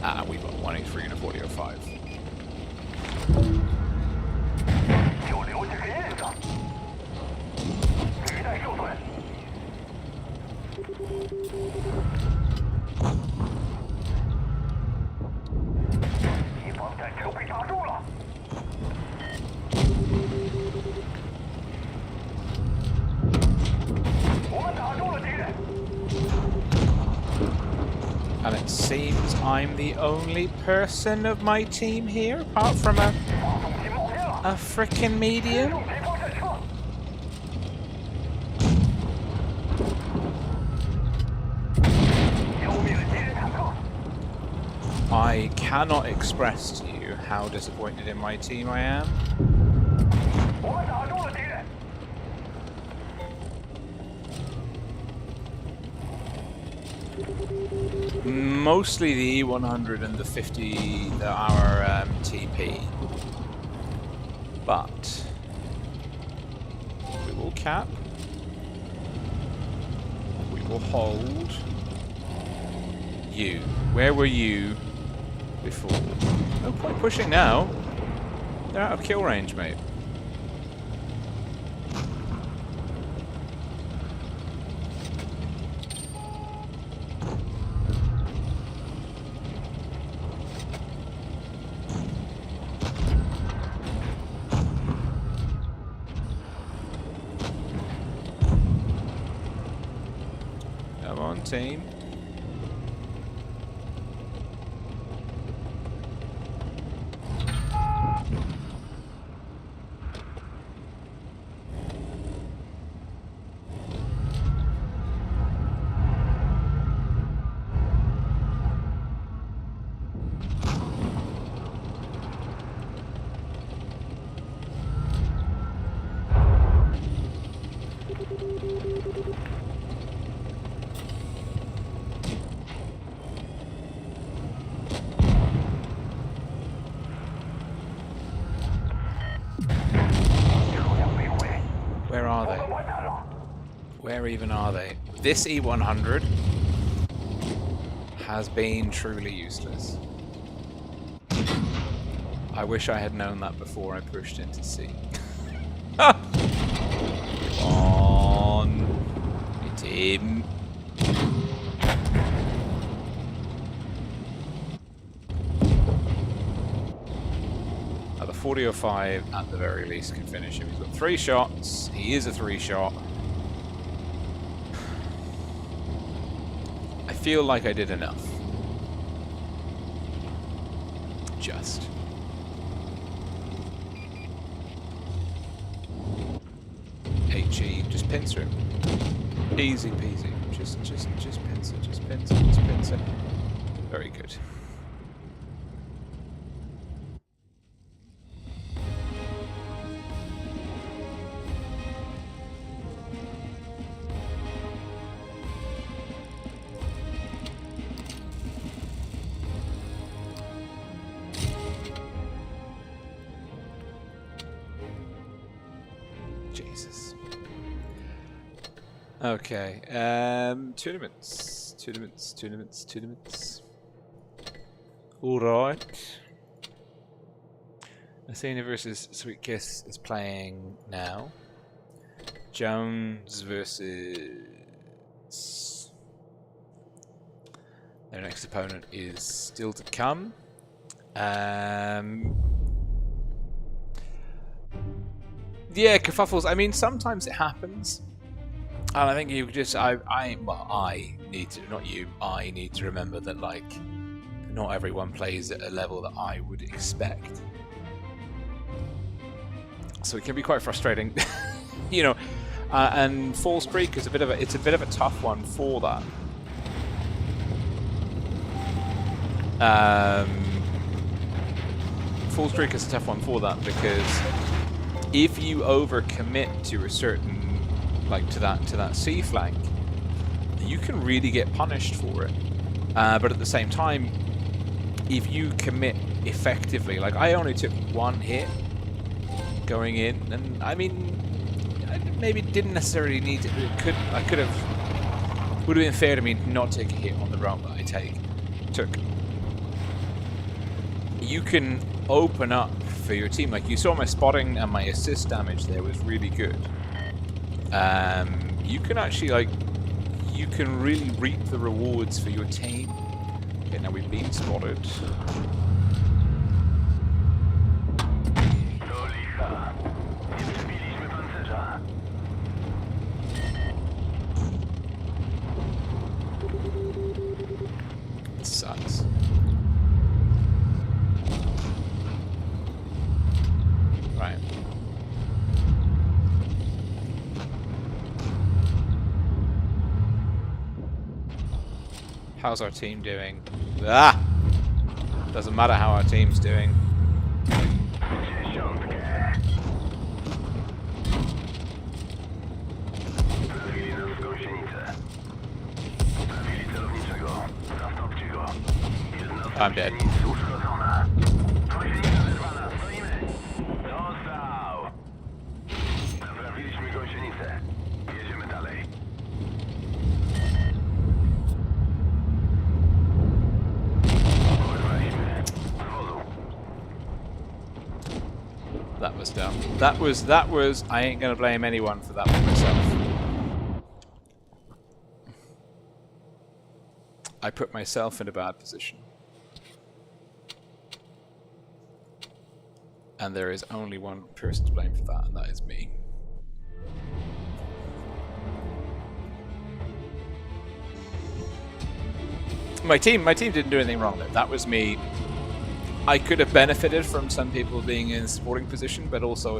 [SPEAKER 1] And we've got 183 and a 4005. And it seems I'm the only person of my team here, apart from a frickin' medium. I cannot express to you how disappointed in my team I am. Mostly the E100 and the 50-hour TP. But we will cap. We will hold. You. Where were you before? No point pushing now. They're out of kill range, mate. Come on, team. Where are they? Where even are they? This E100 has been truly useless. I wish I had known that before I pushed into C. On BT. The 4005 at the very least can finish him. He's got 3 shots. He is a 3-shot. I feel like I did enough. Just. HE, just pincer him. Easy peasy. Just pincer, just pincer. Very good. Jesus. Okay. Tournaments. All right. Athena versus Sweet Kiss is playing now. Jones versus their next opponent is still to come. Yeah, kerfuffles. I mean, sometimes it happens, and I think you just, I need to, not you, I need to remember that, like, not everyone plays at a level that I would expect. So it can be quite frustrating, you know. And Falls Creek is a bit of a tough one for that. Falls Creek is a tough one for that because if you overcommit to a certain, like to that C flank, you can really get punished for it. But at the same time, if you commit effectively, like I only took 1 hit going in, and I mean, I maybe didn't necessarily need to. I could have. Would have been fair to me to not take a hit on the route that I took. You can open up for your team. Like you saw my spotting and my assist damage there was really good. You can actually, like, you can really reap the rewards for your team. Okay, now we've been spotted. It sucks. Right. How's our team doing? Ah! Doesn't matter how our team's doing. I'm dead. That was dumb. That was, I ain't gonna blame anyone for that but myself. I put myself in a bad position. And there is only one person to blame for that, and that is me. My team didn't do anything wrong there. That was me. I could have benefited from some people being in a supporting position, but also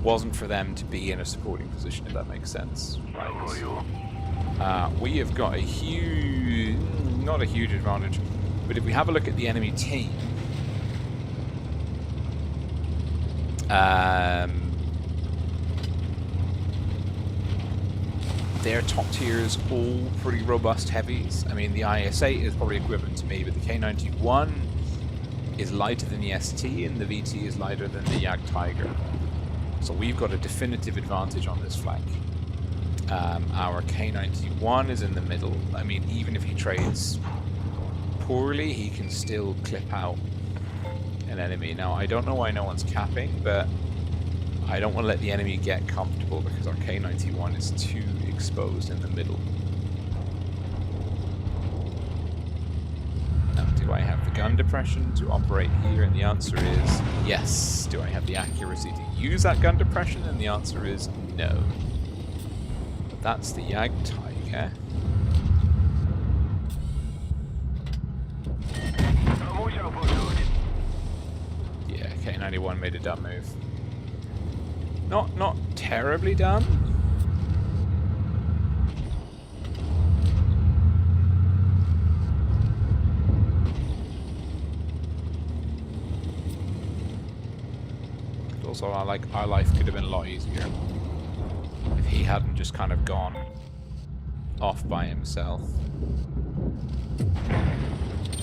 [SPEAKER 1] wasn't for them to be in a supporting position, if that makes sense. Right. We have got a huge, not a huge advantage, but if we have a look at the enemy team, their top tiers all pretty robust heavies. I mean, the IS-8 is probably equivalent to me, but the K91 is lighter than the ST, and the VT is lighter than the Yak Tiger. So we've got a definitive advantage on this flank. Our K91 is in the middle. I mean, even if he trades poorly, he can still clip out an enemy. Now, I don't know why no one's capping, but I don't want to let the enemy get comfortable because our K91 is too exposed in the middle. Now, do I have the gun depression to operate here? And the answer is yes. Do I have the accuracy to use that gun depression? And the answer is no. But that's the Jagdtiger. Yeah, K91 made a dumb move. Not terribly dumb. Also, our life could have been a lot easier if he hadn't just kind of gone off by himself.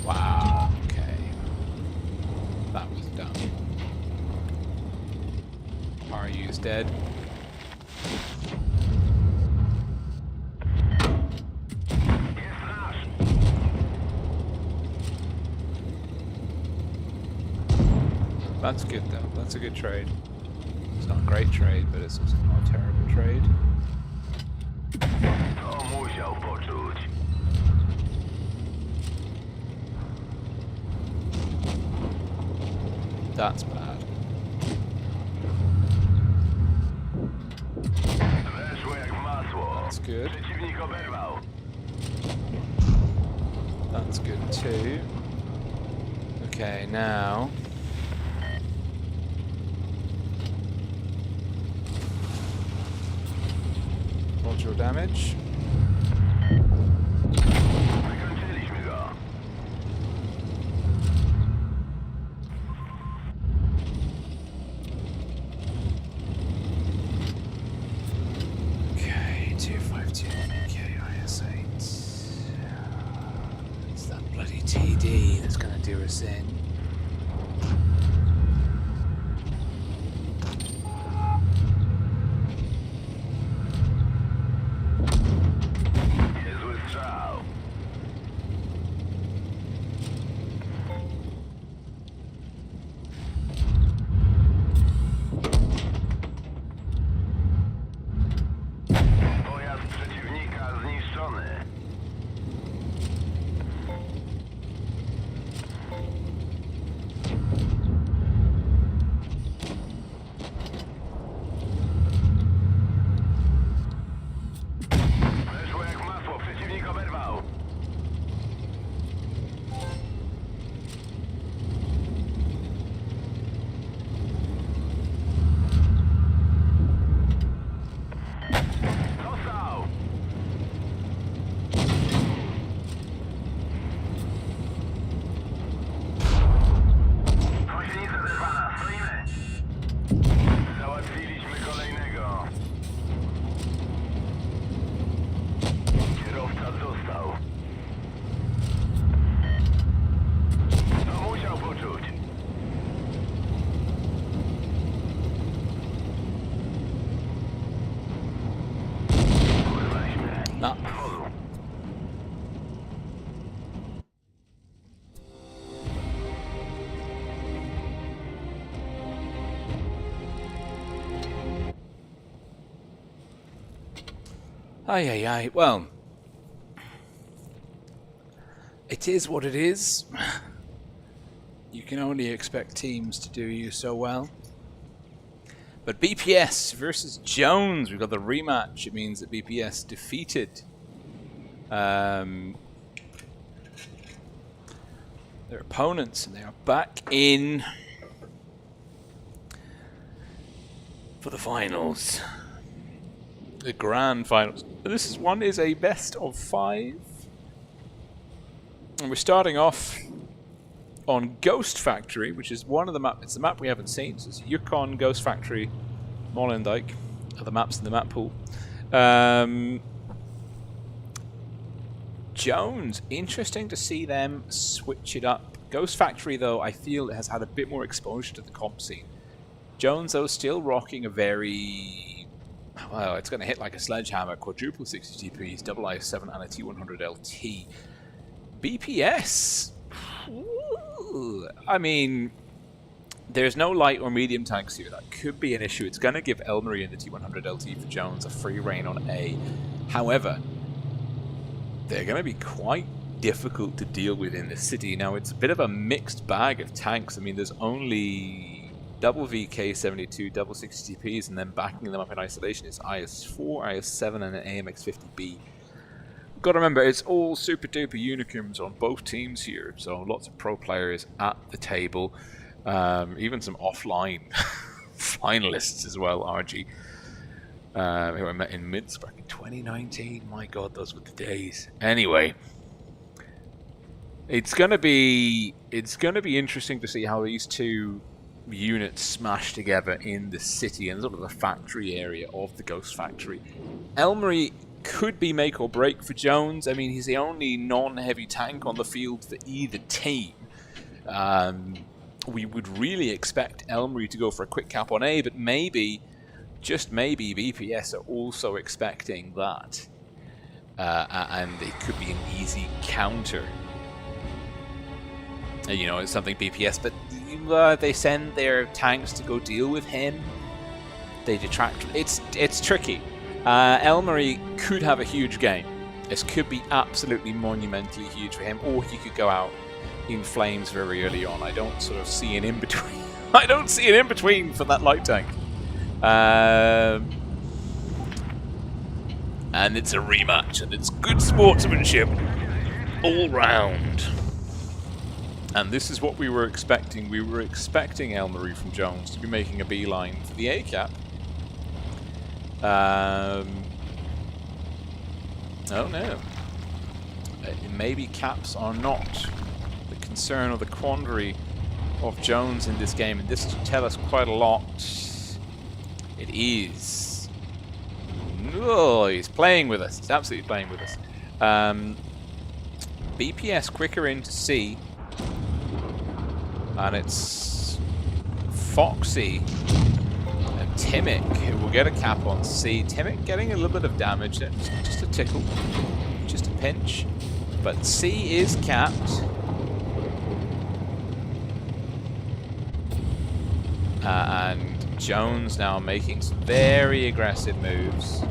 [SPEAKER 1] Wow. Okay. That was dumb. RU's dead. That's good though. That's a good trade. It's not a great trade, but it's also not a terrible trade. That's bad. That's good. That's good too. Okay, now... Module damage. Okay, 252 KIS8. It's that bloody TD that's gonna do us in. No. Aye. Well, it is what it is. You can only expect teams to do you so well. But BPS versus Jones, we've got the rematch. It means that BPS defeated their opponents, and they are back in for the finals, the grand finals. This one is a best of 5, and we're starting off on Ghost Factory, which is one of the map. It's the map we haven't seen. So it's Yukon, Ghost Factory, Molenbeek are the maps in the map pool. Jones, interesting to see them switch it up. Ghost Factory, though, I feel has had a bit more exposure to the comp scene. Jones, though, still rocking a very... Well, it's going to hit like a sledgehammer. Quadruple 60 TPs, double i7 and a T100 LT. BPS... Ooh, I mean, There's no light or medium tanks here. That could be an issue. It's going to give Elmery and the T100 LT for Jones a free reign on A. However, they're going to be quite difficult to deal with in the city. Now, it's a bit of a mixed bag of tanks. I mean, there's only double VK72, double 60TPs, and then backing them up in isolation is IS-4, IS-7, and an AMX-50B. Got to remember, it's all super duper unicorns on both teams here, so lots of pro players at the table, even some offline finalists as well. RG, who I met in Minsk back in 2019. My God, those were the days. Anyway, it's gonna be interesting to see how these two units smash together in the city and sort of the factory area of the Ghost Factory. Elmery could be make or break for Jones. I mean, he's the only non-heavy tank on the field for either team. We would really expect Elmery to go for a quick cap on A, but maybe, just maybe, BPS are also expecting that. And it could be an easy counter. You know, it's something BPS, but they send their tanks to go deal with him. They detract. It's tricky. Elmery could have a huge game. This could be absolutely monumentally huge for him, or he could go out in flames very early on. I don't sort of see an in-between. I don't see an in-between for that light tank. And it's a rematch, and it's good sportsmanship all round. And this is what we were expecting. We were expecting Elmery from Jones to be making a beeline for the A-cap. Oh no. Maybe caps are not the concern or the quandary of Jones in this game, and this should tell us quite a lot. It is. Oh, he's playing with us. He's absolutely playing with us. BPS quicker into C, and it's Foxy and Timic who will get a cap on C. Timic getting a little bit of damage, just a tickle, just a pinch, but C is capped. And Jones now making some very aggressive moves.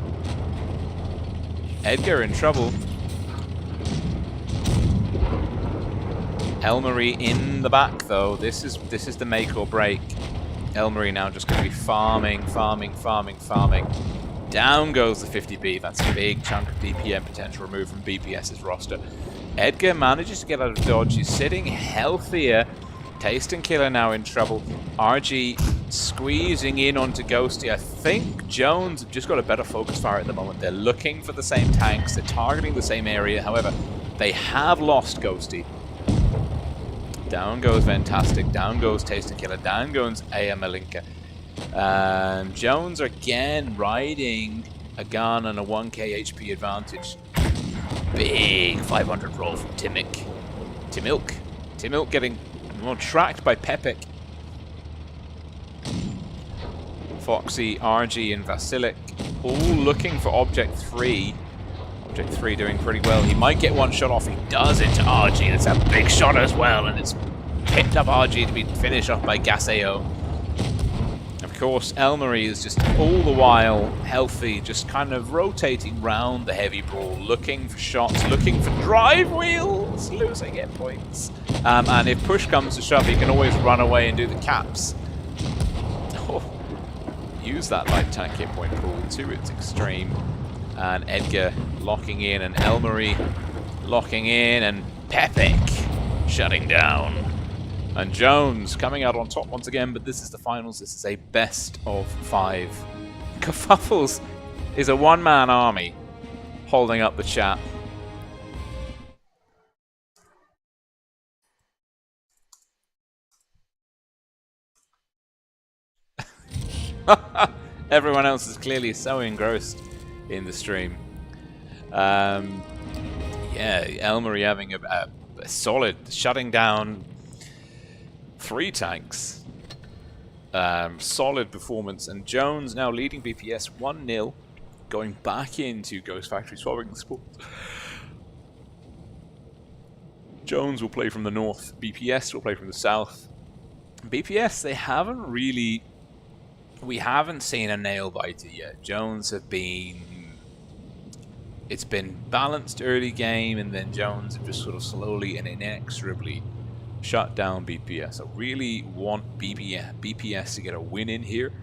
[SPEAKER 1] Edgar in trouble. Elmery in the back though. This is the make or break. Elmery now just going to be farming. Down goes the 50B. That's a big chunk of DPM potential removed from BPS's roster. Edgar manages to get out of dodge. He's sitting healthier. Taste and Killer now in trouble. RG squeezing in onto Ghosty. I think Jones have just got a better focus fire at the moment. They're looking for the same tanks. They're targeting the same area. However, they have lost Ghosty. Down goes Fantastic. Down goes Taste and Killer. Down goes Malinka. And Jones again riding a gun and a 1k HP advantage. Big 500 roll from Timic. Timilk getting tracked by Pepik. Foxy, RG, and Vasilic all looking for Object 3. Object 3 doing pretty well. He might get one shot off. He does it to RG. It's a big shot as well, and it's picked up RG to be finished off by Gaseo. Of course, Elmery is just all the while healthy, just kind of rotating round the heavy brawl, looking for shots, looking for drive wheels, losing hit points. And if push comes to shove, he can always run away and do the caps. Oh, use that light tank hit point pool to its extreme. And Edgar locking in, and Elmery locking in, and Pepik shutting down. And Jones coming out on top once again, but this is the finals. This is a best of 5. Kerfuffles is a one-man army holding up the chat. Everyone else is clearly so engrossed in the stream. Yeah, Elmery having a solid shutting down 3 tanks. Solid performance, and Jones now leading BPS 1-0, going back into Ghost Factory, swapping the sports. Jones will play from the north, BPS will play from the south. BPS, they haven't really... We haven't seen a nail-biter yet. Jones have been... It's been balanced early game, and then Jones have just sort of slowly and inexorably shut down BPS. I really want BPS to get a win in here.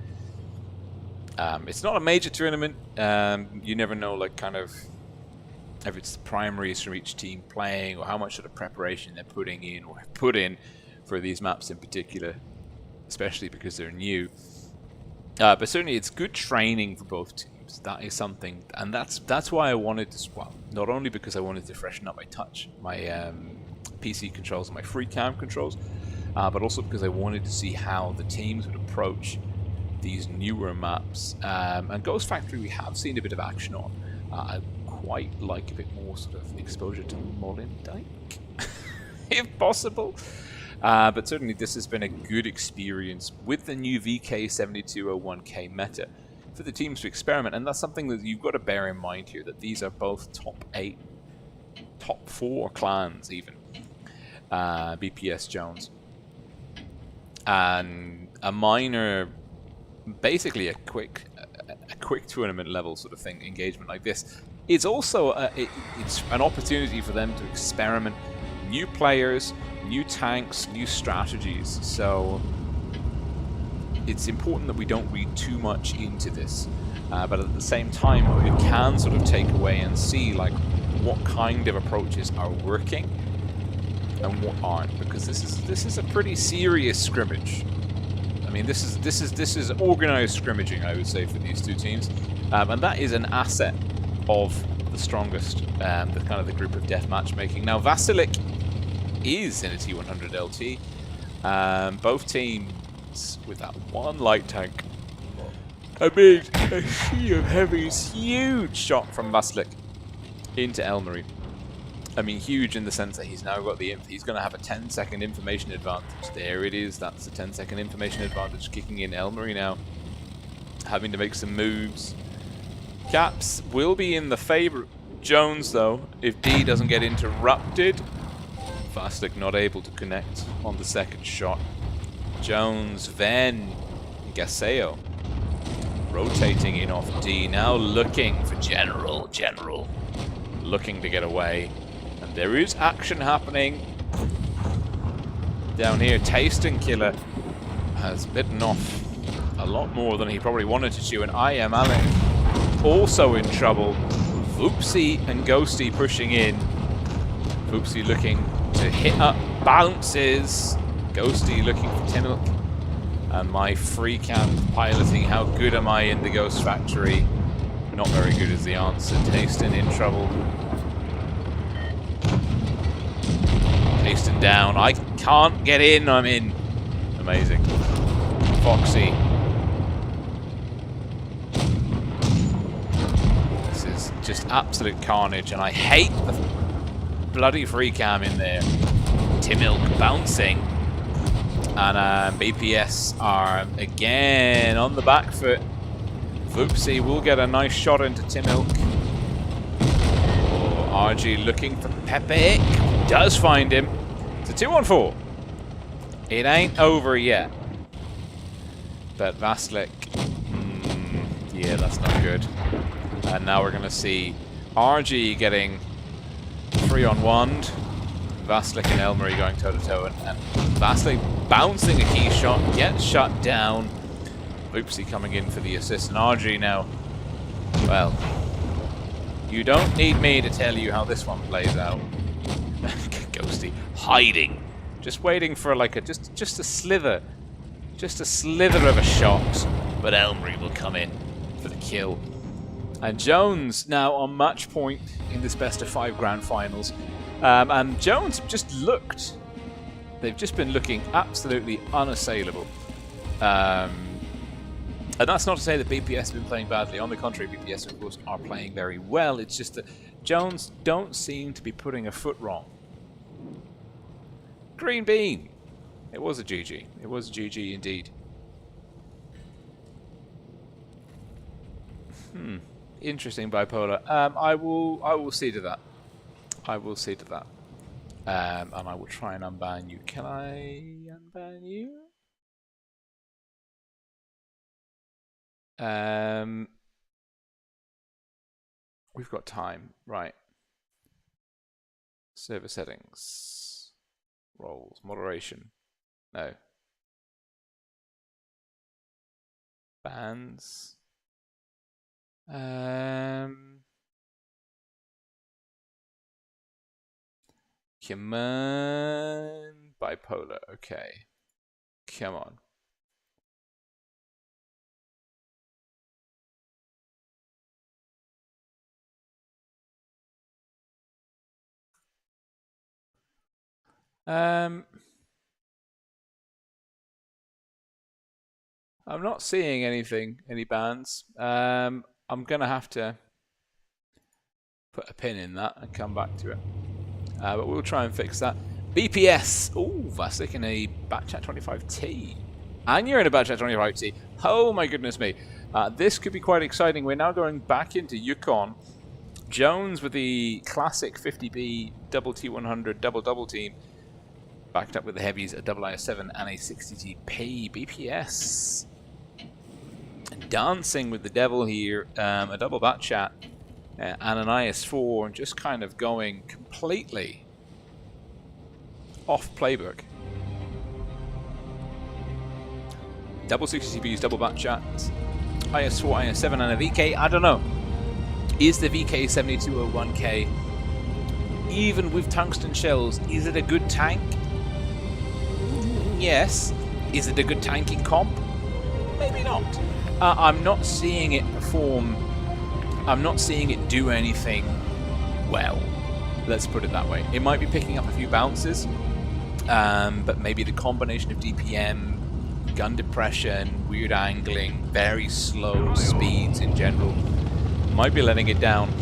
[SPEAKER 1] It's not a major tournament. You never know, like, kind of, if it's the primaries from each team playing, or how much of the preparation they're putting in, or have put in for these maps in particular, especially because they're new. But certainly it's good training for both teams. That is something, and that's why I wanted to, well, not only because I wanted to freshen up my touch, my PC controls and my free cam controls, but also because I wanted to see how the teams would approach these newer maps. And Ghost Factory we have seen a bit of action on. I quite like a bit more sort of exposure to Molendyke, if possible. But certainly this has been a good experience with the new VK7201K meta for the teams to experiment, and that's something that you've got to bear in mind here, that these are both top 8, top 4 clans even. BPS Jones. And a minor, basically a quick tournament level sort of thing, engagement like this, is also it's an opportunity for them to experiment new players, new tanks, new strategies. So it's important that we don't read too much into this, but at the same time we can sort of take away and see like what kind of approaches are working and what aren't, because this is a pretty serious scrimmage. I mean, this is organized scrimmaging, I would say, for these two teams, and that is an asset of the strongest, the kind of the group of death matchmaking. Now Vasilik is in a T100 LT. Both teams with that one light tank. Amid a sea of heavies, huge shot from Vasilik into Elmery. I mean, huge in the sense that he's now got he's going to have a 10-second information advantage. There it is. That's the 10-second information advantage kicking in. Elmery now having to make some moves. Caps will be in the favor of Jones, though, if D doesn't get interrupted. Vasilik not able to connect on the second shot. Jones, then Gaseo rotating in off D, now looking for General, looking to get away. And there is action happening down here. Tasting Killer has bitten off a lot more than he probably wanted to chew, and I Am Alec also in trouble. Oopsie and Ghosty pushing in. Oopsie looking to hit up bounces. Ghosty looking for Timilk. And my free cam piloting. How good am I in the Ghost Factory? Not very good is the answer. Tasting in trouble. Tasting down. I can't get in. I'm in. Amazing. Foxy. This is just absolute carnage, and I hate the bloody free cam in there. Timilk bouncing. And BPS are again on the back foot. Voopsy will get a nice shot into Timilk. Oh, RG looking for Pepe. Does find him. It's a 2-on-4. It ain't over yet. But Vasilik, yeah, that's not good. And now we're going to see RG getting 3-on-1. Vasilik and Elmery going toe-to-toe, and Vasilik bouncing a key shot, gets shut down. Oopsie coming in for the assist, and RG now, well, you don't need me to tell you how this one plays out. Ghosty hiding, just waiting for like a just a slither of a shot, but Elmery will come in for the kill. And Jones now on match point in this best of 5 grand finals. And Jones have just looked. They've just been looking absolutely unassailable. And that's not to say that BPS have been playing badly. On the contrary, BPS, of course, are playing very well. It's just that Jones don't seem to be putting a foot wrong. Green bean. It was a GG. It was a GG indeed. Interesting bipolar. I will see to that. I will see to that. And I will try and unban you. Can I unban you? We've got time, right? Server settings, roles, moderation. No. Bands. Come on. Bipolar. Okay. Come on. I'm not seeing anything, any bands. I'm going to have to put a pin in that and come back to it. But we'll try and fix that. BPS. Oh, Vasek in a Batchat 25T. And you're in a Batchat 25T. Oh my goodness me. This could be quite exciting. We're now going back into Yukon. Jones with the classic 50B double T100 double team. Backed up with the heavies, a double IS-7 and a 60TP. BPS. Dancing with the devil here. A double Batchat and an IS-4. And just kind of going completely off playbook. Double 60TPs, double Batchats, IS-4, IS-7 and a VK. I don't know. Is the VK 7201K, even with tungsten shells, is it a good tank? Yes. Is it a good tank in comp? Maybe not. I'm not seeing it perform. I'm not seeing it do anything well. Let's put it that way. It might be picking up a few bounces, but maybe the combination of DPM, gun depression, weird angling, very slow speeds in general might be letting it down.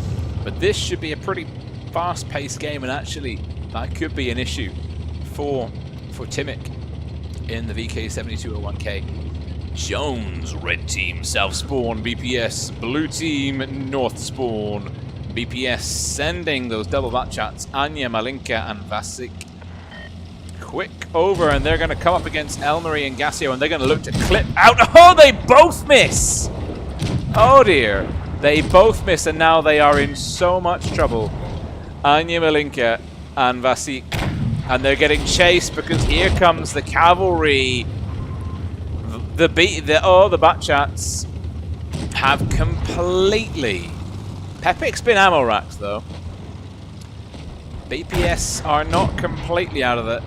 [SPEAKER 1] But this should be a pretty fast-paced game, and actually that could be an issue for Timic in the VK 7201K. Jones, red team, south spawn, BPS, blue team, north spawn. BPS sending those double Batchats, Anya, Malinka, and Vasik. Quick over, and they're going to come up against Elmarie and Gassio, and they're going to look to clip out. Oh, they both miss! Oh dear. They both miss, and now they are in so much trouble. Anya, Malinka, and Vasik. And they're getting chased because here comes the cavalry. The Batchats have completely... Pepic's been ammo racked, though. BPS are not completely out of it.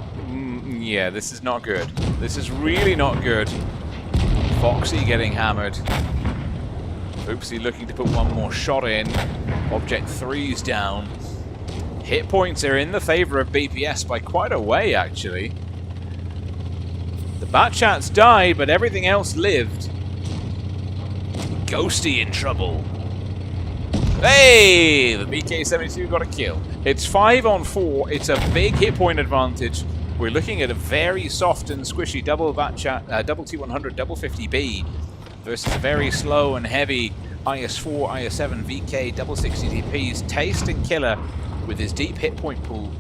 [SPEAKER 1] Yeah, this is not good. This is really not good. Foxy getting hammered. Oopsie looking to put one more shot in. Object 3's down. Hit points are in the favor of BPS by quite a way, actually. The Batchats died, but everything else lived. Ghosty in trouble. Hey! The BK-72 got a kill. It's 5 on 4. It's a big hit point advantage. We're looking at a very soft and squishy double Batchat, double T100, double 50B versus a very slow and heavy IS-4, IS-7, VK, double 60DPs. Taste and Killer with his deep hit point pool.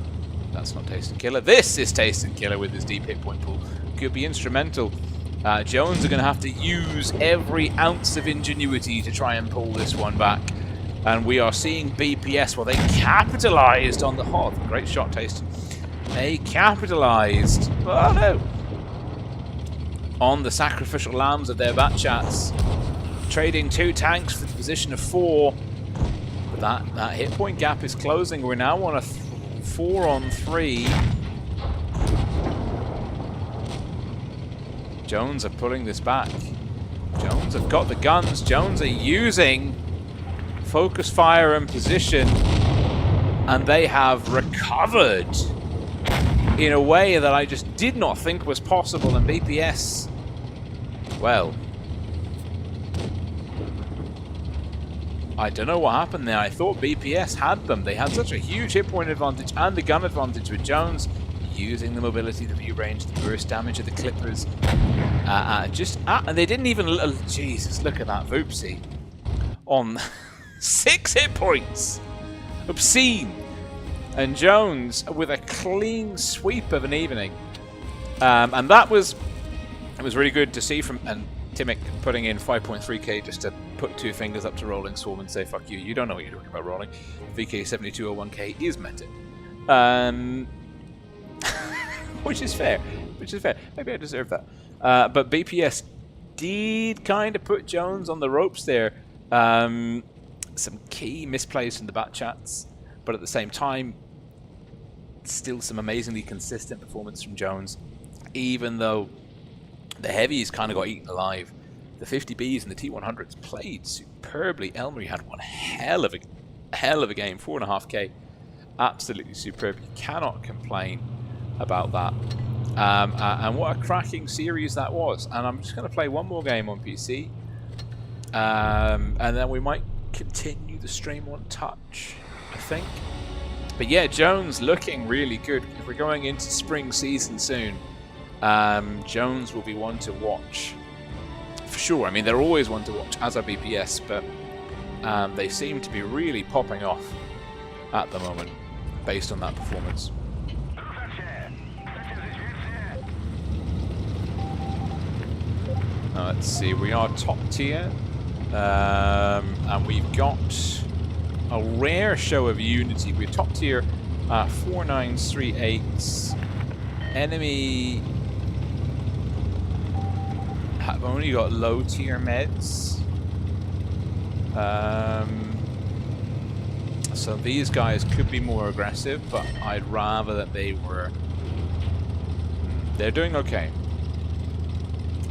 [SPEAKER 1] That's not Taste and Killer. This is Taste and Killer with his deep hit point pool. Could be instrumental. Jones are going to have to use every ounce of ingenuity to try and pull this one back. And we are seeing BPS, well, they capitalized on the... Oh, great shot, Taste. They capitalized, oh no, on the sacrificial lambs of their Batchats, trading 2 tanks for the position of 4. But that hit point gap is closing. We're now on a 4 on 3. Jones are pulling this back. Jones have got the guns. Jones are using focus fire and position, and they have recovered in a way that I just did not think was possible. And BPS, well, I don't know what happened there. I thought BPS had them. They had such a huge hit point advantage and the gun advantage, with Jones using the mobility, the view range, the burst damage of the Clippers. And they didn't even... Jesus, look at that Voopsy. On 6 hit points. Obscene. And Jones with a clean sweep of an evening. And that was... It was really good to see from... And Timmick putting in 5.3k just to put two fingers up to Rolling Storm and say, fuck you, you don't know what you're talking about, Rolling. VK7201k is meted. Which is fair. Which is fair. Maybe I deserve that. But BPS did kind of put Jones on the ropes there. Some key misplays from the bat chats, but at the same time, still some amazingly consistent performance from Jones, even though the heavies kind of got eaten alive. The 50Bs and the T100s played superbly. Elmery had one hell of a game, 4.5k, absolutely superb. You cannot complain about that. And what a cracking series that was. And I'm just going to play one more game on PC, and then we might continue the stream on touch, I think. But yeah, Jones looking really good. If we're going into spring season soon, Jones will be one to watch for sure. I mean, they're always one to watch, as are BPS, but they seem to be really popping off at the moment based on that performance. Let's see, we are top tier, and we've got a rare show of unity. We're top tier 4938. Enemy have only got low tier meds. So these guys could be more aggressive, but I'd rather that they were... They're doing okay.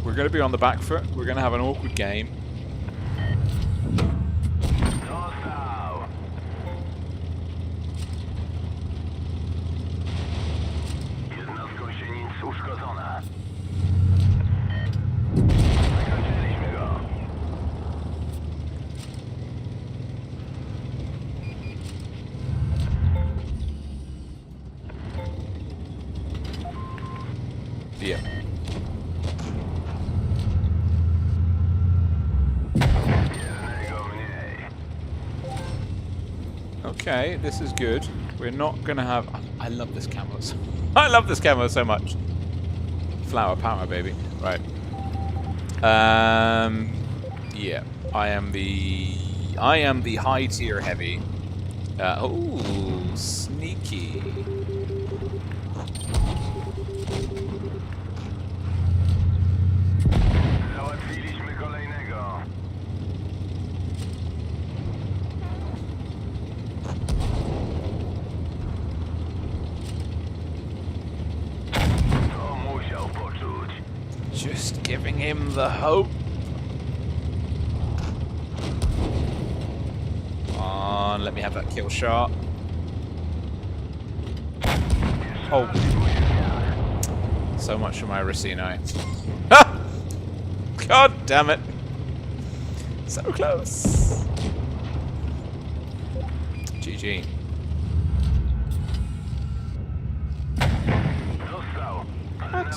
[SPEAKER 1] We're going to be on the back foot. We're going to have an awkward game. Yeah. Okay, this is good. We're not gonna have... I love this camo. I love this camo so much. Flower power, baby. Right. Yeah. I am the high tier heavy. Oh, sneaky. Just giving him the hope. Come on, let me have that kill shot. Oh. So much for my Racino. God damn it. So close. GG. What?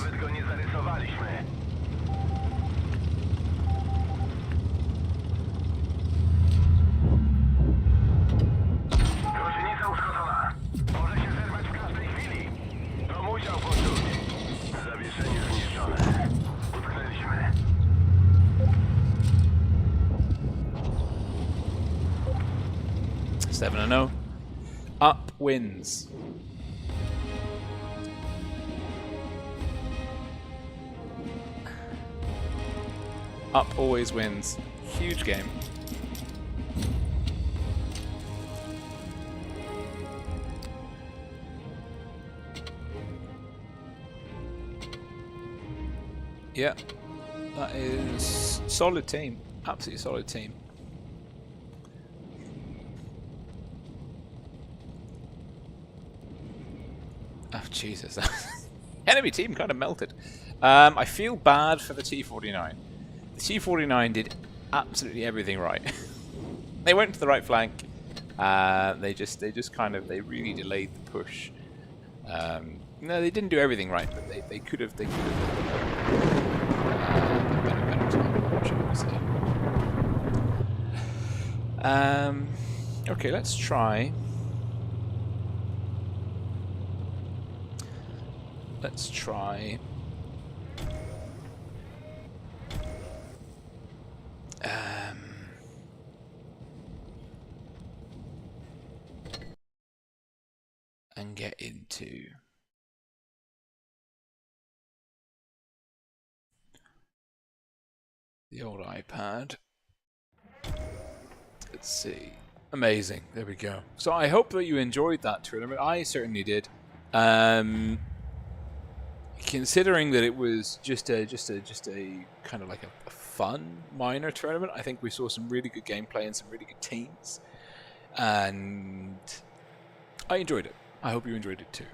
[SPEAKER 1] 7-0. Up wins. Up always wins. Huge game. Yeah, that is solid team. Absolutely solid team. Oh Jesus! Enemy team kind of melted. I feel bad for the T49. The T49 did absolutely everything right. They went to the right flank. They really delayed the push. No, they didn't do everything right, but they could have. They could have better time, shall we say. Okay, let's try. and get into. The old iPad. Let's see. Amazing. There we go. So I hope that you enjoyed that tournament. I certainly did. Considering that it was just a kind of like a fun minor tournament, I think we saw some really good gameplay and some really good teams, and I enjoyed it. I hope you enjoyed it too.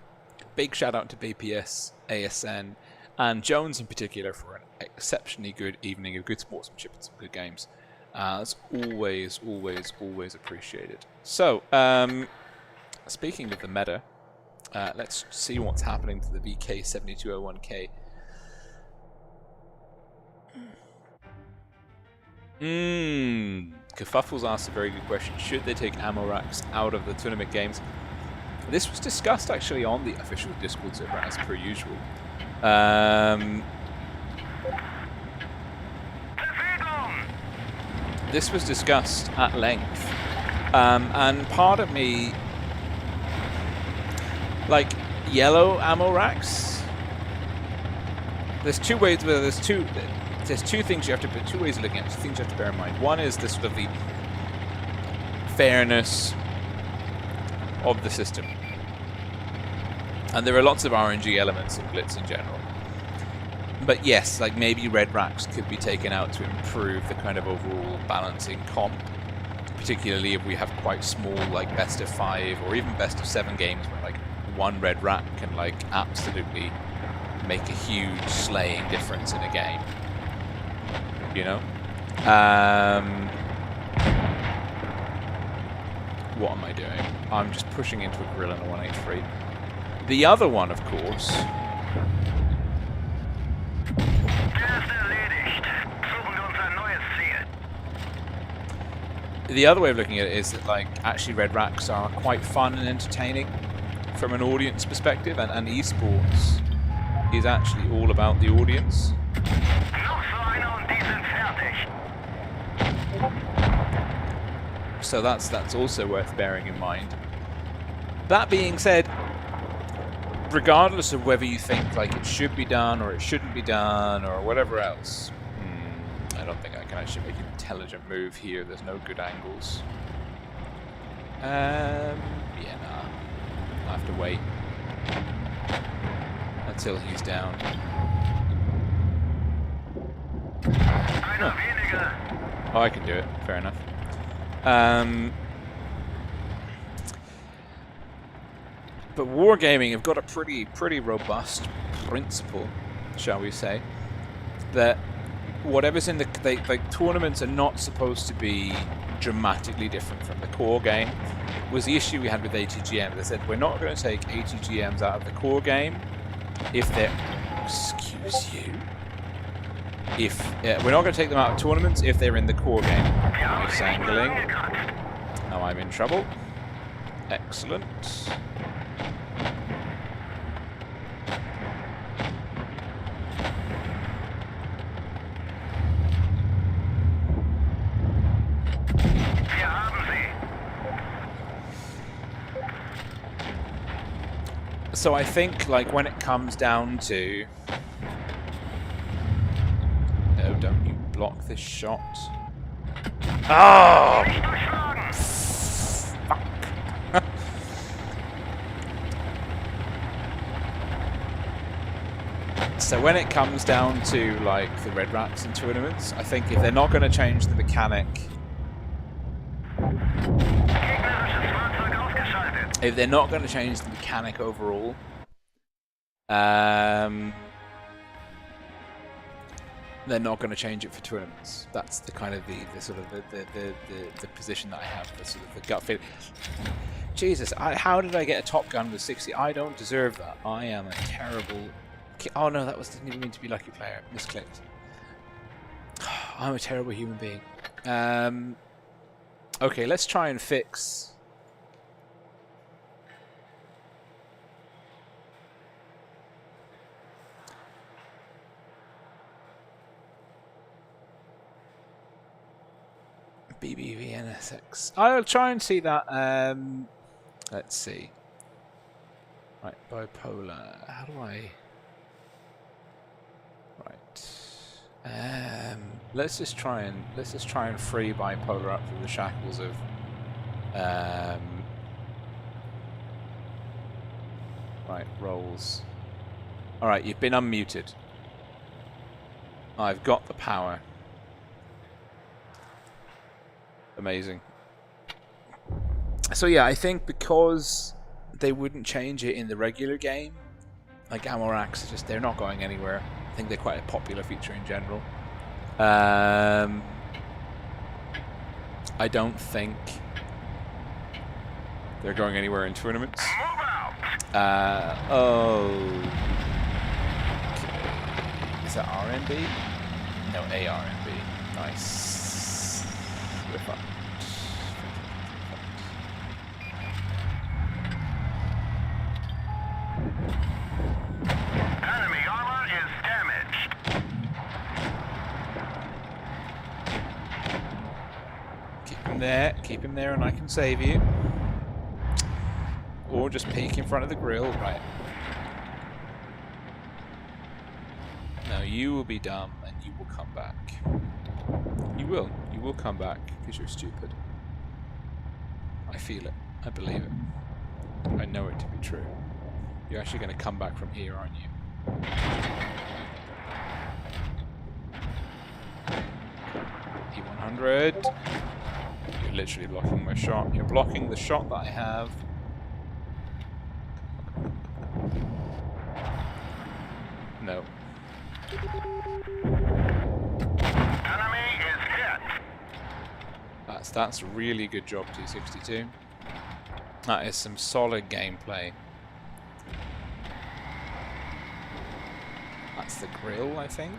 [SPEAKER 1] Big shout out to BPS, ASN, and Jones in particular for an exceptionally good evening of good sportsmanship and some good games. That's always appreciated. So, speaking of the meta, let's see what's happening to the BK7201K. Kerfuffles asked a very good question. Should they take ammo racks out of the tournament games? This was discussed actually on the official Discord server as per usual. This was discussed at length, and part of me, like yellow ammo racks. There's two ways. There's two things you have to put. Two ways of looking at it. Two things you have to bear in mind. One is the sort of the fairness of the system, and there are lots of RNG elements in Blitz in general. But yes, like maybe red racks could be taken out to improve the kind of overall balancing comp, particularly if we have quite small, like best of 5 or even best of 7 games where like one red rack can like absolutely make a huge slaying difference in a game. You know? What am I doing? I'm just pushing into a grill in a 183. The other one, of course. The other way of looking at it is that, like, actually red racks are quite fun and entertaining from an audience perspective, and esports is actually all about the audience. So that's also worth bearing in mind. That being said, regardless of whether you think like it should be done or it shouldn't be done or whatever else, I don't think I can actually make an intelligent move here. There's no good angles. Yeah, nah. I'll have to wait until he's down. Oh, I can do it. Fair enough. But wargaming have got a pretty robust principle, shall we say, that whatever's in the tournaments are not supposed to be dramatically different from the core game. Was the issue we had with ATGM. They said we're not going to take ATGMs out of the core game if they're we're not going to take them out of tournaments if they're in the core game. Nice angling. Now I'm in trouble. Excellent. So I think, like, when it comes down to... No, don't you block this shot. Oh! Fuck. So when it comes down to, like, the red racks in tournaments, I think if they're not going to change the mechanic... If they're not going to change the mechanic overall, they're not going to change it for tournaments. That's the kind of the sort of the position that I have, the sort of the gut feel. Jesus, how did I get a Top Gun with 60? I don't deserve that. I am a terrible... Oh no, didn't even mean to be lucky player. Misclicked. I'm a terrible human being. Okay, let's try and fix... BBV NSX. I'll try and see that. Let's see. Right, bipolar. How do I? Right. Let's just try and free bipolar up from the shackles of right, rolls. Alright, you've been unmuted. I've got the power. Amazing. So yeah, I think because they wouldn't change it in the regular game, like ammo racks, they're not going anywhere. I think they're quite a popular feature in general. I don't think they're going anywhere in tournaments. Oh. Okay. Is that RMB? No, ARMB. Nice. We're fucked.
[SPEAKER 3] Enemy armor is damaged.
[SPEAKER 1] Keep him there and I can save you. Or just peek in front of the grill, right. No, you will be dumb and you will come back. You will come back because you're stupid. I feel it, I believe it. I know it to be true. You're actually going to come back from here, aren't you? P100. You're literally blocking my shot. You're blocking the shot that I have. No.
[SPEAKER 3] Enemy is hit.
[SPEAKER 1] That's a really good job, T62. That is some solid gameplay. That's the grill, I think.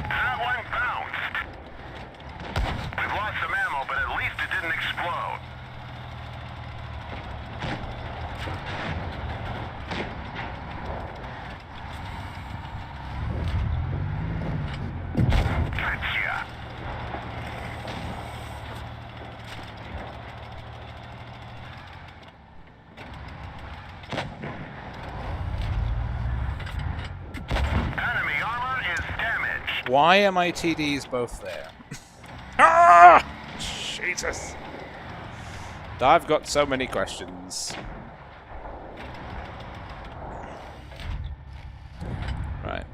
[SPEAKER 3] That one bounced. We've lost some ammo, but at least it didn't explode. Gotcha. Enemy armor is damaged.
[SPEAKER 1] Why are my TDs both there? Ah! Jesus. I've got so many questions. Right.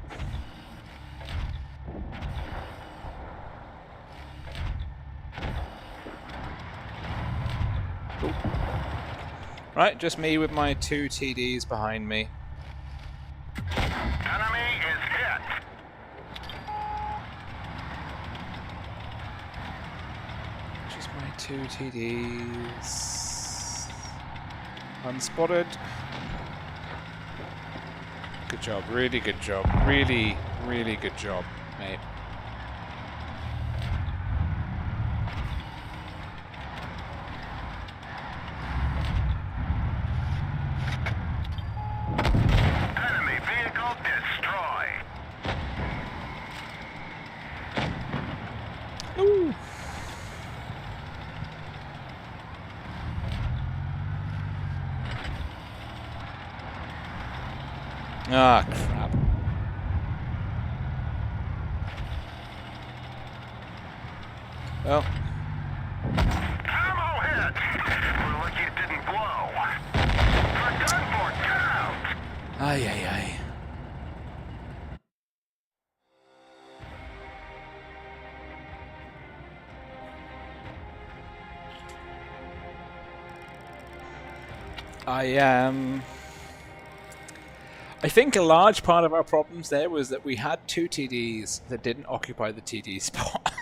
[SPEAKER 1] Ooh. Right, just me with my 2 TDs behind me.
[SPEAKER 3] Enemy is hit.
[SPEAKER 1] Just my 2 TDs. Unspotted. Good job, really good job. Really, really good job, mate.
[SPEAKER 3] Enemy vehicle destroyed.
[SPEAKER 1] Ooh. Ah, crap. Well,
[SPEAKER 3] Ammo hit. We're lucky it didn't blow. We're done for. Get out.
[SPEAKER 1] ay, ay, ay. I think a large part of our problems there was that we had 2 TDs that didn't occupy the TD spot.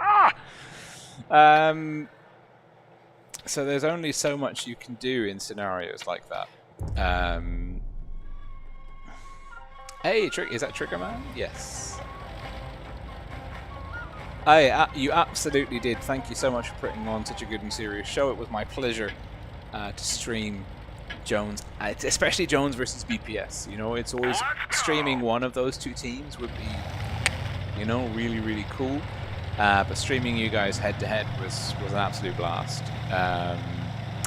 [SPEAKER 1] Ah! So there's only so much you can do in scenarios like that. Hey, is that Trigger Man? Yes. You absolutely did. Thank you so much for putting on such a good and serious show. It was my pleasure to stream Jones, especially Jones versus BPS. You know, it's always streaming one of those 2 teams would be, you know, really, really cool. But streaming you guys head to head was an absolute blast.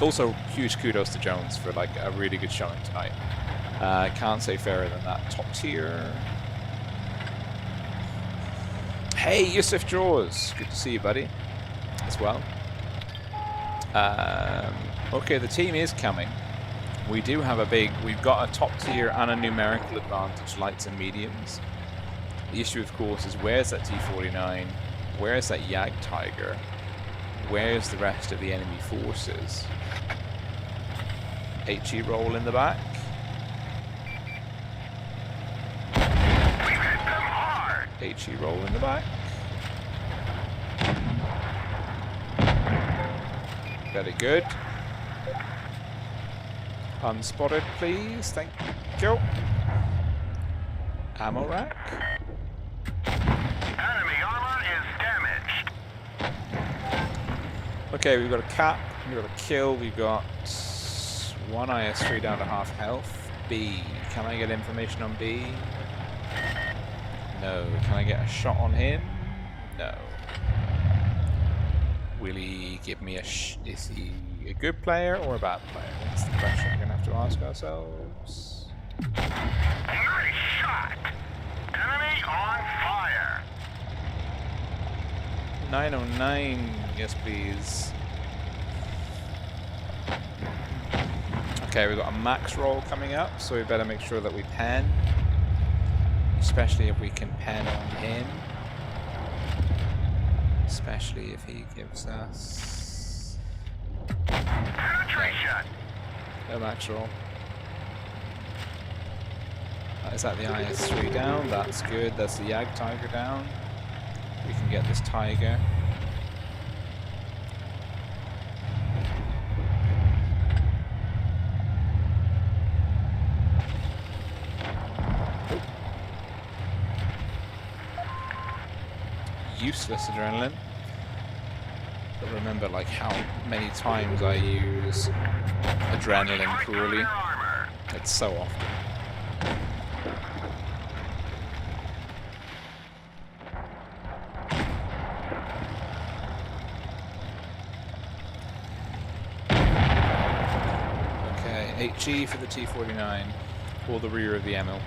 [SPEAKER 1] Also, huge kudos to Jones for like a really good showing tonight. Can't say fairer than that. Top tier. Hey, Yusuf Jaws. Good to see you, buddy. As well. Okay, the team is coming. We do have we've got a top tier and a numerical advantage, lights and mediums. The issue, of course, is where's that T-49? Where's that Yag Tiger? Where's the rest of the enemy forces? HE roll in the back. HE roll in the back. Very good. Unspotted, please. Thank you. Ammo rack.
[SPEAKER 3] Enemy armor is damaged.
[SPEAKER 1] Okay, we've got a cap. We've got a kill. We've got one IS-3 down to half health. B. Can I get information on B? No. Can I get a shot on him? No. Will he give me is he a good player or a bad player? That's the question we're going to have to ask ourselves.
[SPEAKER 3] Nice shot! Enemy on fire!
[SPEAKER 1] 909, yes please. Okay, we've got a max roll coming up, so we better make sure that we pen. Especially if we can pen on him. Especially if he gives us...
[SPEAKER 3] Penetration!
[SPEAKER 1] No max roll. Is that the IS-3 down? That's good. That's the Yag Tiger down. We can get this Tiger. Useless adrenaline. But remember, like, how many times I use adrenaline poorly. It's so often. Okay, HE for the T-49, or the rear of the ML.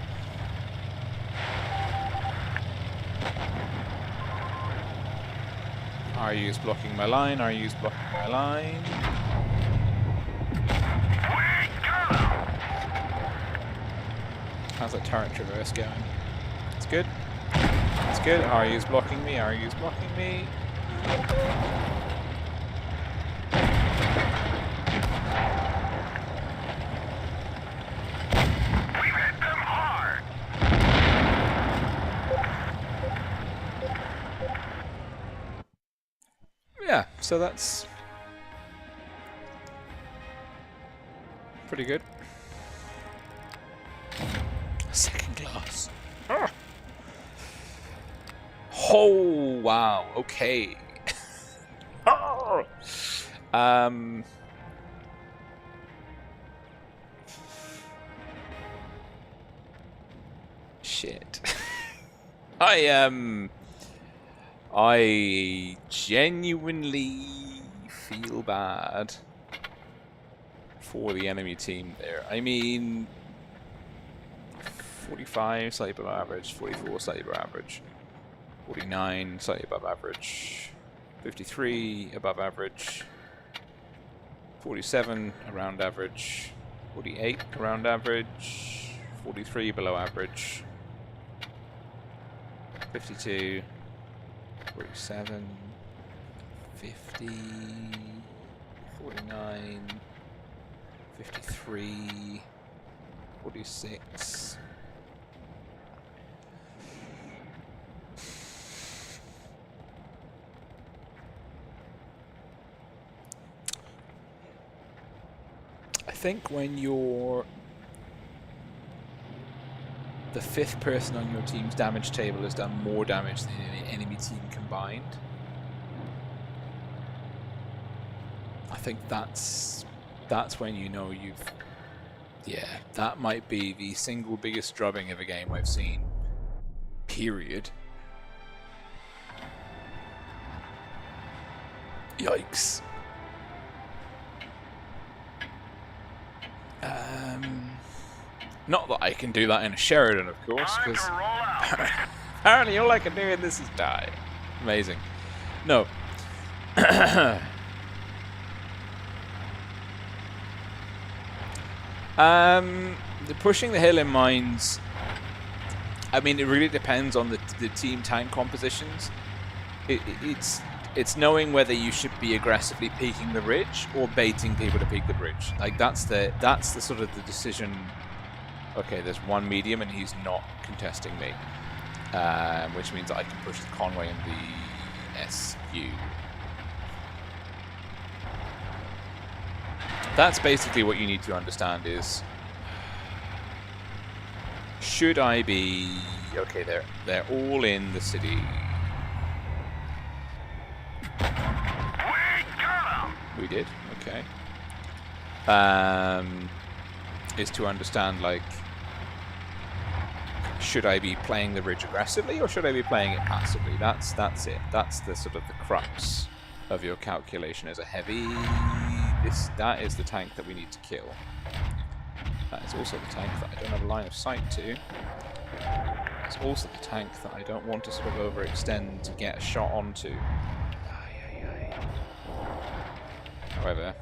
[SPEAKER 1] RU's blocking my line, RU's blocking my line. How's that turret traverse going? It's good. It's good. RU's blocking me, RU's blocking me.
[SPEAKER 3] We've hit them hard!
[SPEAKER 1] Yeah, so that's pretty good. Second class. Ah. Oh wow, okay. Shit. I genuinely feel bad for the enemy team there. I mean, 45 slightly above average, 44 slightly above average, 49 slightly above average, 53 above average, 47 around average, 48 around average, 43 below average, 52, 47, 50, 49, 53, 46. I think when you're the fifth person on your team's damage table has done more damage than any enemy team combined, I think that's when you know you've... Yeah, that might be the single biggest drubbing of a game I've seen. Period. Yikes. Not that I can do that in a Sheridan, of course,
[SPEAKER 3] Time
[SPEAKER 1] because
[SPEAKER 3] to roll out.
[SPEAKER 1] apparently all I can do in this is die. Amazing. No. The pushing the hill in mines, I mean, it really depends on the team tank compositions. It's knowing whether you should be aggressively peeking the ridge or baiting people to peek the bridge. Like that's the sort of the decision. Okay, there's one medium and he's not contesting me, which means that I can push the Conway and the SU. That's basically what you need to understand is, should I be... Okay, they're all in the city. We did, okay. Is to understand, like, should I be playing the ridge aggressively or should I be playing it passively? That's it. That's the sort of the crux of your calculation. As a heavy, that is the tank that we need to kill. That is also the tank that I don't have a line of sight to. It's also the tank that I don't want to sort of overextend to get a shot onto. However,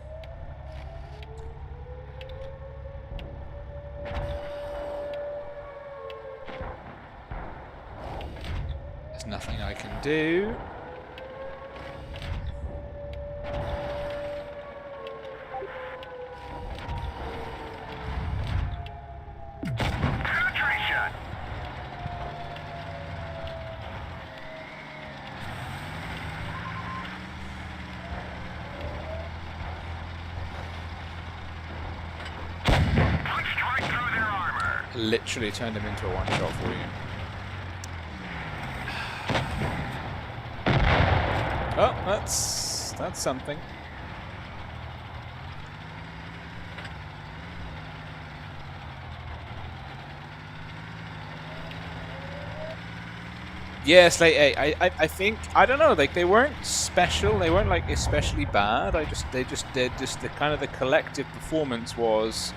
[SPEAKER 1] there's nothing I can do. Literally turned him into a one-shot for you. Oh, that's something. Yes, like I think, I don't know, like they weren't special, they weren't like especially bad. They just the kind of the collective performance was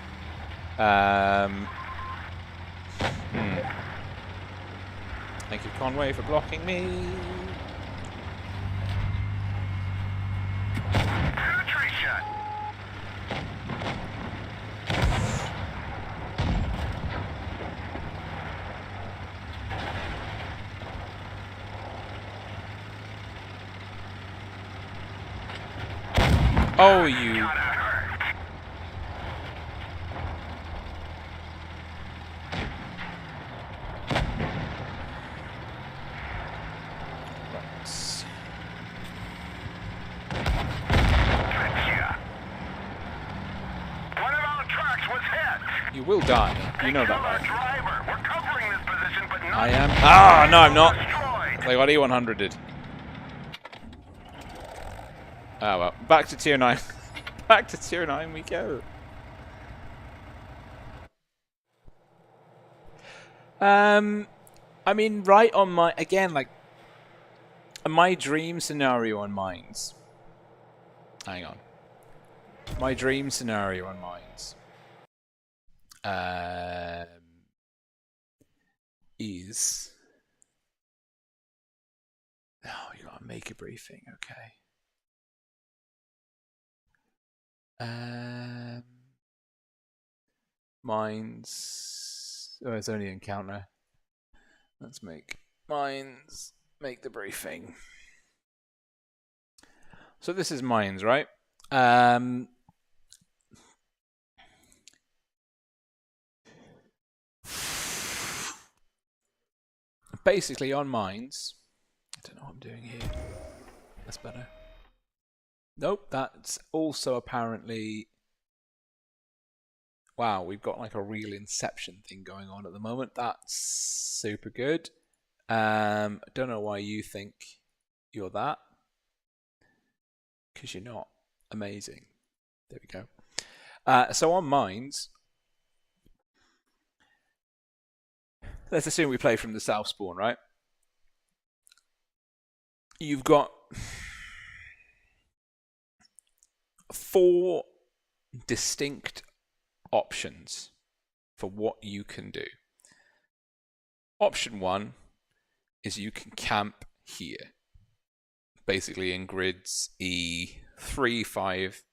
[SPEAKER 1] Thank you, Conway, for blocking me. Oh, you... You will die. You know that, right? I am. Ah, no, I'm not. Like what E100 did. Ah, well. Back to tier 9. Back to tier 9 we go. I mean, right on my... Again, like... My dream scenario on mines. Hang on. My dream scenario on mines. Is... Oh, you gotta make a briefing, okay. Mines... Oh, it's only encounter. Let's make mines, make the briefing. So this is mines, right? Basically on mines, I don't know what I'm doing here. That's better. Nope, that's also apparently... Wow, we've got like a real Inception thing going on at the moment. That's super good. I don't know why you think you're that. Because you're not. Amazing. There we go. So on mines, let's assume we play from the south spawn, right? You've got 4 distinct options for what you can do. Option 1 is you can camp here, basically in grids E3, 5,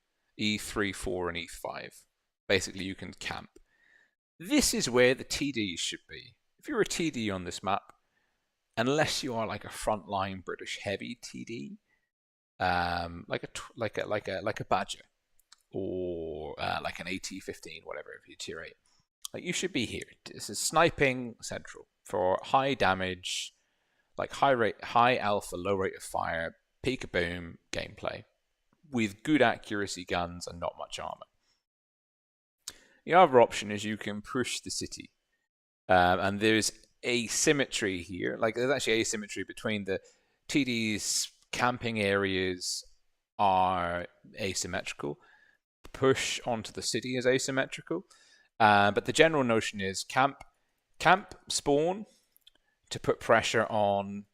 [SPEAKER 1] E3, 4, and E5. Basically, you can camp. This is where the TDs should be. If you're a TD on this map, unless you are like a frontline British heavy TD, like a Badger or like an AT-15, whatever, if you tier 8, like you should be here. This is sniping central for high damage, like high alpha, low rate of fire, peek-a-boom gameplay with good accuracy guns and not much armor. The other option is you can push the city, and there's asymmetry here. Like there's actually asymmetry between the TD's camping areas are asymmetrical. Push onto the city is asymmetrical, but the general notion is camp, spawn to put pressure on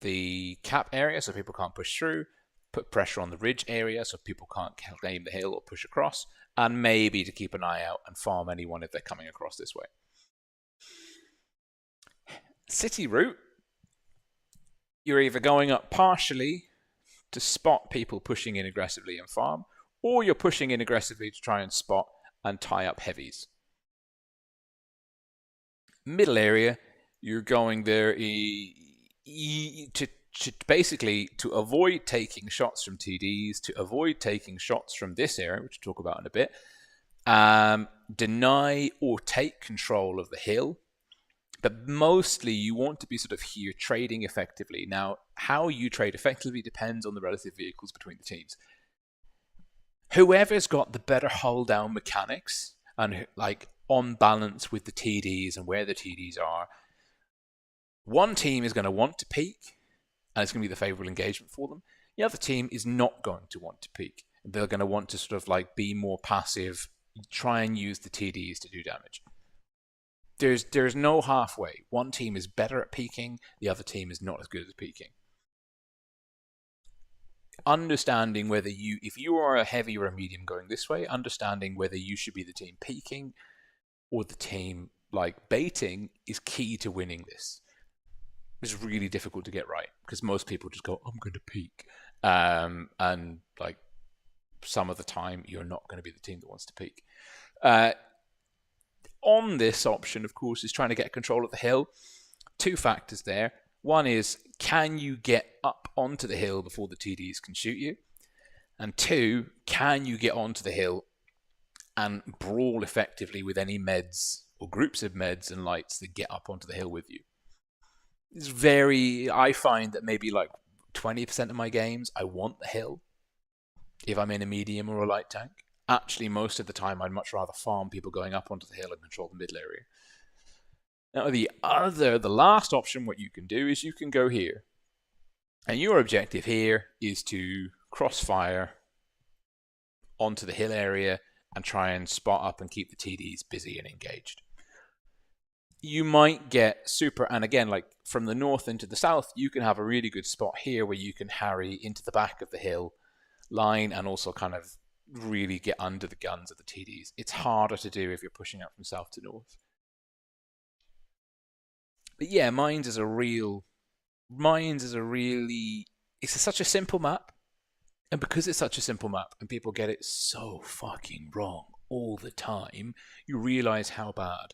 [SPEAKER 1] the cap area so people can't push through, put pressure on the ridge area so people can't claim the hill or push across, and maybe to keep an eye out and farm anyone if they're coming across this way. City route, you're either going up partially to spot people pushing in aggressively and farm, or you're pushing in aggressively to try and spot and tie up heavies. Middle area, you're going there to basically to avoid taking shots from TDs, to avoid taking shots from this area, which we'll talk about in a bit, deny or take control of the hill. But mostly you want to be sort of here trading effectively. Now, how you trade effectively depends on the relative vehicles between the teams. Whoever's got the better hold down mechanics and like on balance with the TDs and where the TDs are, one team is going to want to peak, and it's going to be the favorable engagement for them. The other team is not going to want to peak. They're going to want to sort of like be more passive, try and use the TDs to do damage. There's no halfway. One team is better at peaking, the other team is not as good at peaking. Understanding whether if you are a heavy or a medium going this way, understanding whether you should be the team peaking or the team like baiting is key to winning this. It's really difficult to get right because most people just go, I'm going to peak. And like some of the time, you're not going to be the team that wants to peak. On this option, of course, is trying to get control of the hill. 2 factors there. One is, can you get up onto the hill before the TDs can shoot you? And 2, can you get onto the hill and brawl effectively with any meds or groups of meds and lights that get up onto the hill with you? I find that maybe like 20% of my games, I want the hill if I'm in a medium or a light tank. Actually, most of the time, I'd much rather farm people going up onto the hill and control the middle area. Now, the last option, what you can do is you can go here. And your objective here is to crossfire onto the hill area and try and spot up and keep the TDs busy and engaged. You might get super, and again, like from the north into the south, you can have a really good spot here where you can harry into the back of the hill line and also kind of really get under the guns of the TDs. It's harder to do if you're pushing up from south to north. But yeah, Mines is such a simple map. And because it's such a simple map and people get it so fucking wrong all the time, you realize how bad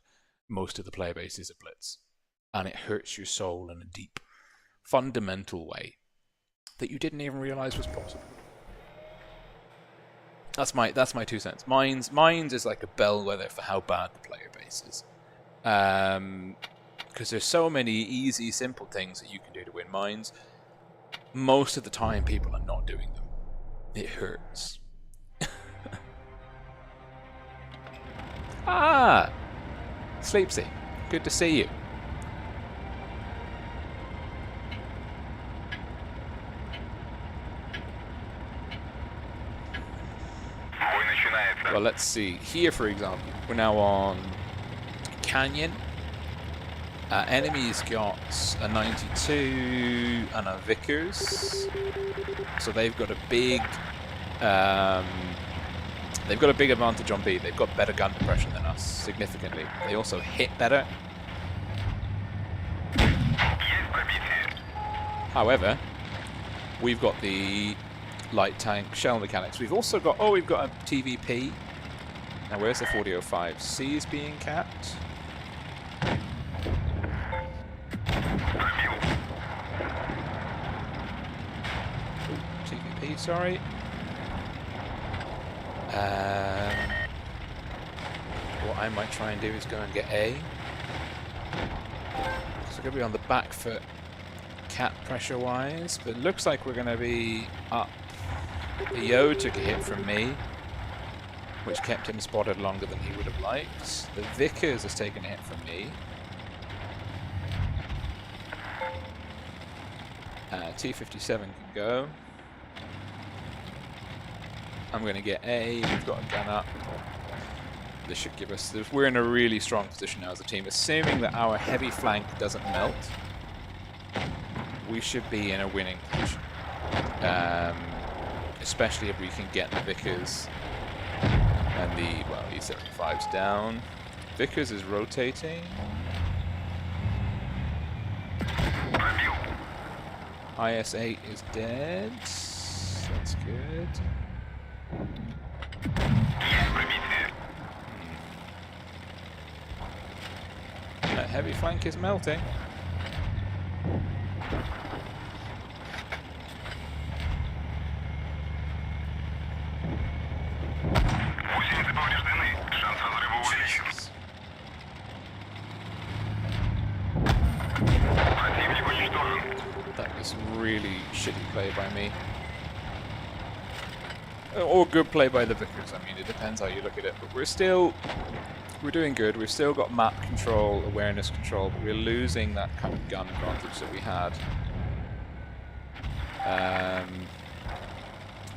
[SPEAKER 1] most of the player base is at Blitz. And it hurts your soul in a deep, fundamental way that you didn't even realize was possible. That's my 2 cents. Mines is like a bellwether for how bad the player base is. Because there's so many easy, simple things that you can do to win Mines. Most of the time, people are not doing them. It hurts. Ah! Sleepsy, good to see you. Well, let's see. Here, for example, we're now on Canyon. Enemies got a 92 and a Vickers. So they've got a big They've got a big advantage on B. They've got better gun depression than us, significantly. They also hit better. However, we've got the light tank shell mechanics. We've also got, we've got a TVP. Now where's the 4005? C is being capped. TVP, sorry. What I might try and do is go and get A. So we're going to be on the back foot cap pressure wise, but it looks like we're going to be up. The Yo took a hit from me, which kept him spotted longer than he would have liked. The Vickers has taken a hit from me. T57 can go. I'm going to get A. We've got a gun up. This should give us... We're in a really strong position now as a team. Assuming that our heavy flank doesn't melt, we should be in a winning position. Especially if we can get the Vickers and the... Well, E75's down. Vickers is rotating. IS-8 is dead. That's good. That heavy flank is melting. Jesus. That was really shitty play by me. Or good play by the Vickers. I mean, it depends how you look at it. But we're doing good. We've still got map control, awareness control, but we're losing that kind of gun advantage that we had.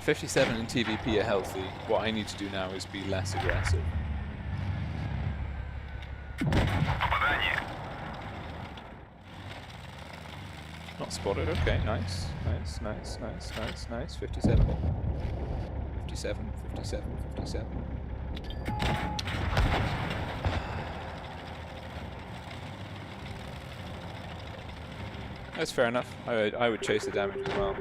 [SPEAKER 1] 57 and TVP are healthy. What I need to do now is be less aggressive. Not spotted. Okay, nice. Nice, nice, nice, nice, nice. 57. 57, 57, 57. That's fair enough. I would chase the damage as well.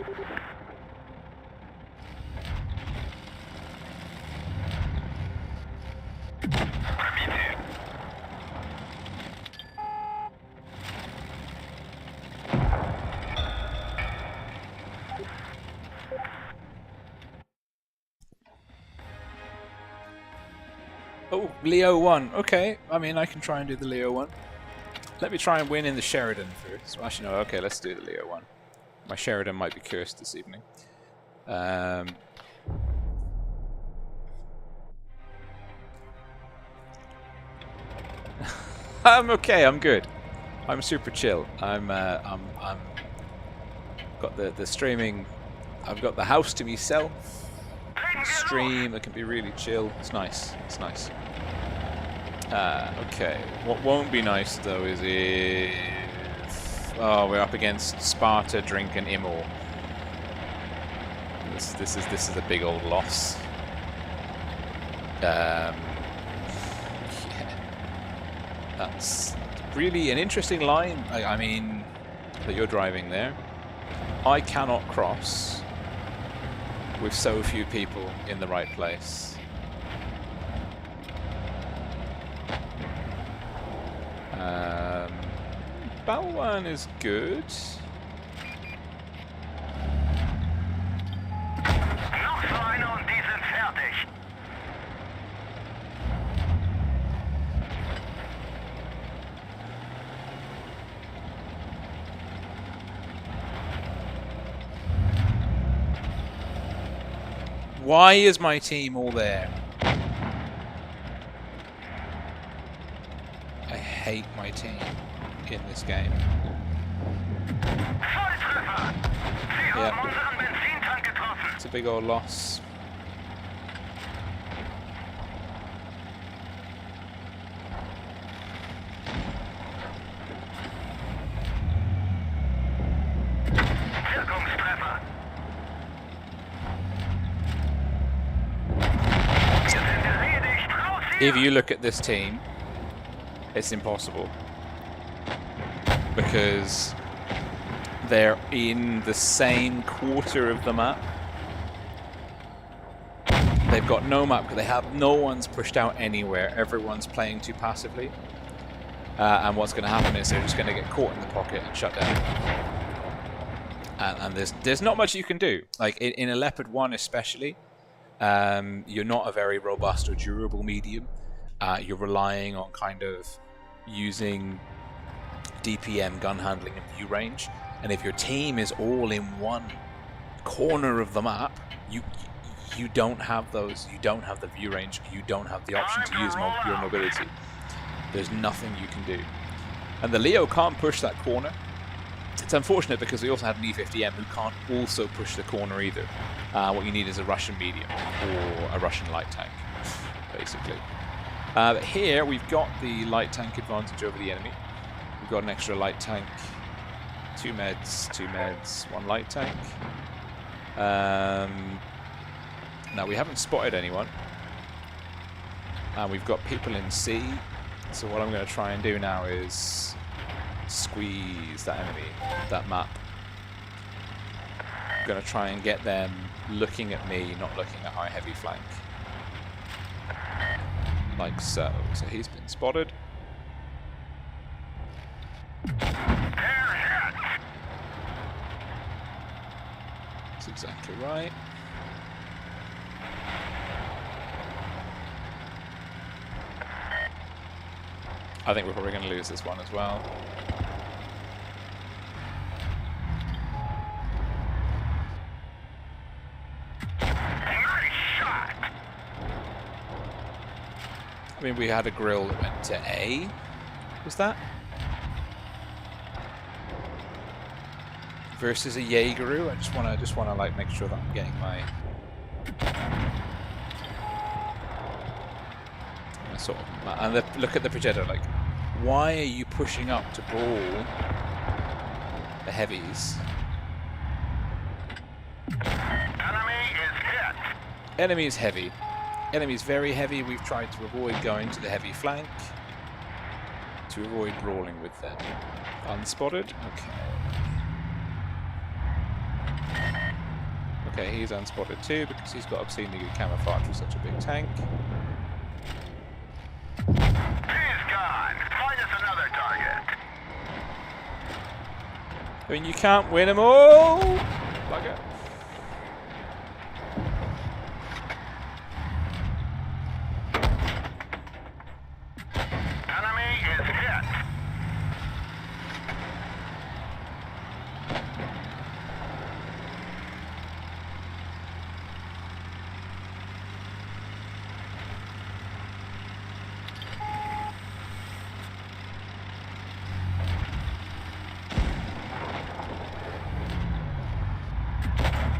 [SPEAKER 1] Oh, Leo 1. Okay, I mean, I can try and do the Leo 1. Let me try and win in the Sheridan first. Well, actually, no, okay, let's do the Leo 1. My Sheridan might be cursed this evening. I'm okay, I'm good. I'm super chill. I'm got the streaming. I've got the house to myself. Stream, it can be really chill. It's nice. It's nice. Okay. What won't be nice though is if we're up against Sparta, Drink, and Immor. This is a big old loss. Yeah. That's really an interesting line. I mean, that you're driving there. I cannot cross with so few people in the right place. Balwan is good.
[SPEAKER 3] Noch so einer und die sind fertig.
[SPEAKER 1] Why is my team all there? I hate my team in this game.
[SPEAKER 3] Volltreffer! Sie haben unseren Benzintank getroffen.
[SPEAKER 1] It's a big old loss.
[SPEAKER 3] Wirkungstreffer.
[SPEAKER 1] if you look at this team, it's impossible. Because they're in the same quarter of the map. They've got no map, because they have no one's pushed out anywhere. Everyone's playing too passively. And what's going to happen is they're just going to get caught in the pocket and shut down. And there's not much you can do. Like in a Leopard 1 especially, you're not a very robust or durable medium. You're relying on kind of using DPM, gun handling, and view range. And if your team is all in one corner of the map, you don't have those. You don't have the view range. You don't have the option to use your mobility. There's nothing you can do. And the Leo can't push that corner. It's unfortunate because we also have an E50M who can't also push the corner either. What you need is a Russian medium or a Russian light tank, basically. But here we've got the light tank advantage over the enemy. We've got an extra light tank, 2 meds, 1 light tank. Now we haven't spotted anyone. And we've got people in C. So what I'm going to try and do now is squeeze that enemy, that map. I'm going to try and get them looking at me, not looking at our heavy flank. Like so. So he's been spotted. That's exactly right. I think we're probably going to lose this one as well.
[SPEAKER 3] Nice shot.
[SPEAKER 1] I mean, we had a grill that went to A. Was that? Versus a Jaegeru. I just want to like make sure that I'm getting my sort of. And look at the projector. Like, why are you pushing up to brawl the heavies?
[SPEAKER 3] Enemy is hit.
[SPEAKER 1] Enemy is heavy. Enemy is very heavy. We've tried to avoid going to the heavy flank to avoid brawling with them. Unspotted. Okay. Okay, he's unspotted too because he's got obscenely good camouflage with such a big tank.
[SPEAKER 3] He's gone. Find us another target.
[SPEAKER 1] I mean, you can't win them all. Bugger.
[SPEAKER 3] Enemy is hit.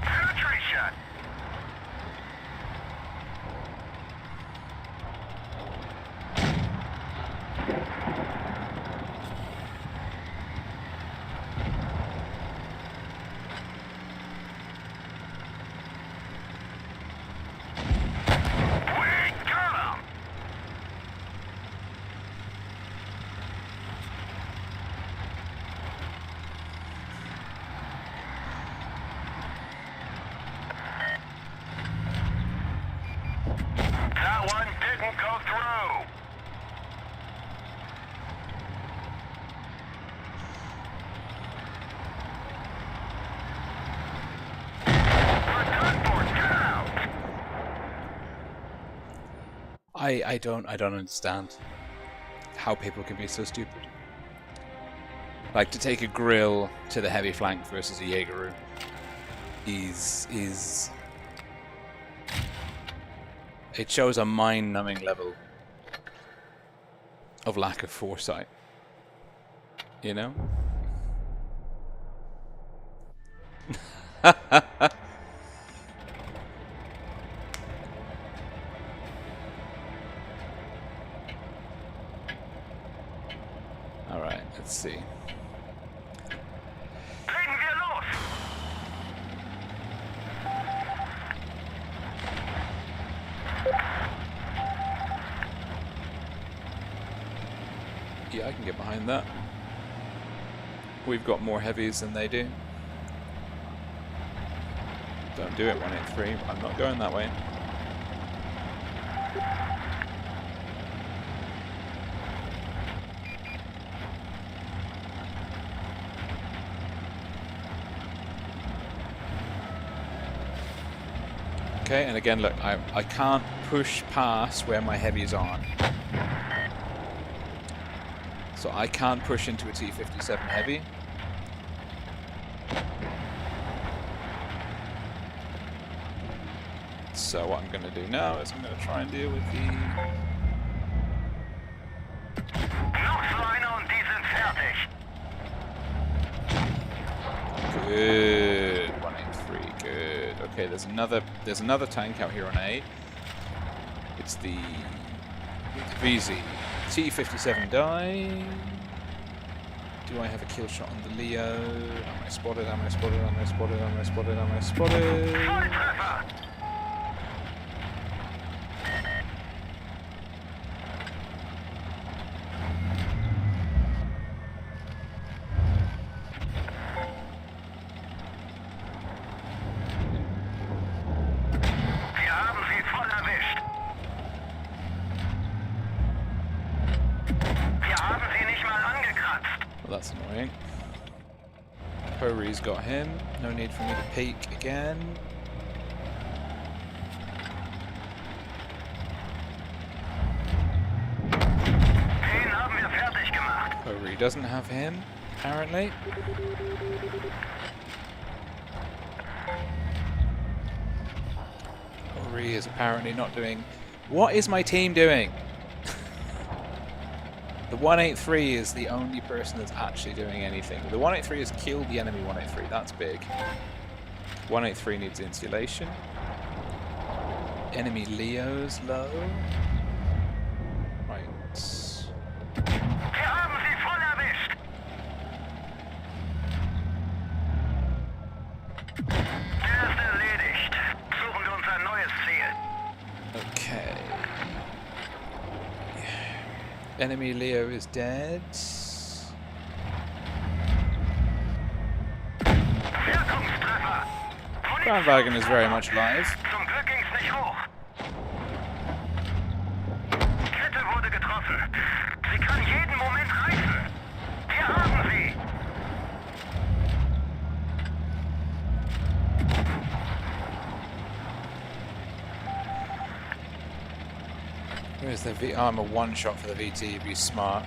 [SPEAKER 3] Penetration. We got him. That one didn't go through. We're done for. Get out.
[SPEAKER 1] I don't understand how people can be so stupid. Like, to take a grill to the heavy flank versus a Jaegeru is it shows a mind-numbing level of lack of foresight. You know? Alright, let's see.
[SPEAKER 3] Ping get off.
[SPEAKER 1] Yeah, I can get behind that. We've got more heavies than they do. Don't do it, 183. I'm not going that way. Okay, and again, look, I can't push past where my heavies are. So I can't push into a T-57 heavy. So what I'm going to do now is I'm going to try and deal with the... Good, 183, good. Okay, there's another tank out here on A. It's the VZ. T-57 die. Do I have a kill shot on the Leo? Am I spotted? Am I spotted? Am I spotted? Am I spotted? Am I spotted? That's annoying. Hori's got him. No need for me to peek again. Hori doesn't have him, apparently. Hori is apparently not doing... What is my team doing? The 183 is the only person that's actually doing anything. The 183 has killed the enemy 183, that's big. 183 needs insulation. Enemy Leo's low. Right. Okay. Enemy Leo is dead. Groundwagen is very much alive. Where's the V? Oh, I'm a one shot for the VT, be smart.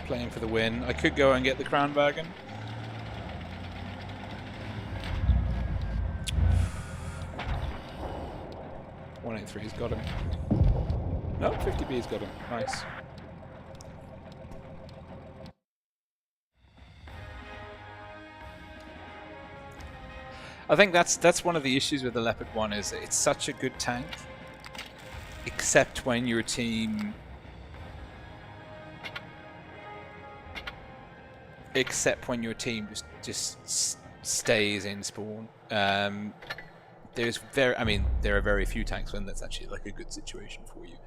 [SPEAKER 1] Playing for the win. I could go and get the crown wagon. .183's got him. No, 50B's got him. Nice. I think that's one of the issues with the Leopard 1 is that it's such a good tank, except when your team just stays in spawn. There are very few tanks when that's actually like a good situation for you.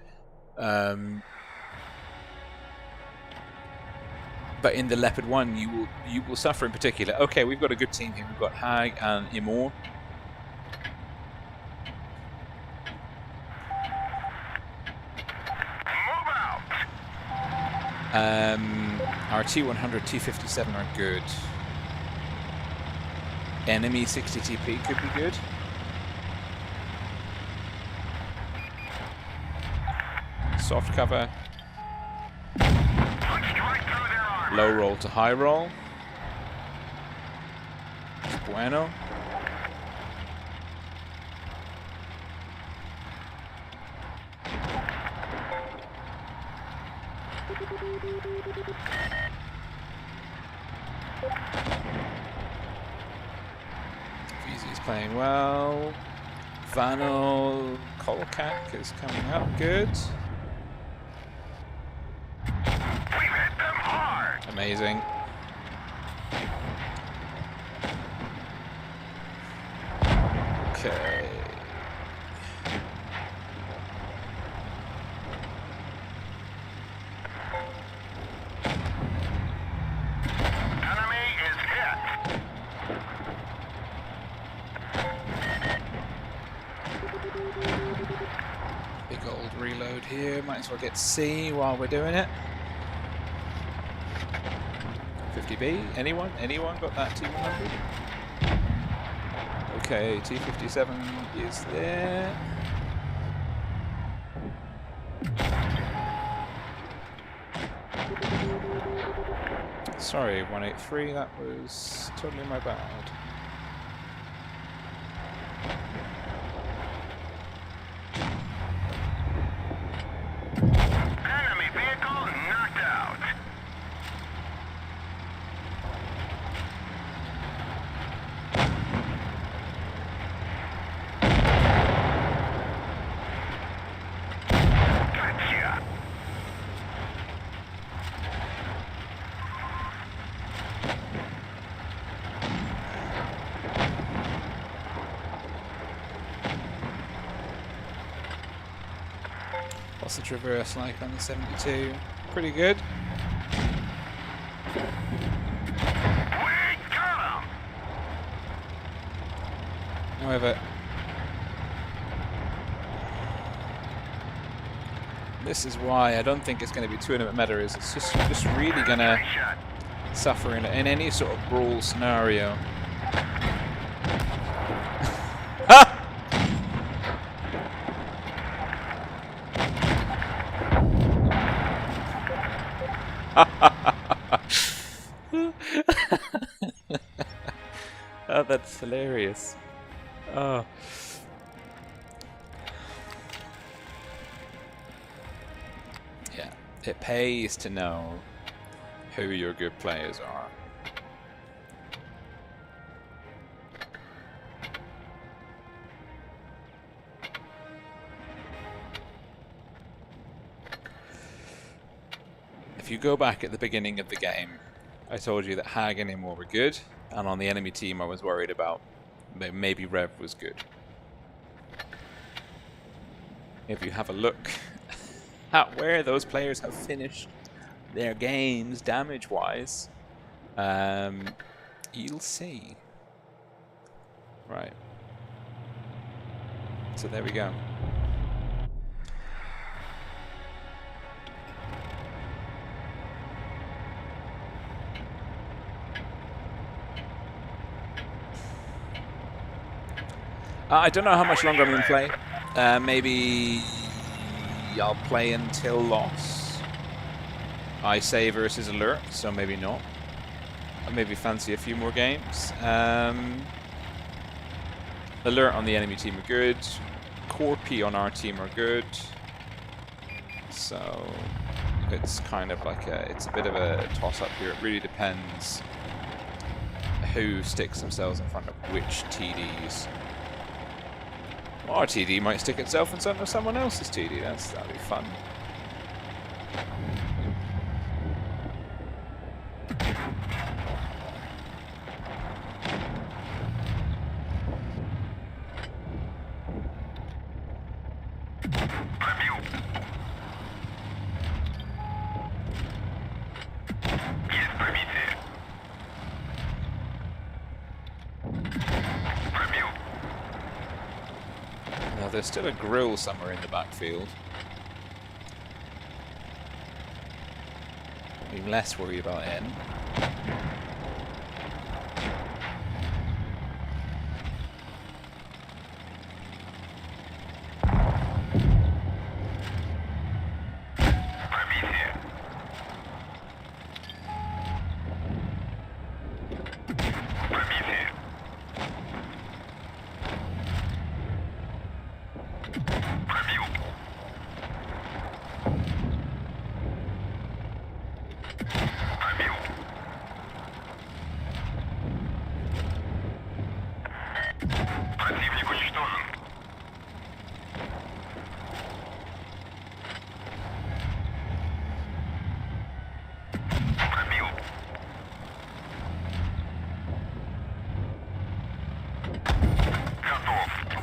[SPEAKER 1] But in the Leopard 1, you will suffer in particular. Okay, we've got a good team here. We've got Hag and Imor. Our T100, T57 are good. Enemy 60 TP could be good. Soft cover. Low roll to high roll. It's bueno. VZ's playing well. Vano Kolkak is coming up good. Amazing. Okay.
[SPEAKER 3] Enemy is hit.
[SPEAKER 1] Big old reload here. Might as well get C while we're doing it. 50B. Anyone? Anyone got that T100? Okay, T57 is there. Sorry, 183. That was totally my bad.
[SPEAKER 3] Enemy vehicle knocked out. Gotcha.
[SPEAKER 1] What's the traverse like on the 72? Pretty good.
[SPEAKER 3] We got him.
[SPEAKER 1] However, this is why I don't think it's going to be tournament meta. Is it's just really going to
[SPEAKER 3] Nice shot.
[SPEAKER 1] suffer in any sort of brawl scenario. Oh, that's hilarious. Oh. Yeah, it pays to know who your good players are. If you go back at the beginning of the game, I told you that Hag and Imor were good, and on the enemy team I was worried about maybe Rev was good. If you have a look at where those players have finished their games damage-wise, you'll see. Right. So there we go. I don't know how much longer I'm going to play. Maybe I'll play until loss. I say versus alert, so maybe not. I maybe fancy a few more games. Alert on the enemy team are good. Corpy on our team are good. So it's kind of like it's a bit of a toss-up here. It really depends who sticks themselves in front of which TDs. Our TD might stick itself in front of someone else's TD. That'd be fun. Now there's still a grill somewhere in the backfield. I'm less worried about N.
[SPEAKER 3] Противник уничтожен. Пробил. Готов.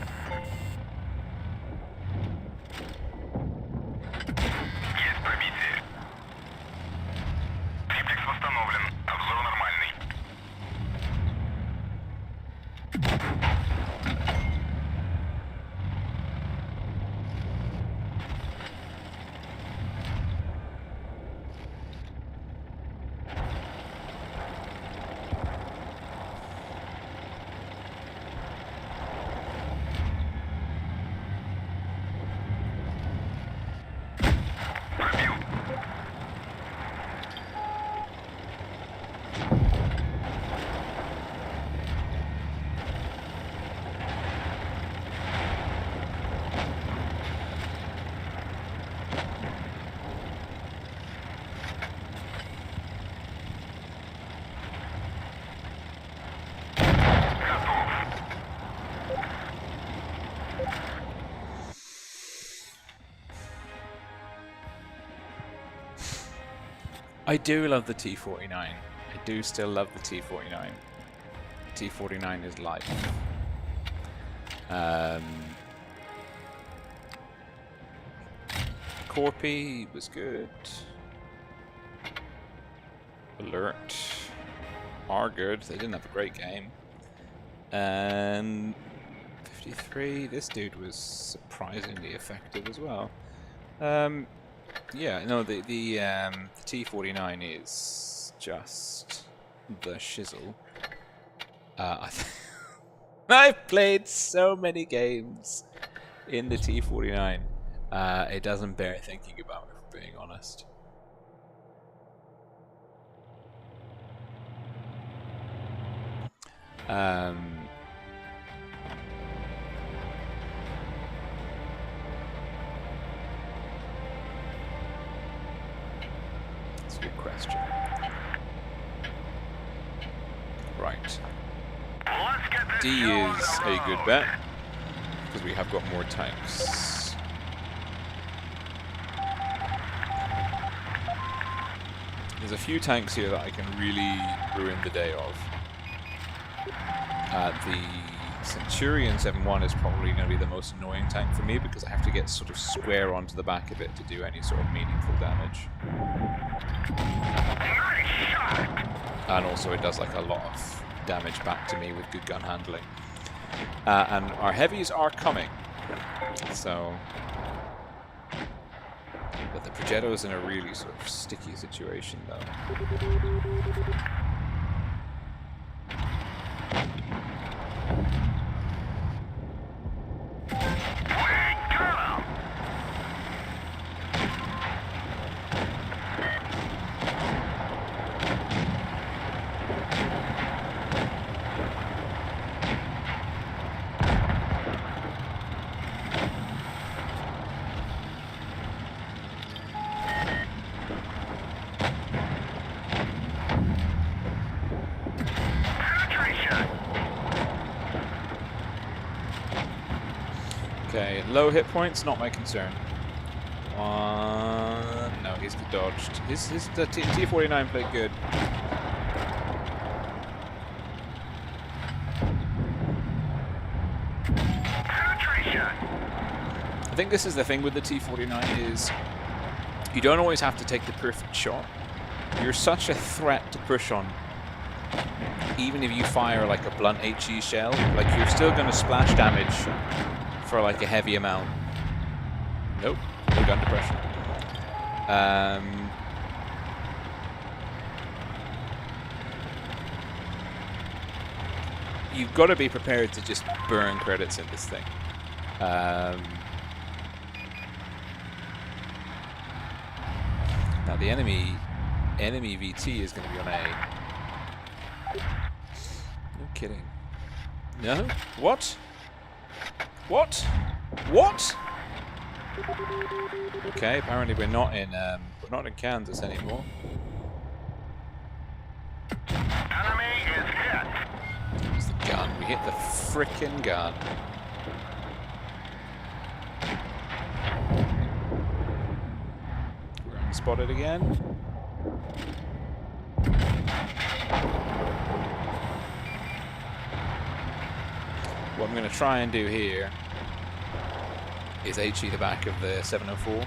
[SPEAKER 1] I do love the T49. I do still love the T49. T49 is life. Corpy was good. Alert are good. They didn't have a great game. 53. This dude was surprisingly effective as well. Yeah, no, the T49 is just the shizzle. I've played so many games in the T49. It doesn't bear thinking about, if we're being honest. That's a good question. Right.
[SPEAKER 3] Let's get this
[SPEAKER 1] D
[SPEAKER 3] show on
[SPEAKER 1] is
[SPEAKER 3] the
[SPEAKER 1] a
[SPEAKER 3] road.
[SPEAKER 1] good bet, because we have got more tanks. There's a few tanks here that I can really ruin the day of. The Centurion 7-1 is probably going to be the most annoying tank for me because I have to get sort of square onto the back of it to do any sort of meaningful damage.
[SPEAKER 3] Nice shot.
[SPEAKER 1] And also it does like a lot of damage back to me with good gun handling. And our heavies are coming. So... But the Progetto's in a really sort of sticky situation though. Okay, low hit points, not my concern. No, he's dodged. The T49 played good. I think this is the thing with the T49 is you don't always have to take the perfect shot. You're such a threat to push on. Even if you fire like a blunt HE shell, like you're still going to splash damage for like a heavy amount. Nope, no gun depression. You've got to be prepared to just burn credits in this thing. Now the enemy VT is going to be on A. No kidding. No? What? What? What? Okay, apparently we're not in Kansas anymore.
[SPEAKER 3] Enemy is hit.
[SPEAKER 1] It's the gun. We hit the frickin' gun. We're unspotted again. What I'm going to try and do here is HE the back of the 704.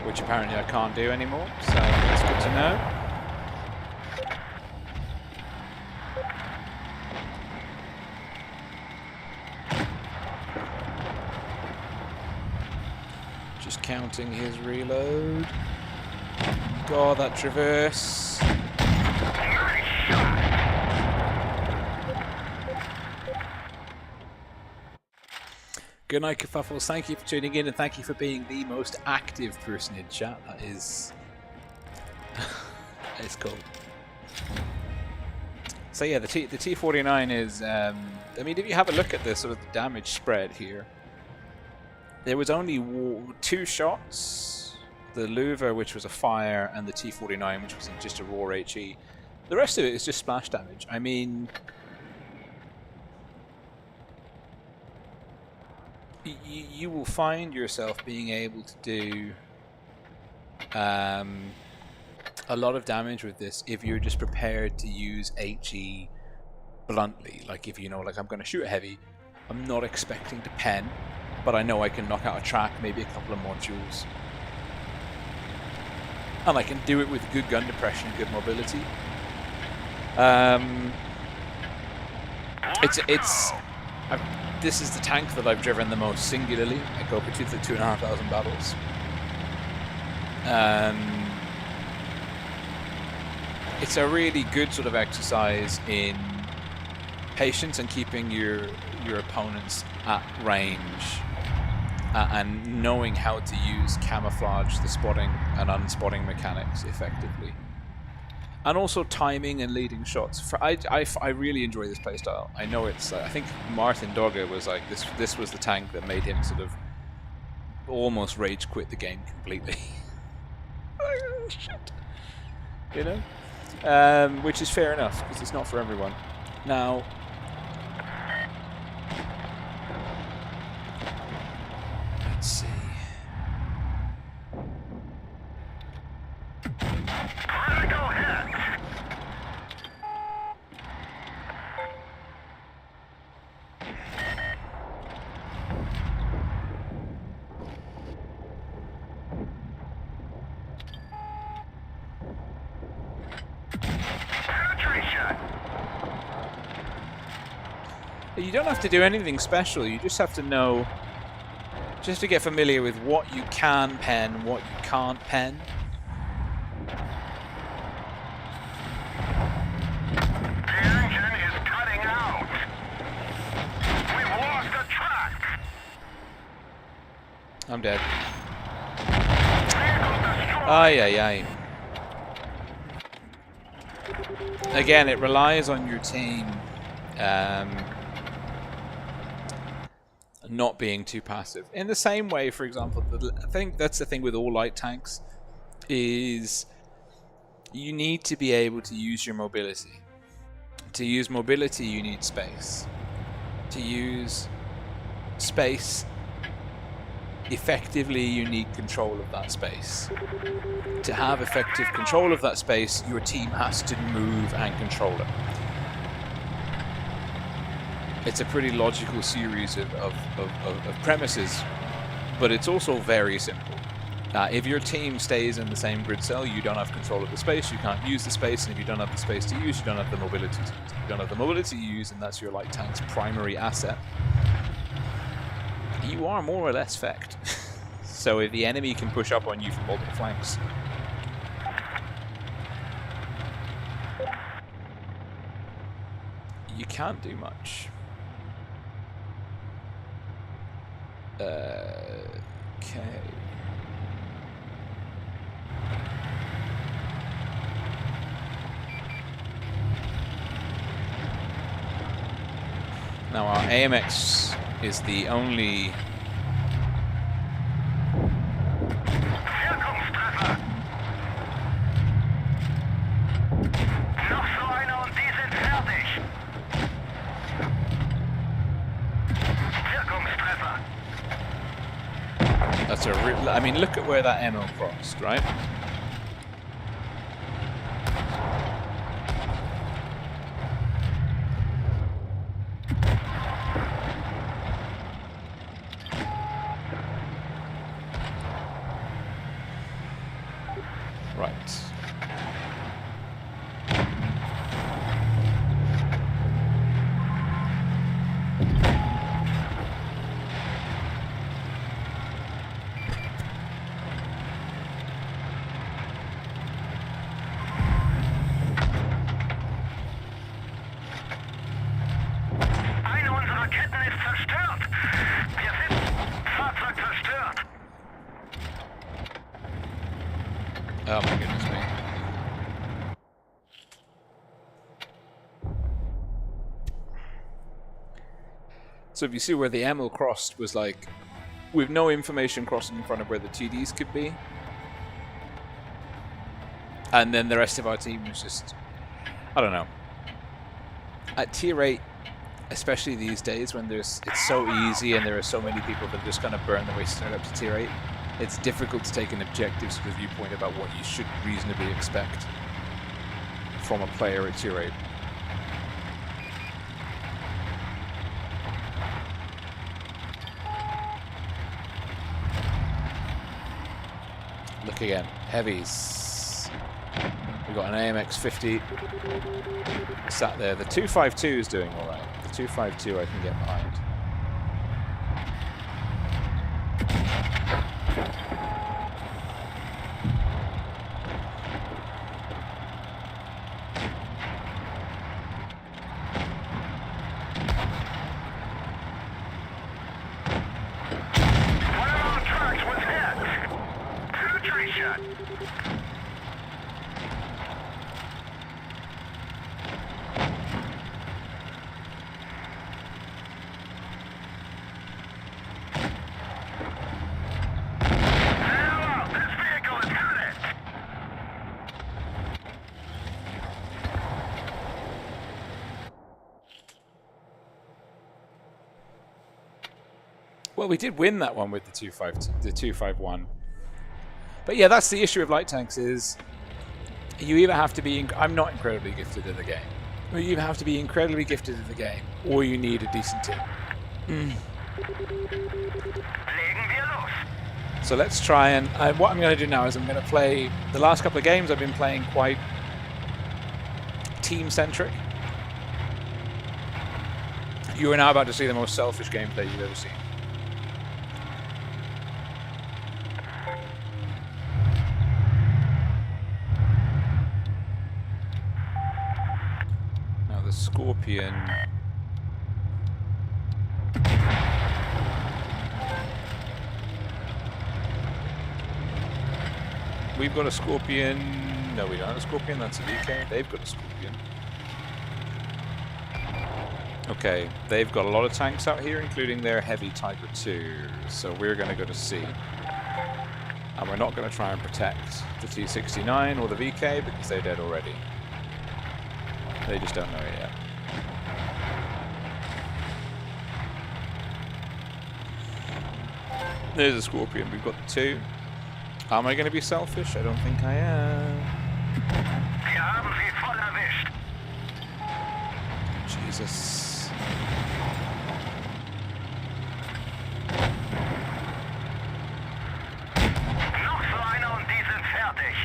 [SPEAKER 1] Which apparently I can't do anymore, so that's good to know. Just counting his reload. God, that traverse. Good night, Kerfuffles. Thank you for tuning in and thank you for being the most active person in chat. That is... that is cool. So yeah, the T49 is... I mean, if you have a look at the sort of the damage spread here, There was only 2 shots. The Louver, which was a fire, and the T-49, which was just a raw HE. The rest of it is just splash damage. I mean, you will find yourself being able to do a lot of damage with this if you're just prepared to use HE bluntly. Like if you know, like I'm going to shoot a heavy, I'm not expecting to pen, but I know I can knock out a track, maybe a couple of modules. And I can do it with good gun depression, good mobility. This is the tank that I've driven the most singularly. I go up to the 2,500 battles. It's a really good sort of exercise in patience and keeping your opponents at range and knowing how to use camouflage, the spotting and unspotting mechanics effectively, and also timing and leading shots. I really enjoy this playstyle. I know it's I think Martin Dogge was like this was the tank that made him sort of almost rage quit the game completely. Shit. You know, which is fair enough because it's not for everyone. Now, let's see.
[SPEAKER 3] Critical hit! Penetration!
[SPEAKER 1] You don't have to do anything special. You just have to know, just to get familiar with what you can pen, what you can't pen.
[SPEAKER 3] The engine is cutting out. We've lost the track.
[SPEAKER 1] I'm dead.
[SPEAKER 3] Vehicle destroyed.
[SPEAKER 1] Aye, aye, aye. Again, it relies on your team not being too passive. In the same way, for example, I think that's the thing with all light tanks, is you need to be able to use your mobility. To use mobility, you need space. To use space effectively, you need control of that space. To have effective control of that space, your team has to move and control it. It's a pretty logical series of premises, but it's also very simple. If your team stays in the same grid cell, you don't have control of the space, you can't use the space, and if you don't have the space to use, you don't have the mobility to use. If you don't have the mobility to use, and that's your light tank's primary asset, you are more or less fecked. So if the enemy can push up on you from multiple flanks, you can't do much. Okay. Now our AMX is the only
[SPEAKER 3] Wirkungstreffer. Noch so einer und die sind fertig. Wirkungstreffer.
[SPEAKER 1] That's a real, I mean, look at where that ammo crossed, right? Right.
[SPEAKER 3] Eine unserer Ketten ist zerstört. Wir sind Fahrzeug zerstört.
[SPEAKER 1] Oh my goodness me. So if you see where the ammo crossed was like with no information crossing in front of where the TDs could be. And then the rest of our team was just, I don't know. At tier 8, especially these days when it's so easy and there are so many people that are just going to burn their way straight up to tier 8, it's difficult to take an objective sort of viewpoint about what you should reasonably expect from a player at tier 8. Look again, heavies. We've got an AMX 50 sat there. The 252 is doing alright. The 252 I can get behind.
[SPEAKER 3] One of our trucks was hit. Penetration. Hello, this vehicle is headed.
[SPEAKER 1] Well, we did win that one with the 251. But yeah, that's the issue of light tanks is you either have to be... I'm not incredibly gifted at the game. You either have to be incredibly gifted at the game, or you need a decent team.
[SPEAKER 3] Legen wir los.
[SPEAKER 1] So let's try and... what I'm going to do now is I'm going to play... The last couple of games I've been playing quite team-centric. You are now about to see the most selfish gameplay you've ever seen. Now the Scorpion... We've got a Scorpion. No, we don't have a Scorpion. That's a VK. They've got a Scorpion. Okay, they've got a lot of tanks out here, including their heavy Tiger 2. So we're going to go to C. And we're not going to try and protect the T69 or the VK because they're dead already. They just don't know it yet. There's a Scorpion. We've got the 2. Am I going to be selfish? I don't think I am.
[SPEAKER 3] Wir haben sie voll erwischt.
[SPEAKER 1] Jesus.
[SPEAKER 3] Noch so einer und die sind fertig.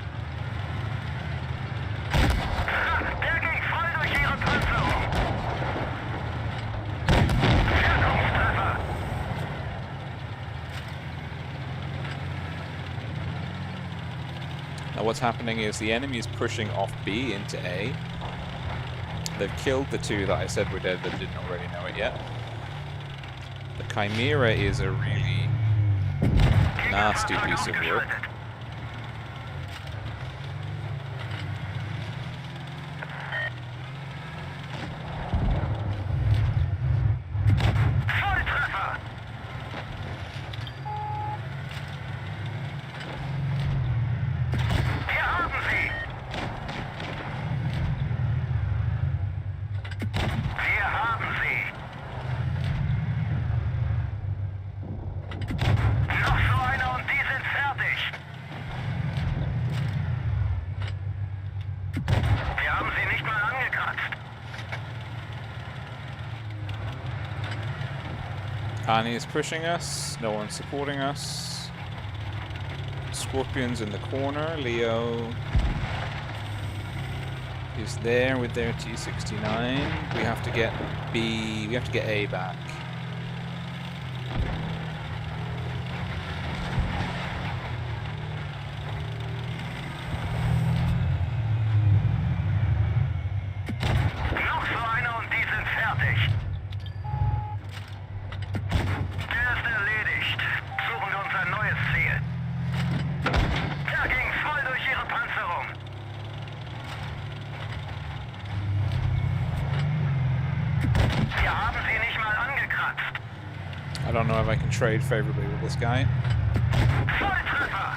[SPEAKER 3] Der ging voll durch ihre Panzerung. Wirkungstreffer.
[SPEAKER 1] Now what's happening is the enemy is pushing off B into A. They've killed the 2 that I said were dead but didn't already know it yet. The Chimera is a really nasty piece of work.
[SPEAKER 3] Volltreffer. Wir haben sie. Wir haben sie. Noch so einer und die sind fertig. Wir haben sie nicht mal angekratzt.
[SPEAKER 1] Annie is pushing us, no one's supporting us. Scorpion's in the corner, Leo is there with their T69. We have to get B, we have to get A back.
[SPEAKER 3] Noch so einer und die sind fertig. Der ist erledigt. Suchen wir uns ein neues Ziel. Der ging voll durch ihre Panzerung. Wir haben sie nicht mal angekratzt.
[SPEAKER 1] I don't know if I can trade favorably with this guy.
[SPEAKER 3] Sidestepper!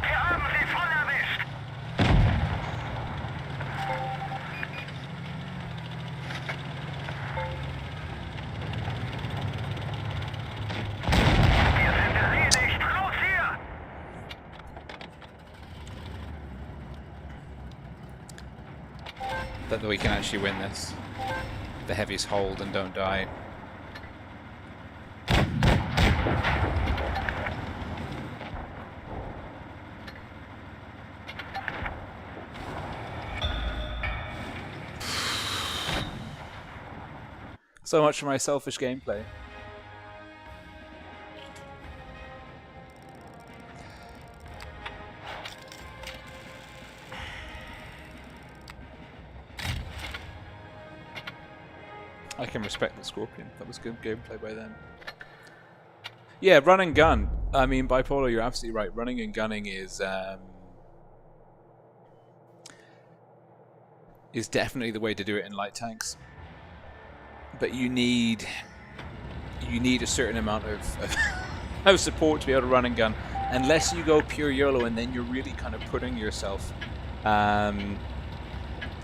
[SPEAKER 3] Wir haben sie voll erwischt! Wir sind erledigt! Raus hier!
[SPEAKER 1] That we can actually win this. The heavies hold and don't die. So much for my selfish gameplay. I can respect the Scorpion. That was good gameplay by them. Yeah, run and gun. I mean, Bipolar, you're absolutely right. Running and gunning is definitely the way to do it in light tanks. But you need a certain amount of support to be able to run and gun. Unless you go pure YOLO, and then you're really kind of putting yourself in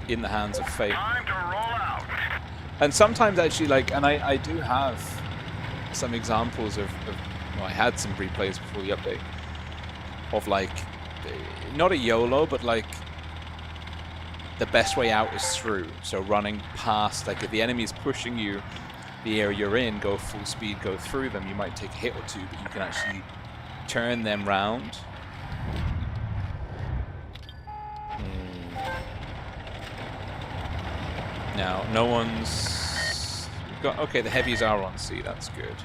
[SPEAKER 1] the hands of fate.
[SPEAKER 3] Time to roll out!
[SPEAKER 1] And sometimes actually, like, and I do have some examples of well, I had some replays before the update of, like, not a YOLO, but like the best way out is through. So running past, like, if the enemy is pushing you, the area you're in, go full speed, go through them. You might take a hit or two, but you can actually turn them round. Now, no one's got. Okay, the heavies are on C. That's good.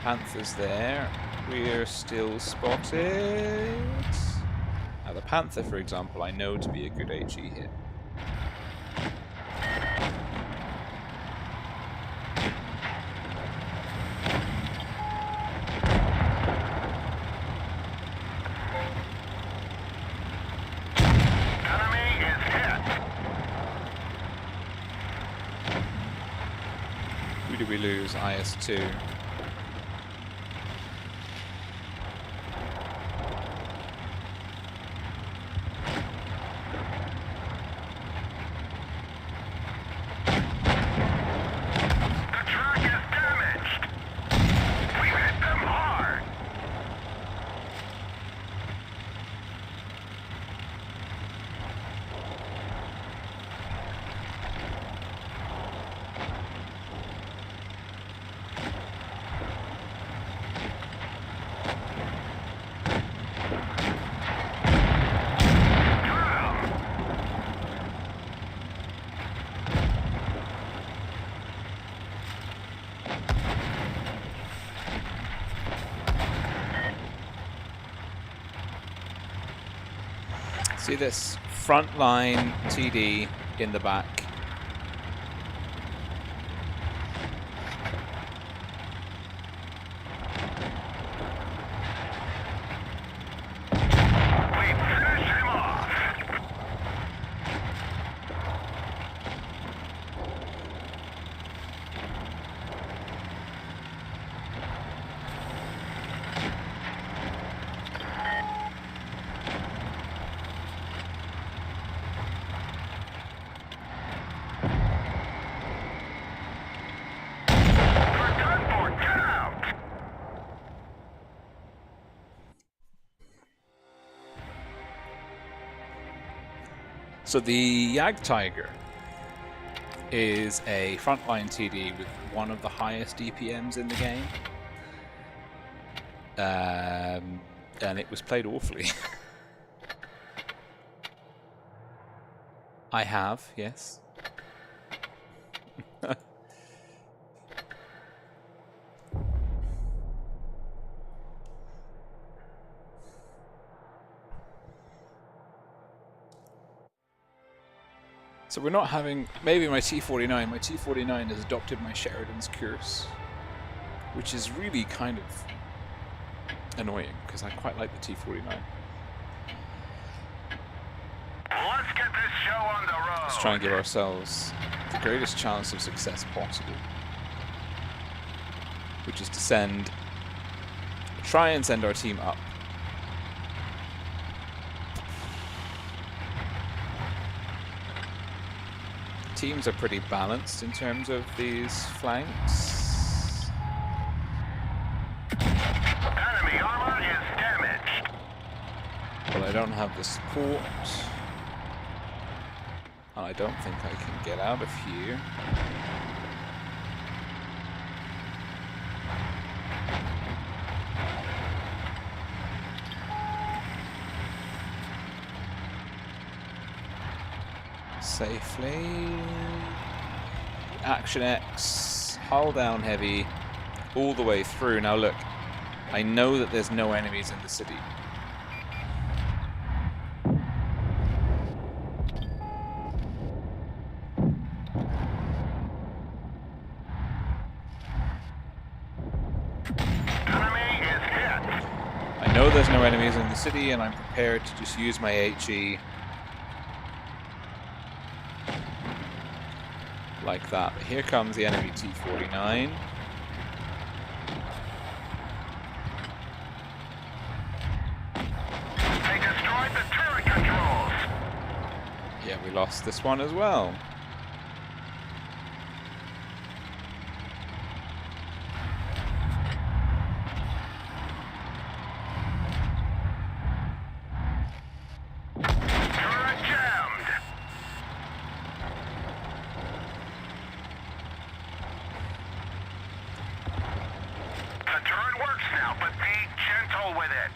[SPEAKER 1] Panther's there. We're still spotted. Now, the Panther, for example, I know to be a good HE hit.
[SPEAKER 3] Enemy is hit!
[SPEAKER 1] Who did we lose? IS-2.
[SPEAKER 3] The track is damaged! We've hit them hard!
[SPEAKER 1] See this front line TD in the back.
[SPEAKER 3] We finish him off! We're done for! Get out!
[SPEAKER 1] So the Jagdtiger is a frontline TD with one of the highest DPMs in the game. And it was played awfully. I have, yes. So we're not having, maybe my T-49. My T-49 has adopted my Sheridan's curse, which is really kind of annoying because I quite like the T-49.
[SPEAKER 3] Let's get this show on the road.
[SPEAKER 1] Let's try and give ourselves the greatest chance of success possible, which is to try and send our team up. Teams are pretty balanced in terms of these flanks.
[SPEAKER 3] Enemy armor is damaged.
[SPEAKER 1] Well, I don't have the support. And I don't think I can get out of here. Safely. Action X, hull down heavy, all the way through. Now look, I know that there's no enemies in the city.
[SPEAKER 3] Enemy is hit.
[SPEAKER 1] I know there's no enemies in the city, and I'm prepared to just use my HE like that. But here comes the enemy T-49.
[SPEAKER 3] They destroyed the turret controls.
[SPEAKER 1] Yeah, we lost this one as well.
[SPEAKER 3] Turret jammed. The turret works now, but be gentle with it.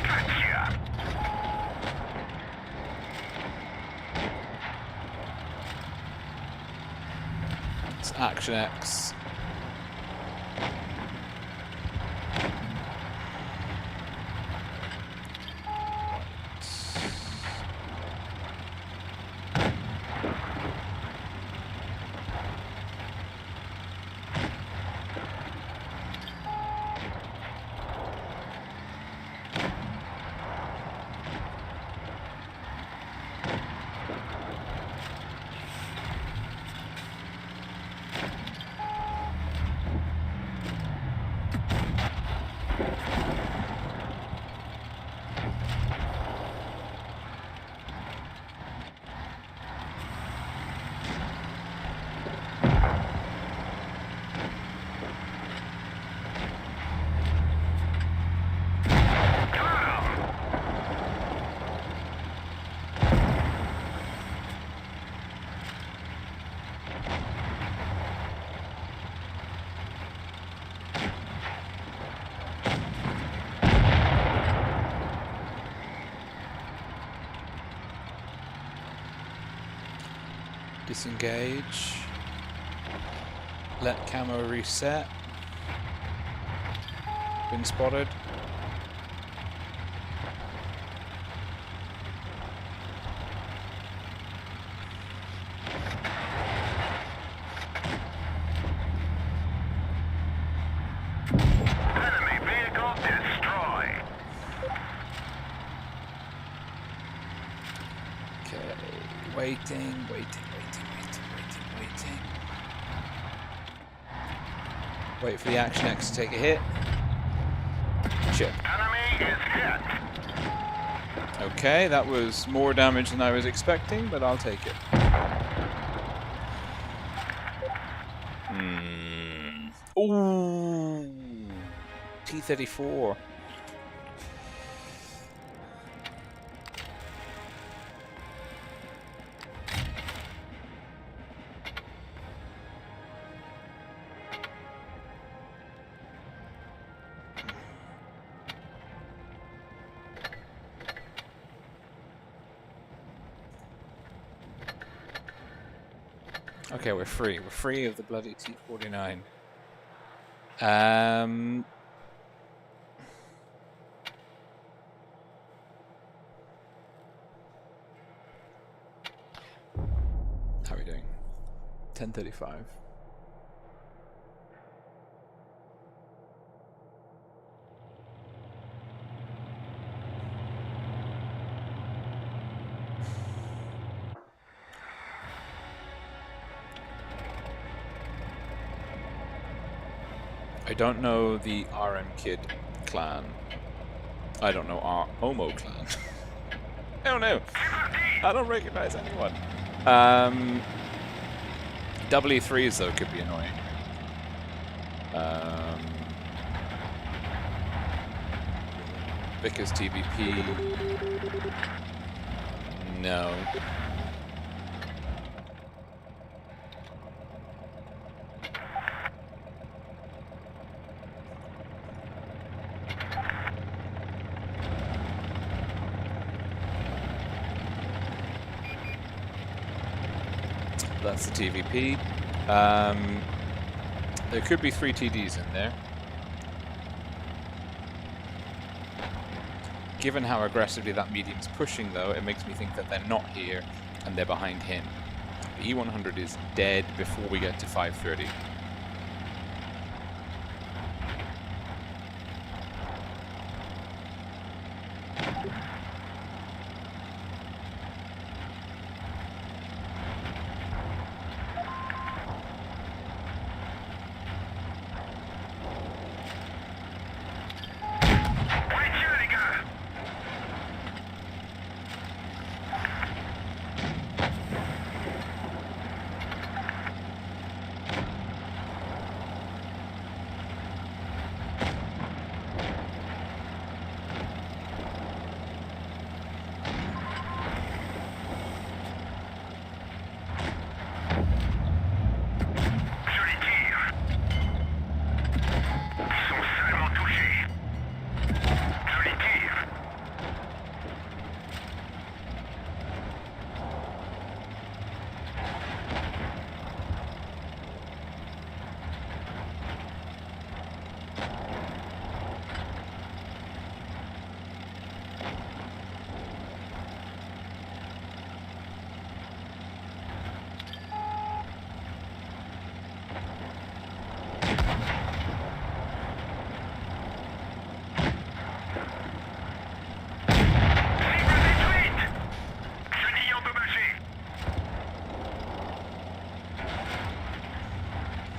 [SPEAKER 3] Gotcha.
[SPEAKER 1] It's Action X. Disengage. Let camo reset. Been spotted.
[SPEAKER 3] Enemy vehicle destroyed.
[SPEAKER 1] Okay, waiting. Wait for the Action X to take a hit. Chip.
[SPEAKER 3] Enemy is hit.
[SPEAKER 1] Okay, that was more damage than I was expecting, but I'll take it. Ooh, T-34. Okay, we're free. We're free of the bloody T-49. doing? 10:35. I don't know the RM Kid clan. I don't know our Homo clan. I don't know. I don't recognize anyone. WE3s though could be annoying. Vickers TVP. No. That's the TVP. There could be 3 TDs in there. Given how aggressively that medium's pushing, though, it makes me think that they're not here and they're behind him. The E100 is dead before we get to 5:30.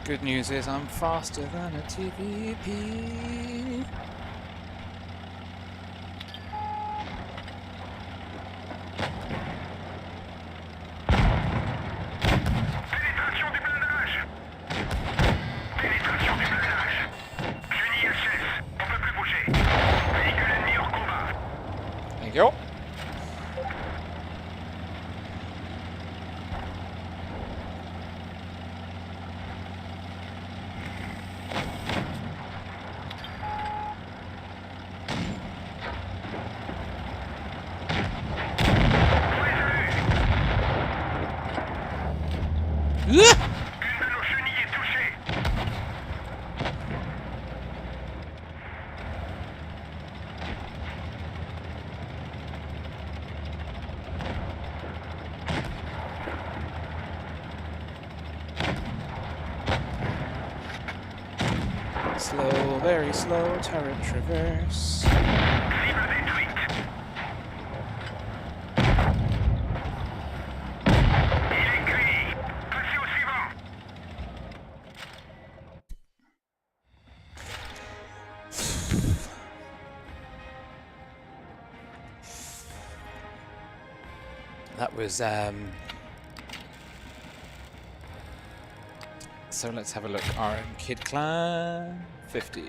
[SPEAKER 1] Good news is I'm faster than a TVP.
[SPEAKER 3] Pénétration du blindage. Pénétration du blindage. Fusil HS. On peut plus bouger. Véhicule ennemi hors combat.
[SPEAKER 1] Thank you.
[SPEAKER 3] Une de nos chenilles est touchée.
[SPEAKER 1] Slow, very slow turret traverse.
[SPEAKER 3] Cible détruite. Il est gris. Passez au suivant.
[SPEAKER 1] That was so let's have a look. RM Kid Clan 50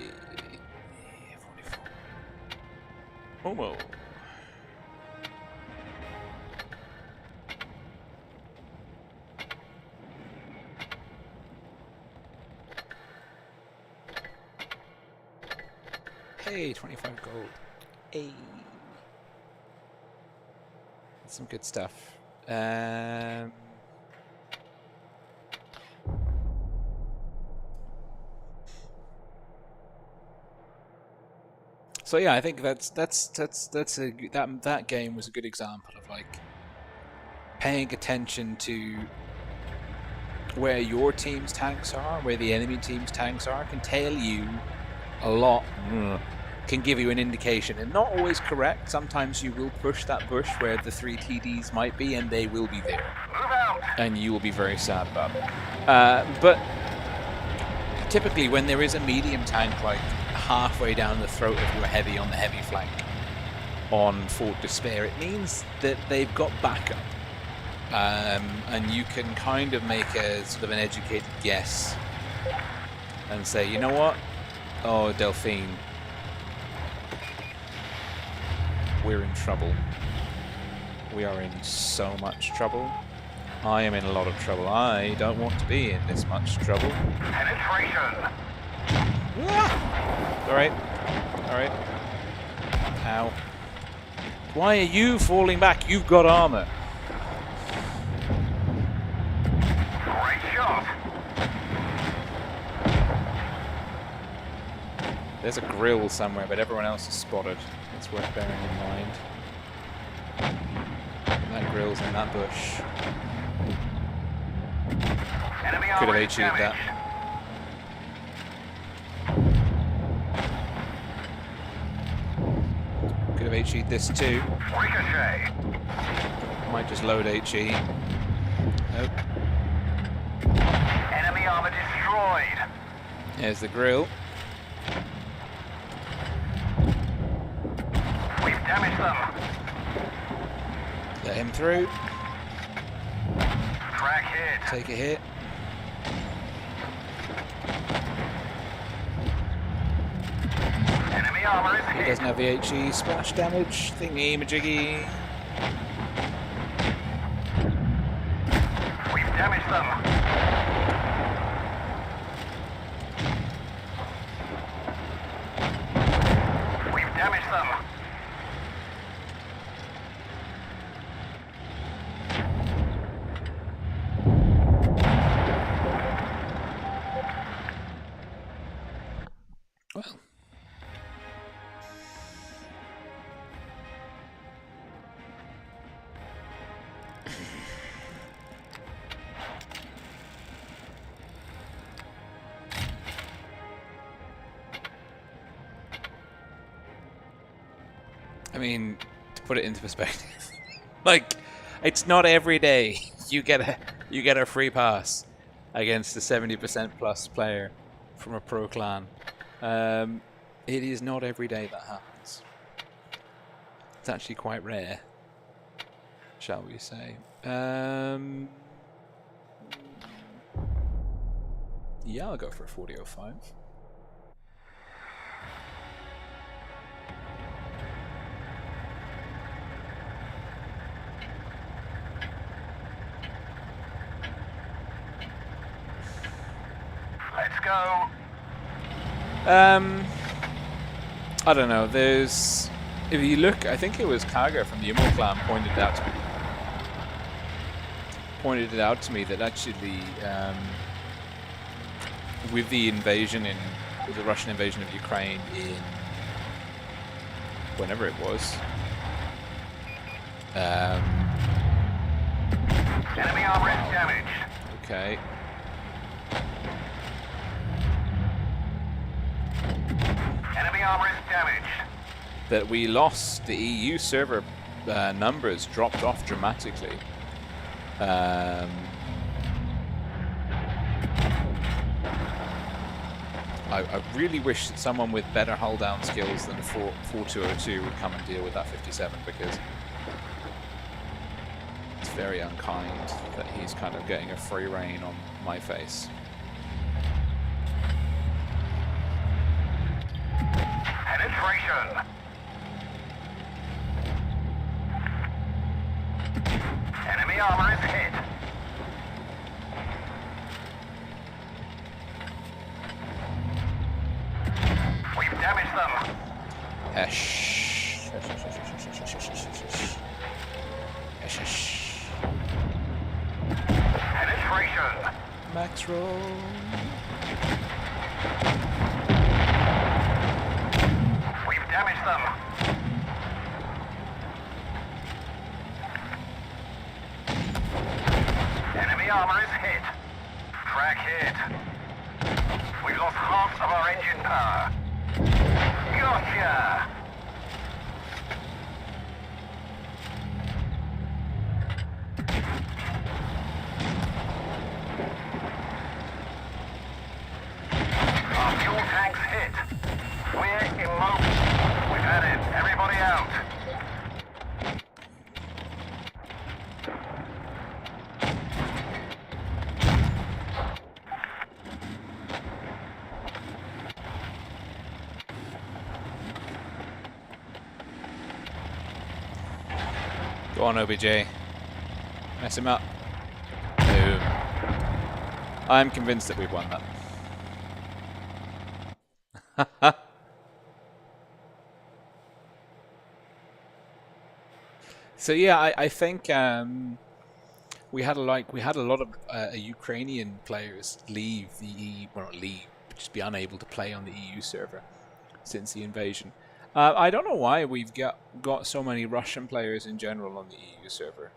[SPEAKER 1] 44 Homo. Hey, 25 gold. Hey. That's some good stuff. So yeah, I think that game was a good example of like paying attention to where your team's tanks are, where the enemy team's tanks are, can tell you a lot. Can give you an indication, and not always correct. Sometimes you will push that bush where the 3 TDs might be, and they will be there,
[SPEAKER 3] Move out.
[SPEAKER 1] and you will be very sad about it. But typically, when there is a medium tank like halfway down the throat of your heavy on the heavy flank on Fort Despair, it means that they've got backup, and you can kind of make a sort of an educated guess and say, you know what? Oh, Delphine. We're in trouble. We are in so much trouble. I am in a lot of trouble. I don't want to be in this much trouble.
[SPEAKER 3] Penetration.
[SPEAKER 1] Ah! Alright. Alright. Ow. Why are you falling back? You've got armor.
[SPEAKER 3] Great shot.
[SPEAKER 1] There's a grill somewhere, but everyone else is spotted. It's worth bearing in mind. That grill's in that bush.
[SPEAKER 3] Enemy
[SPEAKER 1] Could
[SPEAKER 3] armor
[SPEAKER 1] have
[SPEAKER 3] is
[SPEAKER 1] HE'd that.
[SPEAKER 3] damaged.
[SPEAKER 1] Could have HE'd this too.
[SPEAKER 3] Ricochet.
[SPEAKER 1] Might just load HE. Nope.
[SPEAKER 3] Enemy armor destroyed.
[SPEAKER 1] There's the grill.
[SPEAKER 3] We've damaged them.
[SPEAKER 1] Let him through.
[SPEAKER 3] Track hit.
[SPEAKER 1] Take a hit.
[SPEAKER 3] Enemy armor is
[SPEAKER 1] He
[SPEAKER 3] hit.
[SPEAKER 1] doesn't have the HE splash damage. Thingy majiggy.
[SPEAKER 3] We've damaged them. We've damaged them.
[SPEAKER 1] Well. I mean, to put it into perspective, like, it's not every day you get a free pass against a 70% plus player from a pro clan. It is not every day that happens. It's actually quite rare, shall we say. Yeah, I'll go for a 40-05.
[SPEAKER 3] Let's go.
[SPEAKER 1] I don't know. There's, if you look, I think it was Kaga from the Immol clan pointed it out to me that actually, with the invasion with the Russian invasion of Ukraine in whenever it was,
[SPEAKER 3] Enemy armor is damaged.
[SPEAKER 1] okay.
[SPEAKER 3] Enemy armor is damaged.
[SPEAKER 1] That we lost the EU server numbers dropped off dramatically. I really wish that someone with better hull down skills than 4202 would come and deal with that 57, because it's very unkind that he's kind of getting a free rein on my face.
[SPEAKER 3] Penetration. Enemy armor is hit. We've damaged them.
[SPEAKER 1] Hesh.
[SPEAKER 3] Penetration.
[SPEAKER 1] Max roll.
[SPEAKER 3] We've damaged them. Enemy armor is hit. Frag hit. We've lost half of our engine power. Gotcha! Our fuel tanks hit. We're immobile. We've had it. Everybody out.
[SPEAKER 1] Go on, OBJ. Mess him up. Boom. I'm convinced that we've won that. So yeah, I think we had a lot of Ukrainian players leave the EU, well, not leave, but just be unable to play on the EU server since the invasion. I don't know why we've got so many Russian players in general on the EU server.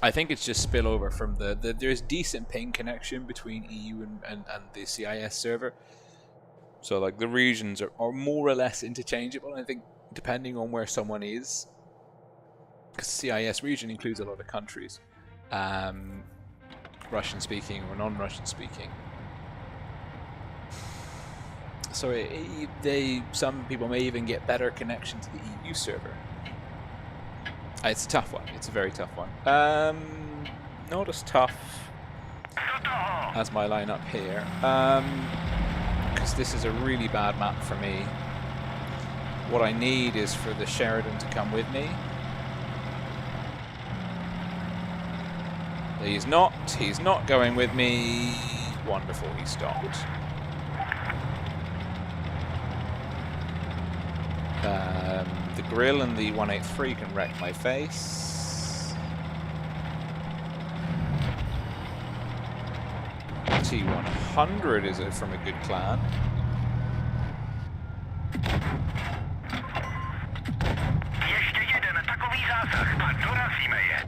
[SPEAKER 1] I think it's just spillover from there's decent ping connection between EU and the CIS server. So like the regions are more or less interchangeable. I think depending on where someone is, because the CIS region includes a lot of countries, Russian speaking or non-Russian speaking. So some people may even get better connection to the EU server. It's a tough one. It's a very tough one. Not as tough as my lineup here, because this is a really bad map for me. What I need is for the Sheridan to come with me. He's not going with me. Wonderful, he stopped. The grill and the 183 can wreck my face. T100 is from a good clan.
[SPEAKER 3] Ještě jeden takový zásah a dorazíme je.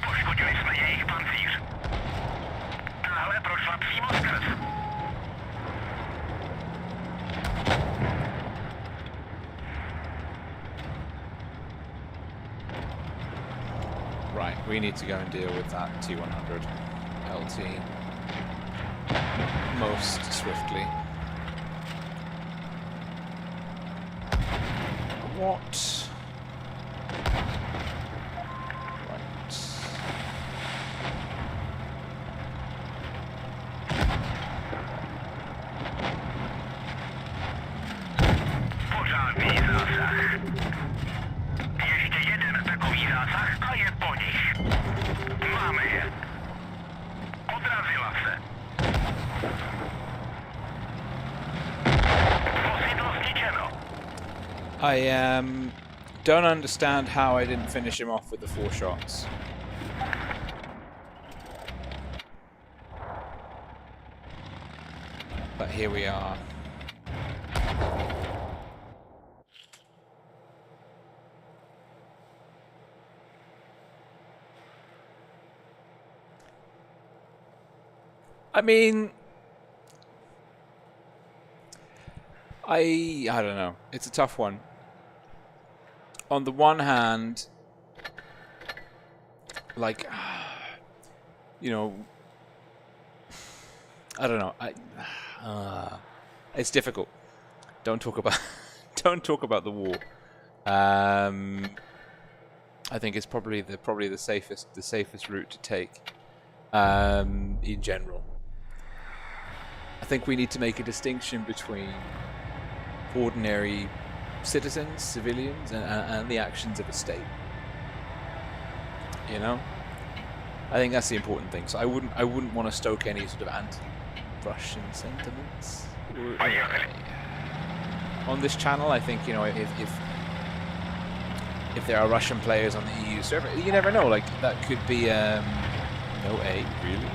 [SPEAKER 3] Poškodili jsme jejich pancíř. Tahle prošla přímo skrz.
[SPEAKER 1] Right, we need to go and deal with that T100 LT most swiftly. What? Right.
[SPEAKER 3] Pořádný zásah. Ještě jeden takový zásah a je po nich. Máme je. Odrazila se. Vozidlo zničeno.
[SPEAKER 1] I don't understand how I didn't finish him off with the 4 shots. But here we are. I mean, I don't know. It's a tough one. On the one hand, like, you know, I don't know. It's difficult. Don't talk about the war. I think it's probably the safest route to take in general. I think we need to make a distinction between ordinary citizens, civilians, and the actions of a state. You know, I think that's the important thing. So I wouldn't want to stoke any sort of anti-Russian sentiments on this channel. I think, you know, if there are Russian players on the EU server, you never know. Like that could be no A, really.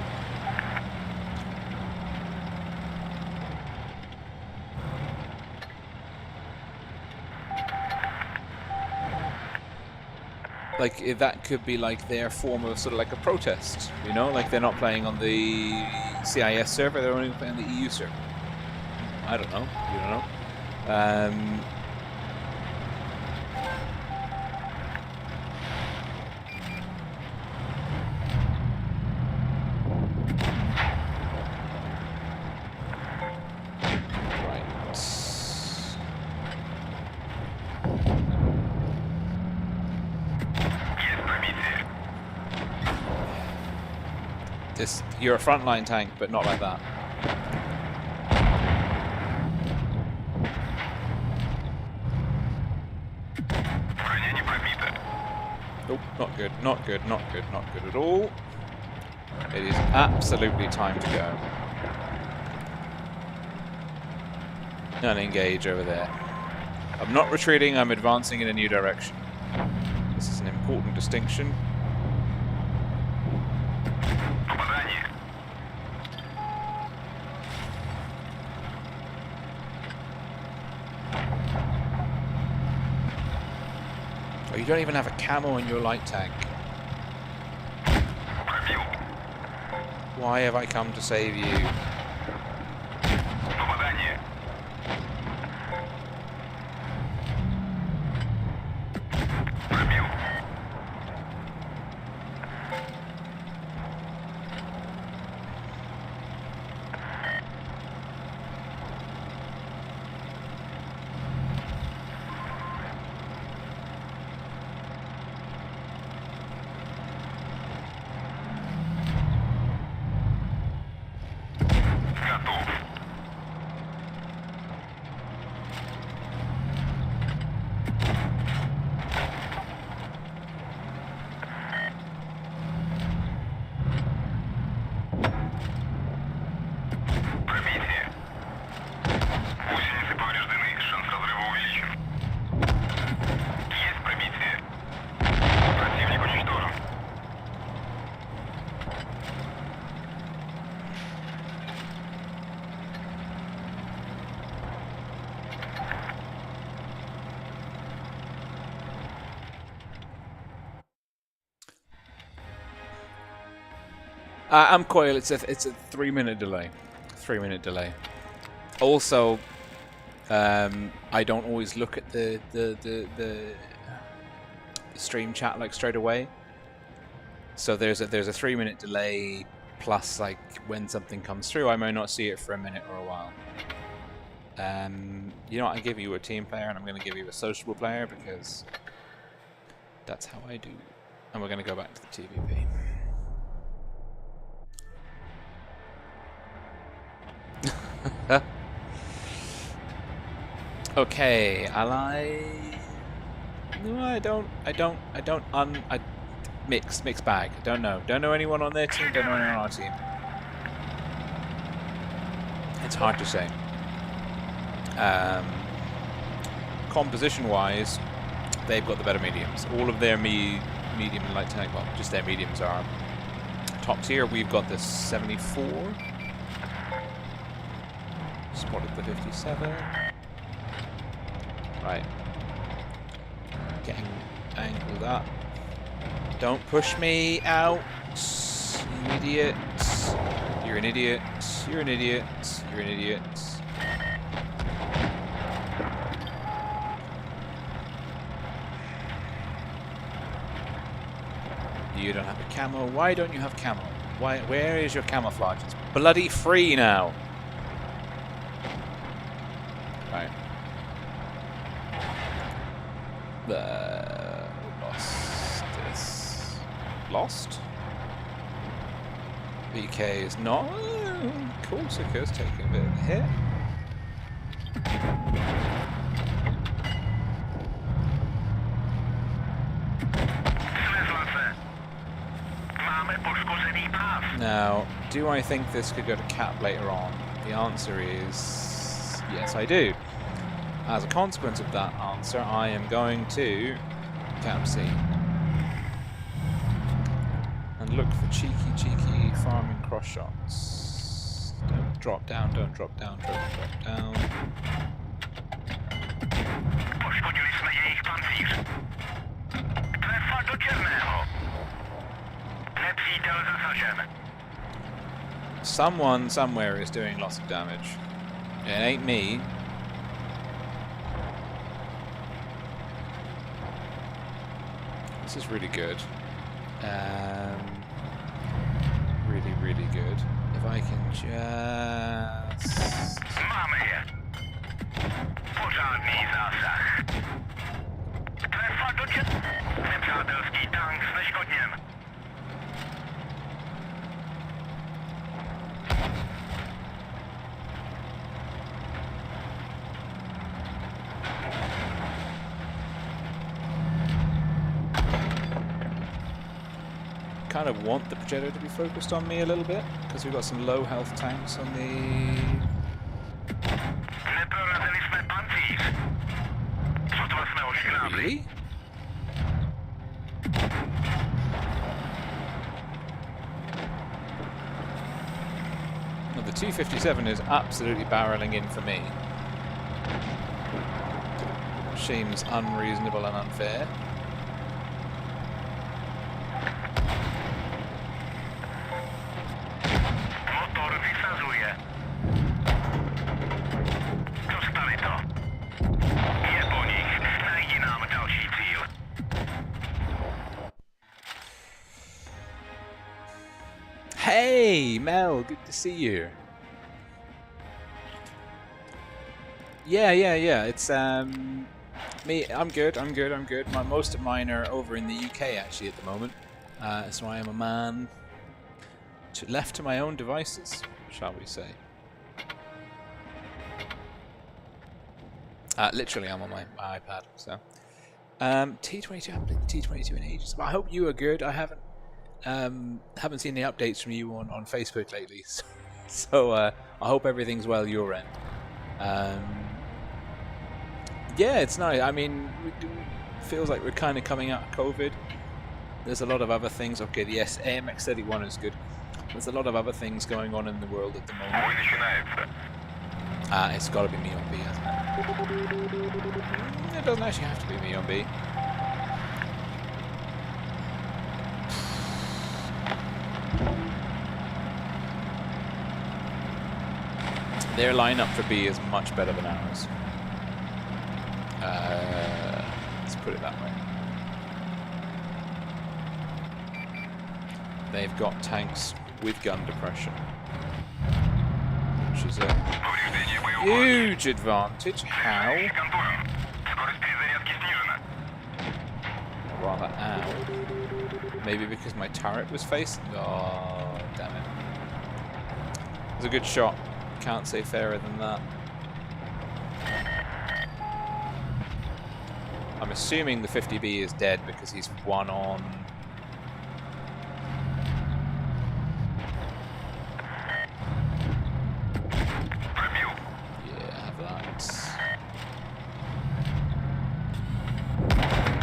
[SPEAKER 1] like that could be like their form of sort of like a protest, you know, like they're not playing on the CIS server, they're only playing on the EU server. I don't know, you don't know. You're a frontline tank, but not like that. Nope, not good, not good, not good, not good at all. It is absolutely time to go. And engage over there. I'm not retreating, I'm advancing in a new direction. This is an important distinction. Oh, you don't even have a camo in your light tank. Why have I come to save you? I'm Coil. It's a 3-minute delay. 3-minute delay. Also, I don't always look at the stream chat like straight away. So there's a 3-minute delay plus like when something comes through, I may not see it for a minute or a while. You know what? I give you a team player, and I'm going to give you a sociable player because that's how I do. And we're going to go back to the TVP. Okay, ally. No, I don't. Mixed bag. Don't know anyone on their team. Don't know anyone on our team. It's hard to say. Composition-wise, they've got the better mediums. All of their medium and light tank, well, just their mediums are top tier. We've got the 74. Spotted the 57. Right. Getting angled up. Don't push me out, you idiot. You're an idiot. You're an idiot. You're an idiot. You don't have a camo. Why don't you have camo? Why? Where is your camouflage? It's bloody free now. Right. Lost this. Lost? BK is not. Corsica's taking a bit of a hit. Now, do I think this could go to cap later on? The answer is yes, I do. As a consequence of that answer, I am going to cap C. And look for cheeky farming cross shots. Don't drop down, don't drop down, don't drop down.
[SPEAKER 3] Poszkodzili jsme jejich pancíř. Trefa do černého. Nepřítel zasažen.
[SPEAKER 1] Someone somewhere is doing lots of damage. It ain't me. This is really good. Really, really good. If I can just...
[SPEAKER 3] Máme je. Pořádný zásah. Trefa do nepřátelský tank zneškodněn.
[SPEAKER 1] Kind of want the projector to be focused on me a little bit because we've got some low health tanks on the...
[SPEAKER 3] Neprorazili jsme pancíř. Sotva jsme ho škrábli.
[SPEAKER 1] Really? Well, the 257 is absolutely barreling in for me. Seems unreasonable and unfair.
[SPEAKER 3] Motor vysazuje. Dostali to. Je po nich. Najdi nám další cíl.
[SPEAKER 1] Hey, Mel, good to see you. Yeah. It's me. I'm good. Most of mine are over in the UK actually at the moment, so I am a man left to my own devices, shall we say? Literally, I'm on my iPad. So T22. I haven't played the T22 in ages. But I hope you are good. I haven't seen any updates from you on Facebook lately, so I hope everything's well your end. Yeah, it's nice. I mean, feels like we're kind of coming out of COVID. There's a lot of other things. Okay, the AMX31 is good. There's a lot of other things going on in the world at the moment.
[SPEAKER 3] Бой начинается.
[SPEAKER 1] It's got to be me on B, hasn't it? It doesn't actually have to be me on B. Their lineup for B is much better than ours. Let's put it that way. They've got tanks with gun depression, which is a huge advantage. How?
[SPEAKER 3] Скорость перезарядки снижена.
[SPEAKER 1] Rather, ow. Maybe because my turret was facing. Oh, damn it. It was a good shot. Can't say fairer than that. I'm assuming the 50B is dead because he's one on. Yeah, have that.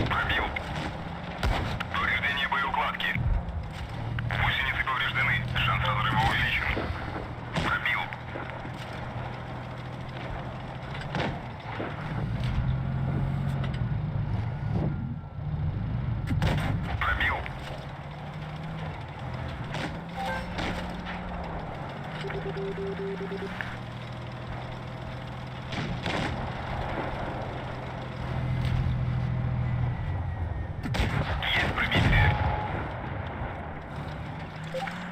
[SPEAKER 3] Пробил. Повреждение боеукладки. Гусеницы повреждены. Шанс разрыва увеличен. Пробил. Пробил. Есть пробитие.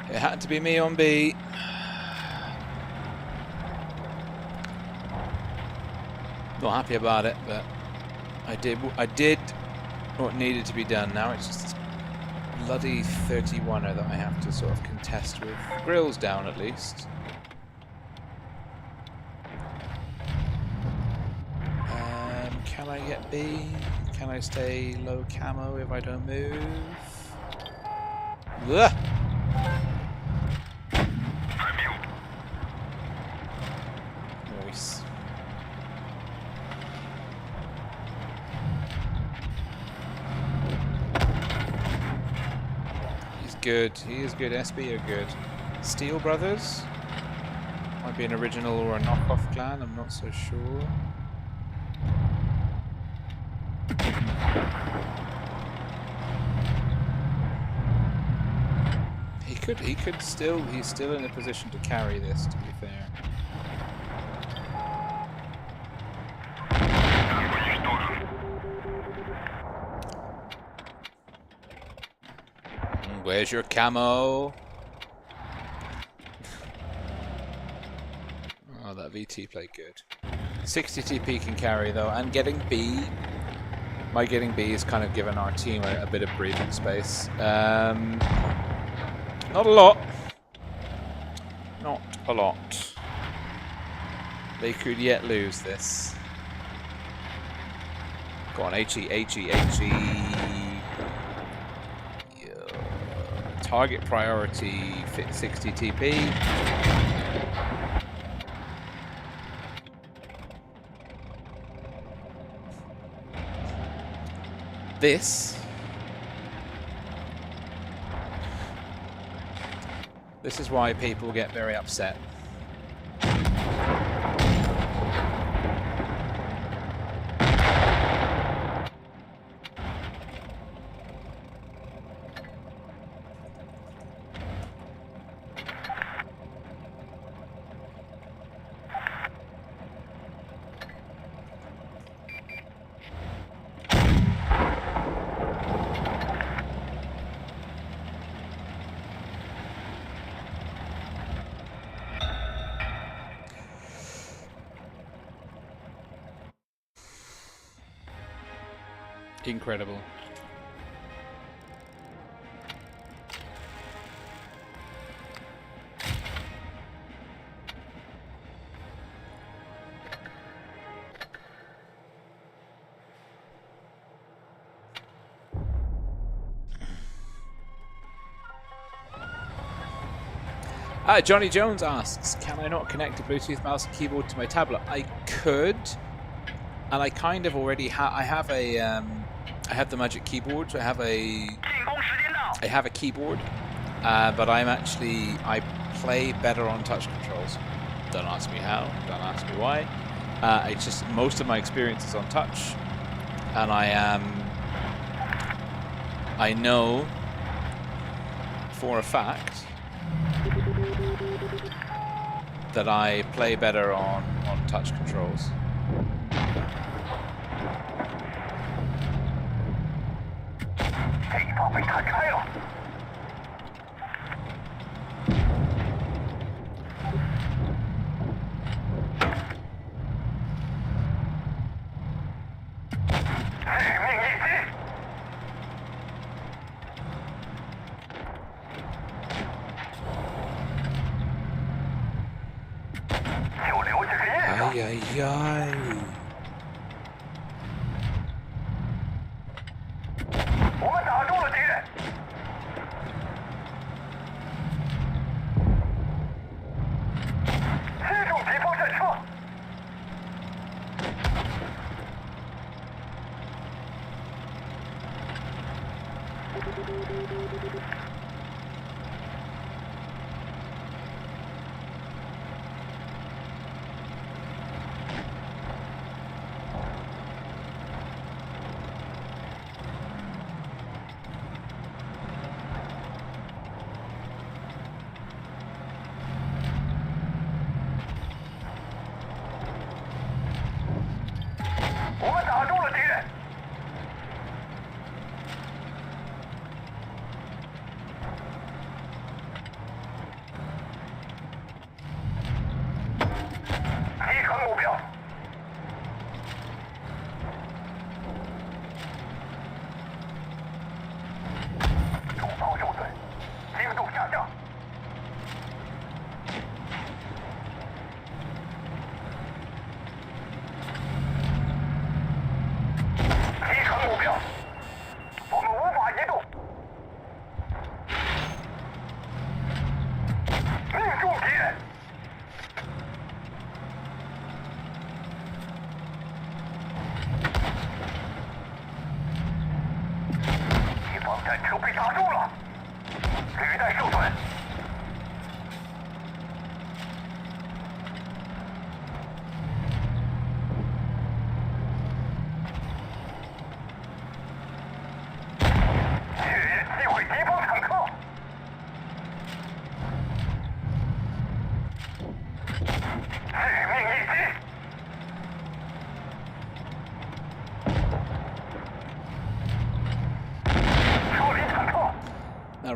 [SPEAKER 1] It had to be me on B. Not happy about it, but I did what needed to be done. Now it's just this bloody 31er that I have to sort of contest with. Grill's down at least. Can I get B? Can I stay low camo if I don't move? Ugh.
[SPEAKER 3] Пробил.
[SPEAKER 1] Nice. He's good. He is good. SB are good. Steel Brothers? Might be an original or a knockoff clan, I'm not so sure. could still, he's still in a position to carry this, to be fair. Where's your camo? Oh, that VT played good. 60 TP can carry though, and getting B. My getting B has kind of given our team a bit of breathing space. Not a lot. Not a lot. They could yet lose this. Go on, HE. Target priority, fit 60 TP. This is why people get very upset. Incredible. Johnny Jones asks, can I not connect a Bluetooth mouse and keyboard to my tablet? I could, and I kind of already I have a I have the Magic Keyboard. So I have a keyboard, but I play better on touch controls. Don't ask me how. Don't ask me why. It's just most of my experience is on touch, and I know for a fact that I play better on touch controls. Ay, ay, ay.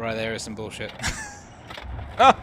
[SPEAKER 1] right there is some bullshit. Ah!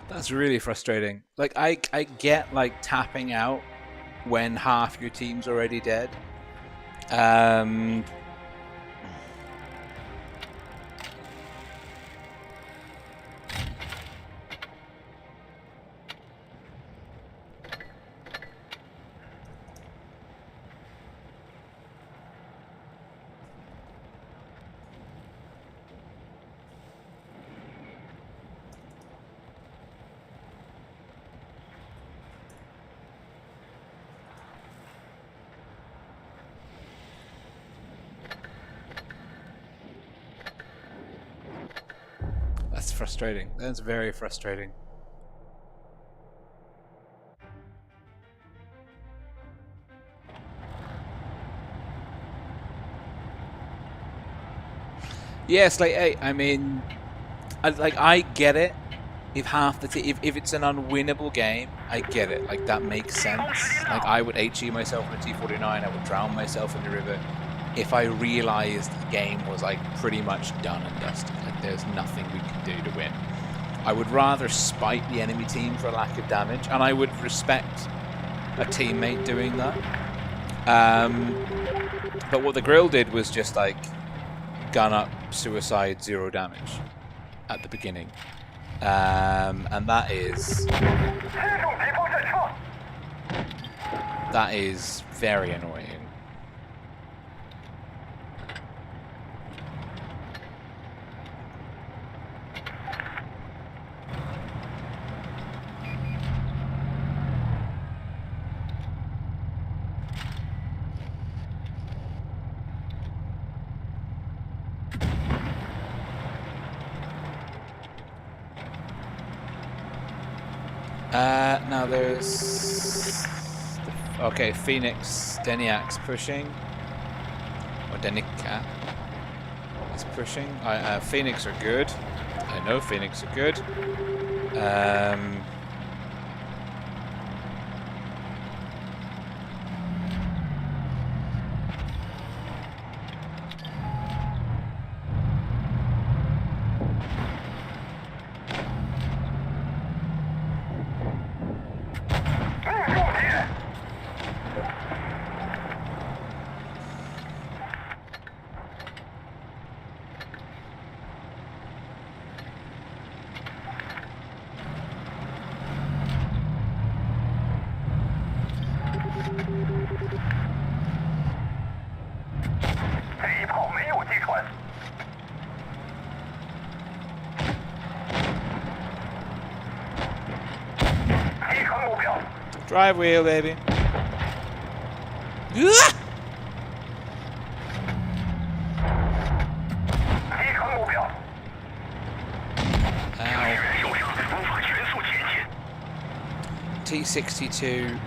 [SPEAKER 1] That's really frustrating. Like, I get, like, tapping out when half your team's already dead. That's frustrating. That's very frustrating. Yes, like, hey, I mean, I get it. If half the if it's an unwinnable game, I get it. Like, that makes sense. Like, I would HE myself in a T49. I would drown myself in the river if I realized the game was, like, pretty much done and dusted. Like, there's nothing we can do to win. I would rather spite the enemy team for a lack of damage, and I would respect a teammate doing that. But what the grill did was just, like, gun up, suicide, 0 damage at the beginning. And that is very annoying. Now there's... Okay, Phoenix, Deniac's pushing. Or Denicat is pushing. Phoenix are good. I know Phoenix are good. Drive wheel, baby. T62.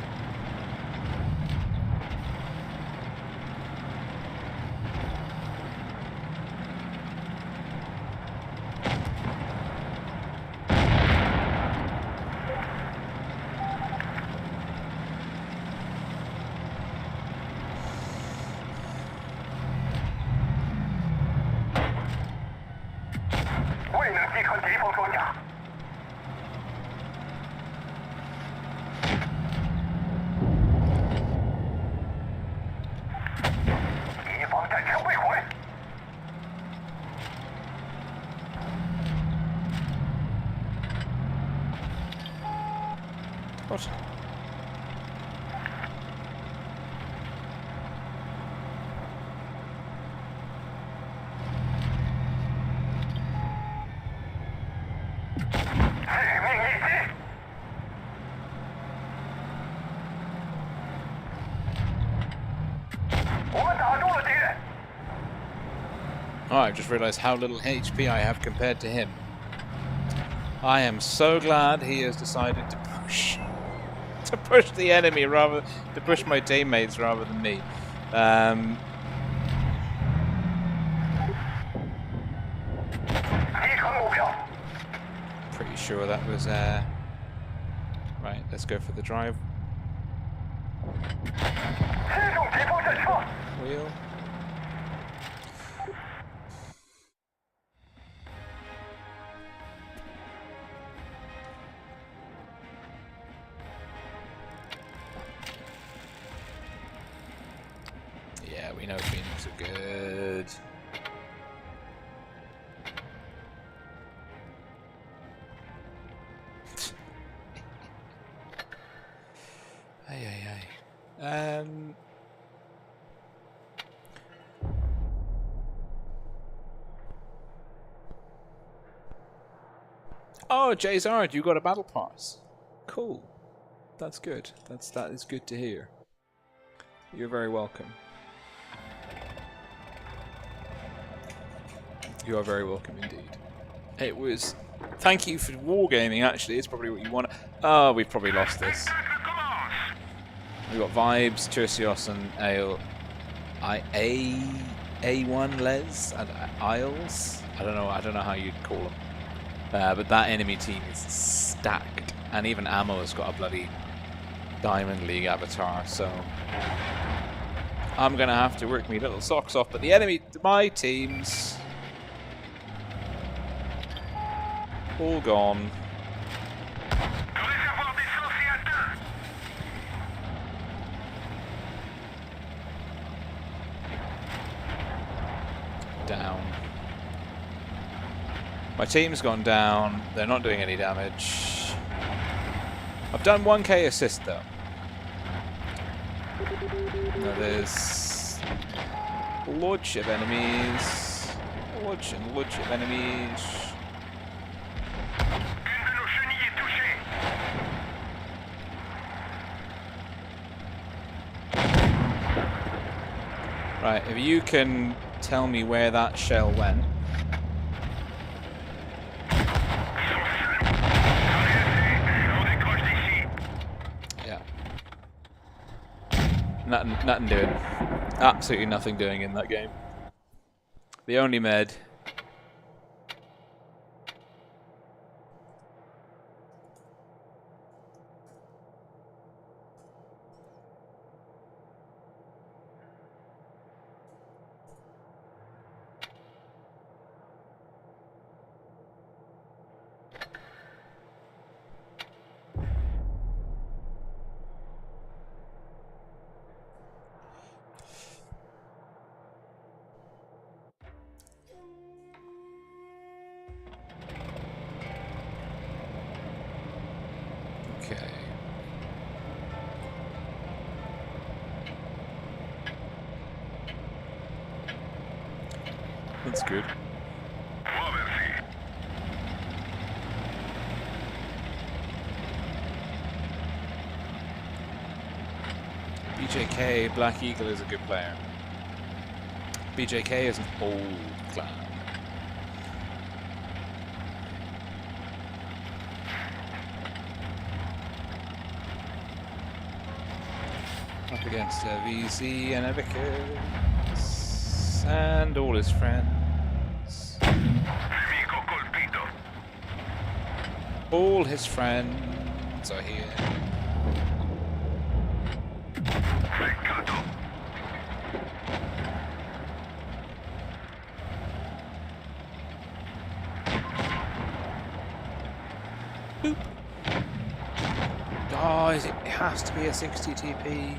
[SPEAKER 1] What? Oh, I've just realized how little HP I have compared to him. I am so glad he has decided to push the enemy to push my teammates rather than me. Pretty sure that was right. Let's go for the drive wheel. Yeah, we know Phoenix are good. Oh, Jzard, you got a battle pass. Cool. That's good. That is good to hear. You're very welcome. You are very welcome indeed. It was. Thank you for wargaming. Actually, it's probably what you want. Oh, we've probably lost this. We've got Vibes, Tercios, and A1 Les and Isles. I don't know how you'd call them. But that enemy team is stacked, and even Ammo has got a bloody Diamond League avatar. So I'm gonna have to work me little socks off. But my teams, all gone. Down. My team's gone down. They're not doing any damage. I've done 1k assist though. Now there's loads of enemies. Loads of enemies. Right, if you can tell me where that shell went. Yeah. Nothing doing. Absolutely nothing doing in that game. The only med. Okay. That's good. BJK, Black Eagle is a good player. BJK is an old clan. Up against VZ and Evicus and all his friends. All his friends are here. Boop. Oh, it has to be a 60 TP.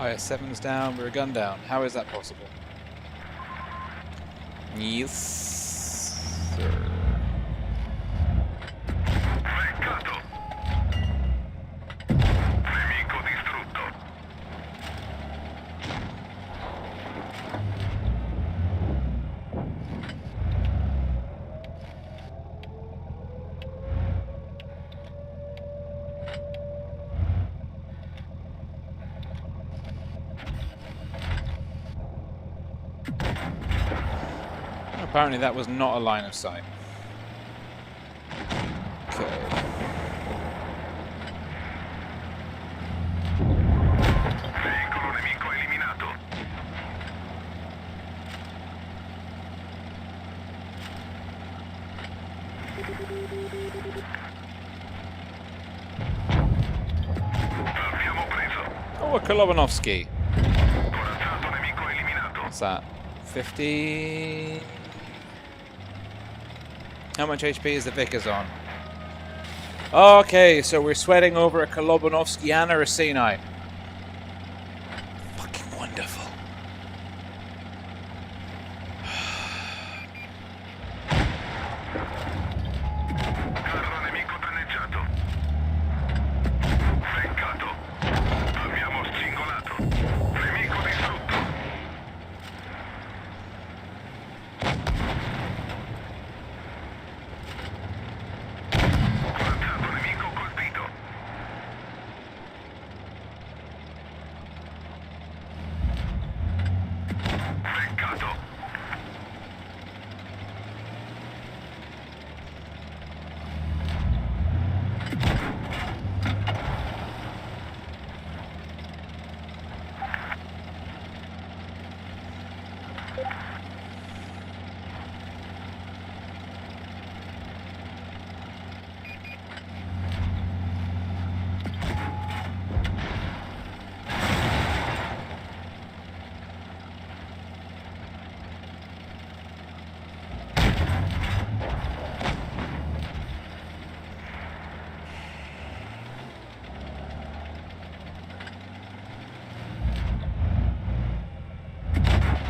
[SPEAKER 1] IS-7's down, we're a gun down. How is that possible? Yes, sir.
[SPEAKER 3] Beccato. Nemico distrutto.
[SPEAKER 1] Apparently that was not a line of sight. Okay.
[SPEAKER 3] Veicolo nemico eliminato. Abbiamo preso.
[SPEAKER 1] Oh, a Kolobanovsky.
[SPEAKER 3] Corazzato nemico eliminato.
[SPEAKER 1] What's that? 50... How much HP is the Vickers on? Okay, so we're sweating over a Kolobanovsky and a Racini. Fucking wonderful.
[SPEAKER 3] Carro nemico danneggiato. Beccato. Abbiamo scingolato. Nemico distrutto. Corazzato nemico colpito. Beccato.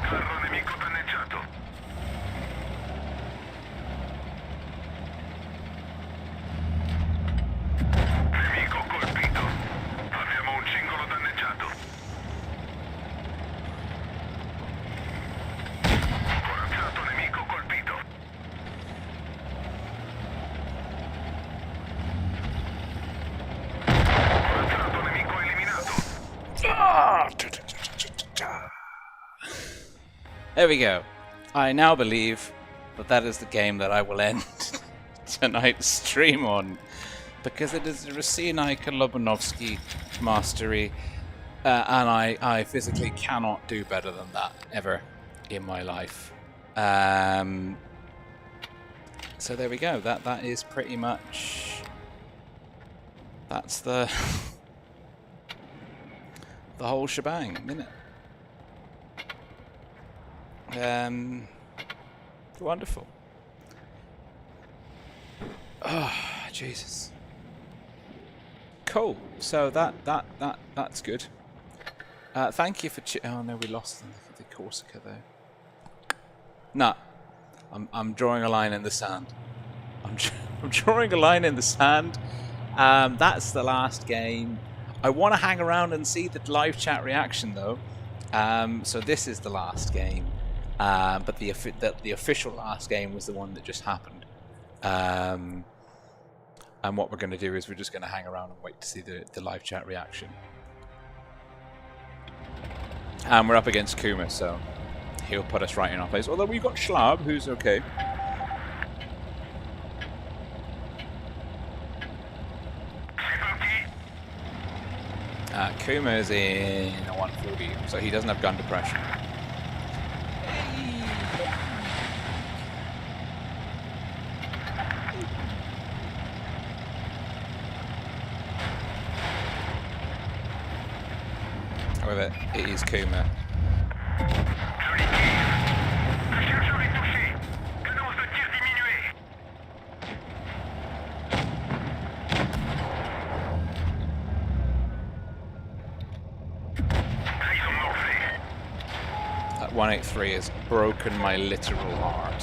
[SPEAKER 3] Carro nemico danneggiato. Nemico colpito. Abbiamo un cingolo danneggiato. Corazzato nemico colpito. Corazzato nemico eliminato.
[SPEAKER 1] There we go. I now believe that that is the game that I will end tonight's stream on, because it is a Racini Kolobanovsky mastery, and I physically cannot do better than that ever in my life. So there we go. That is pretty much, that's the the whole shebang, isn't it? Wonderful. Oh, Jesus. Cool. So that's good. Thank you for oh no, we lost the Corsica though. Nah, I'm drawing a line in the sand. I'm drawing a line in the sand. That's the last game. I want to hang around and see the live chat reaction though. So this is the last game. But the official last game was the one that just happened. And what we're going to do is we're just going to hang around and wait to see the live chat reaction. And we're up against Kuma, so he'll put us right in our place. Although we've got Schlab, who's okay. Kuma is in a 140, so he doesn't have gun depression. However, it is Kuma. That 183 has broken my literal heart.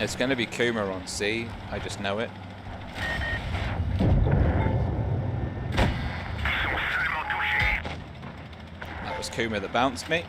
[SPEAKER 1] It's going to be Kuma on C. I just know it. That was Kuma that bounced me.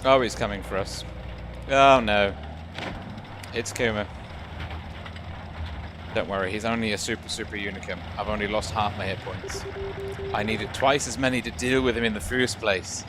[SPEAKER 1] Oh, he's coming for us. Oh no. It's Kuma. Don't worry, he's only a super unicum. I've only lost half my hit points. I needed twice as many to deal with him in the first place.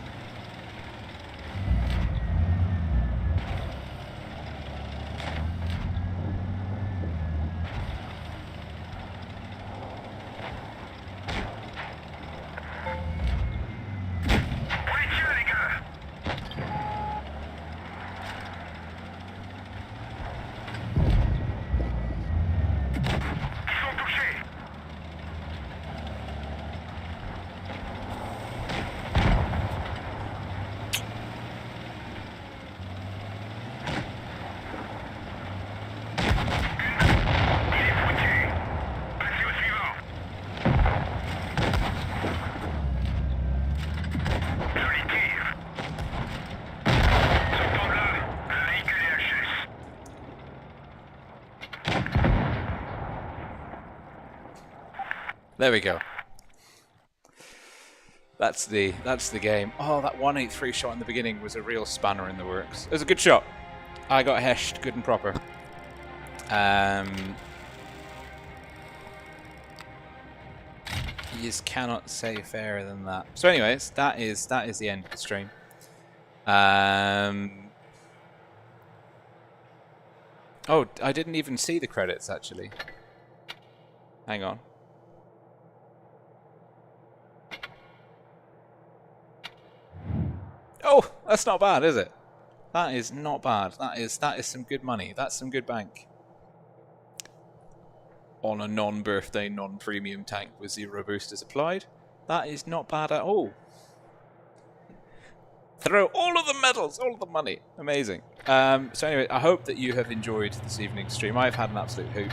[SPEAKER 1] There we go. That's the game. Oh, that 183 shot in the beginning was a real spanner in the works. It was a good shot. I got heshed good and proper. You just cannot say fairer than that. So anyways, that is the end of the stream. Oh, I didn't even see the credits actually. Hang on. Oh, that's not bad, is it? That is not bad. That is some good money. That's some good bank. On a non-birthday, non-premium tank with 0 boosters applied. That is not bad at all. Throw all of the medals, all of the money. Amazing. So anyway, I hope that you have enjoyed this evening's stream. I've had an absolute hoot.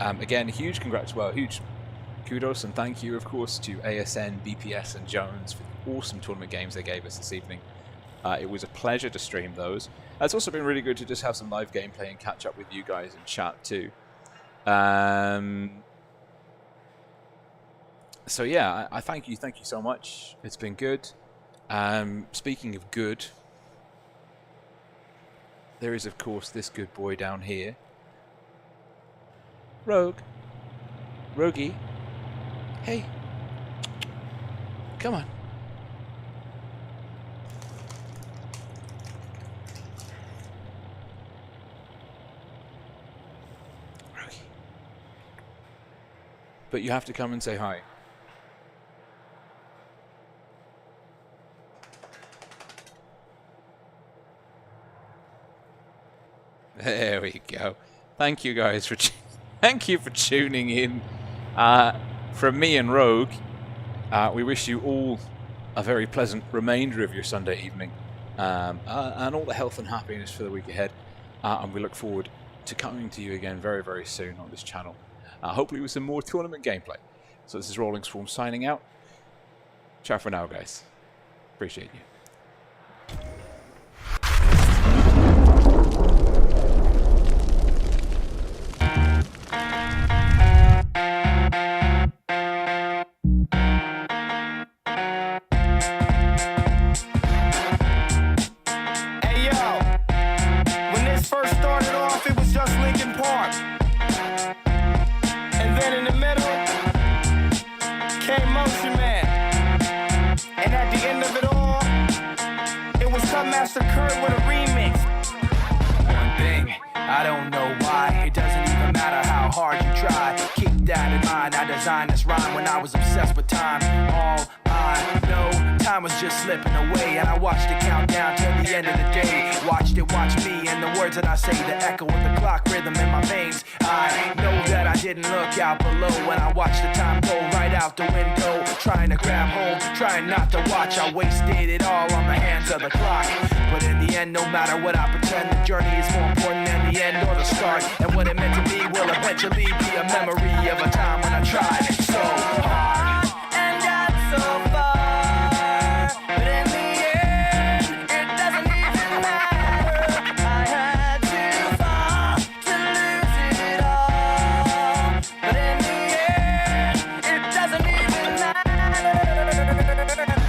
[SPEAKER 1] Again, huge kudos and thank you, of course, to ASN, BPS and Jones for the awesome tournament games they gave us this evening. It was a pleasure to stream those. It's also been really good to just have some live gameplay and catch up with you guys in chat too. So yeah, I thank you so much. It's been good. Speaking of good, there is of course this good boy down here. Rogie. Hey. Come on. Rogie. But you have to come and say hi. There we go. Thank you guys for tuning in. From me and Rogue, we wish you all a very pleasant remainder of your Sunday evening, and all the health and happiness for the week ahead. And we look forward to coming to you again very, very soon on this channel, hopefully with some more tournament gameplay. So this is Rolling Swarm signing out. Ciao for now, guys. Appreciate you.
[SPEAKER 4] Master Kurt with a remix. I don't know why. It doesn't even matter how hard you try. Keep that in mind. I designed this rhyme when I was obsessed with time. All I know, time was just slipping away, and I watched it count down till the end of the day. Watched it watch me, and the words that I say, the echo of the clock rhythm in my veins. I know that I didn't look out below when I watched the time go right out the window. Trying to grab hold, trying not to watch. I wasted it all on the hands of the clock. But in the end, no matter what I pretend, the journey is more important than the end or the start. And what it meant to be will eventually be a memory of a time when I tried so hard and got so far. But in the end, it doesn't even matter. I had to fall to lose it all. But in the end, it doesn't even matter.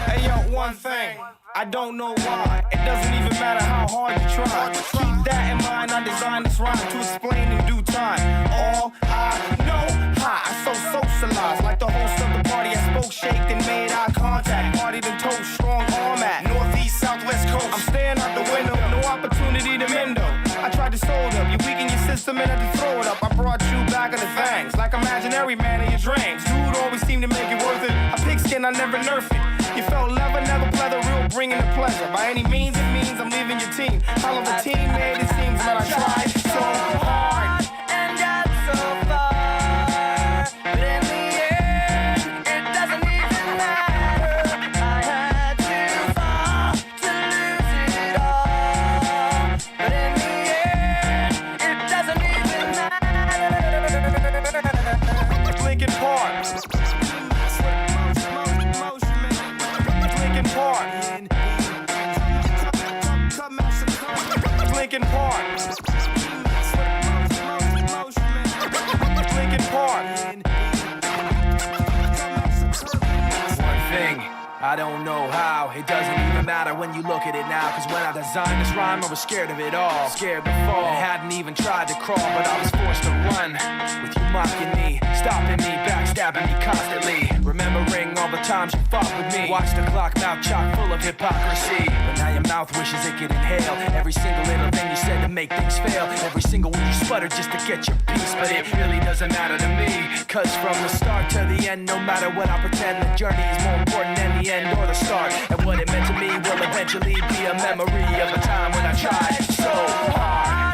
[SPEAKER 4] Hey yo, one thing, I don't know why. It doesn't even matter how hard you try. Keep that in mind. I designed this rhyme to explain in due time. All I know, I so socialized like the host of the party. I spoke, shaked, and made eye contact. Partied and told strong arm at northeast, southwest coast. I'm staring out the window, no opportunity to mend up. I tried to sold up, you weaken your system and had to throw it up. I brought you back on the things, like imaginary man in your dreams. Dude always seemed to make it worth it. A pigskin, I never nerf it. You felt leather, never pleather, real bringing the pleasure. By any means, it means I'm leaving your team. I love a teammate, it seems, but I tried so hard and got so far. But in the end, it doesn't even matter. I had to fall to lose it all. But in the end, it doesn't even matter. Lincoln Park. Lincoln Park. Lincoln Park. Lincoln Park. One thing, I don't know how. It doesn't even matter when you look at it now. Cause when I designed this rhyme, I was scared of it all. Scared to fall, and hadn't even tried to crawl. But I was forced to run, with you mocking me, stopping me, backstabbing me constantly. Remembering all the times you fought with me. Watch the clock, mouth chock full of hypocrisy. But now your mouth wishes it could inhale every single little thing you said to make things fail. Every single one you sputtered just to get your piece. But it really doesn't matter to me. Cause from the start to the end, no matter what I pretend, the journey is more important than the end or the start. And what it meant to me will eventually be a memory of a time when I tried so hard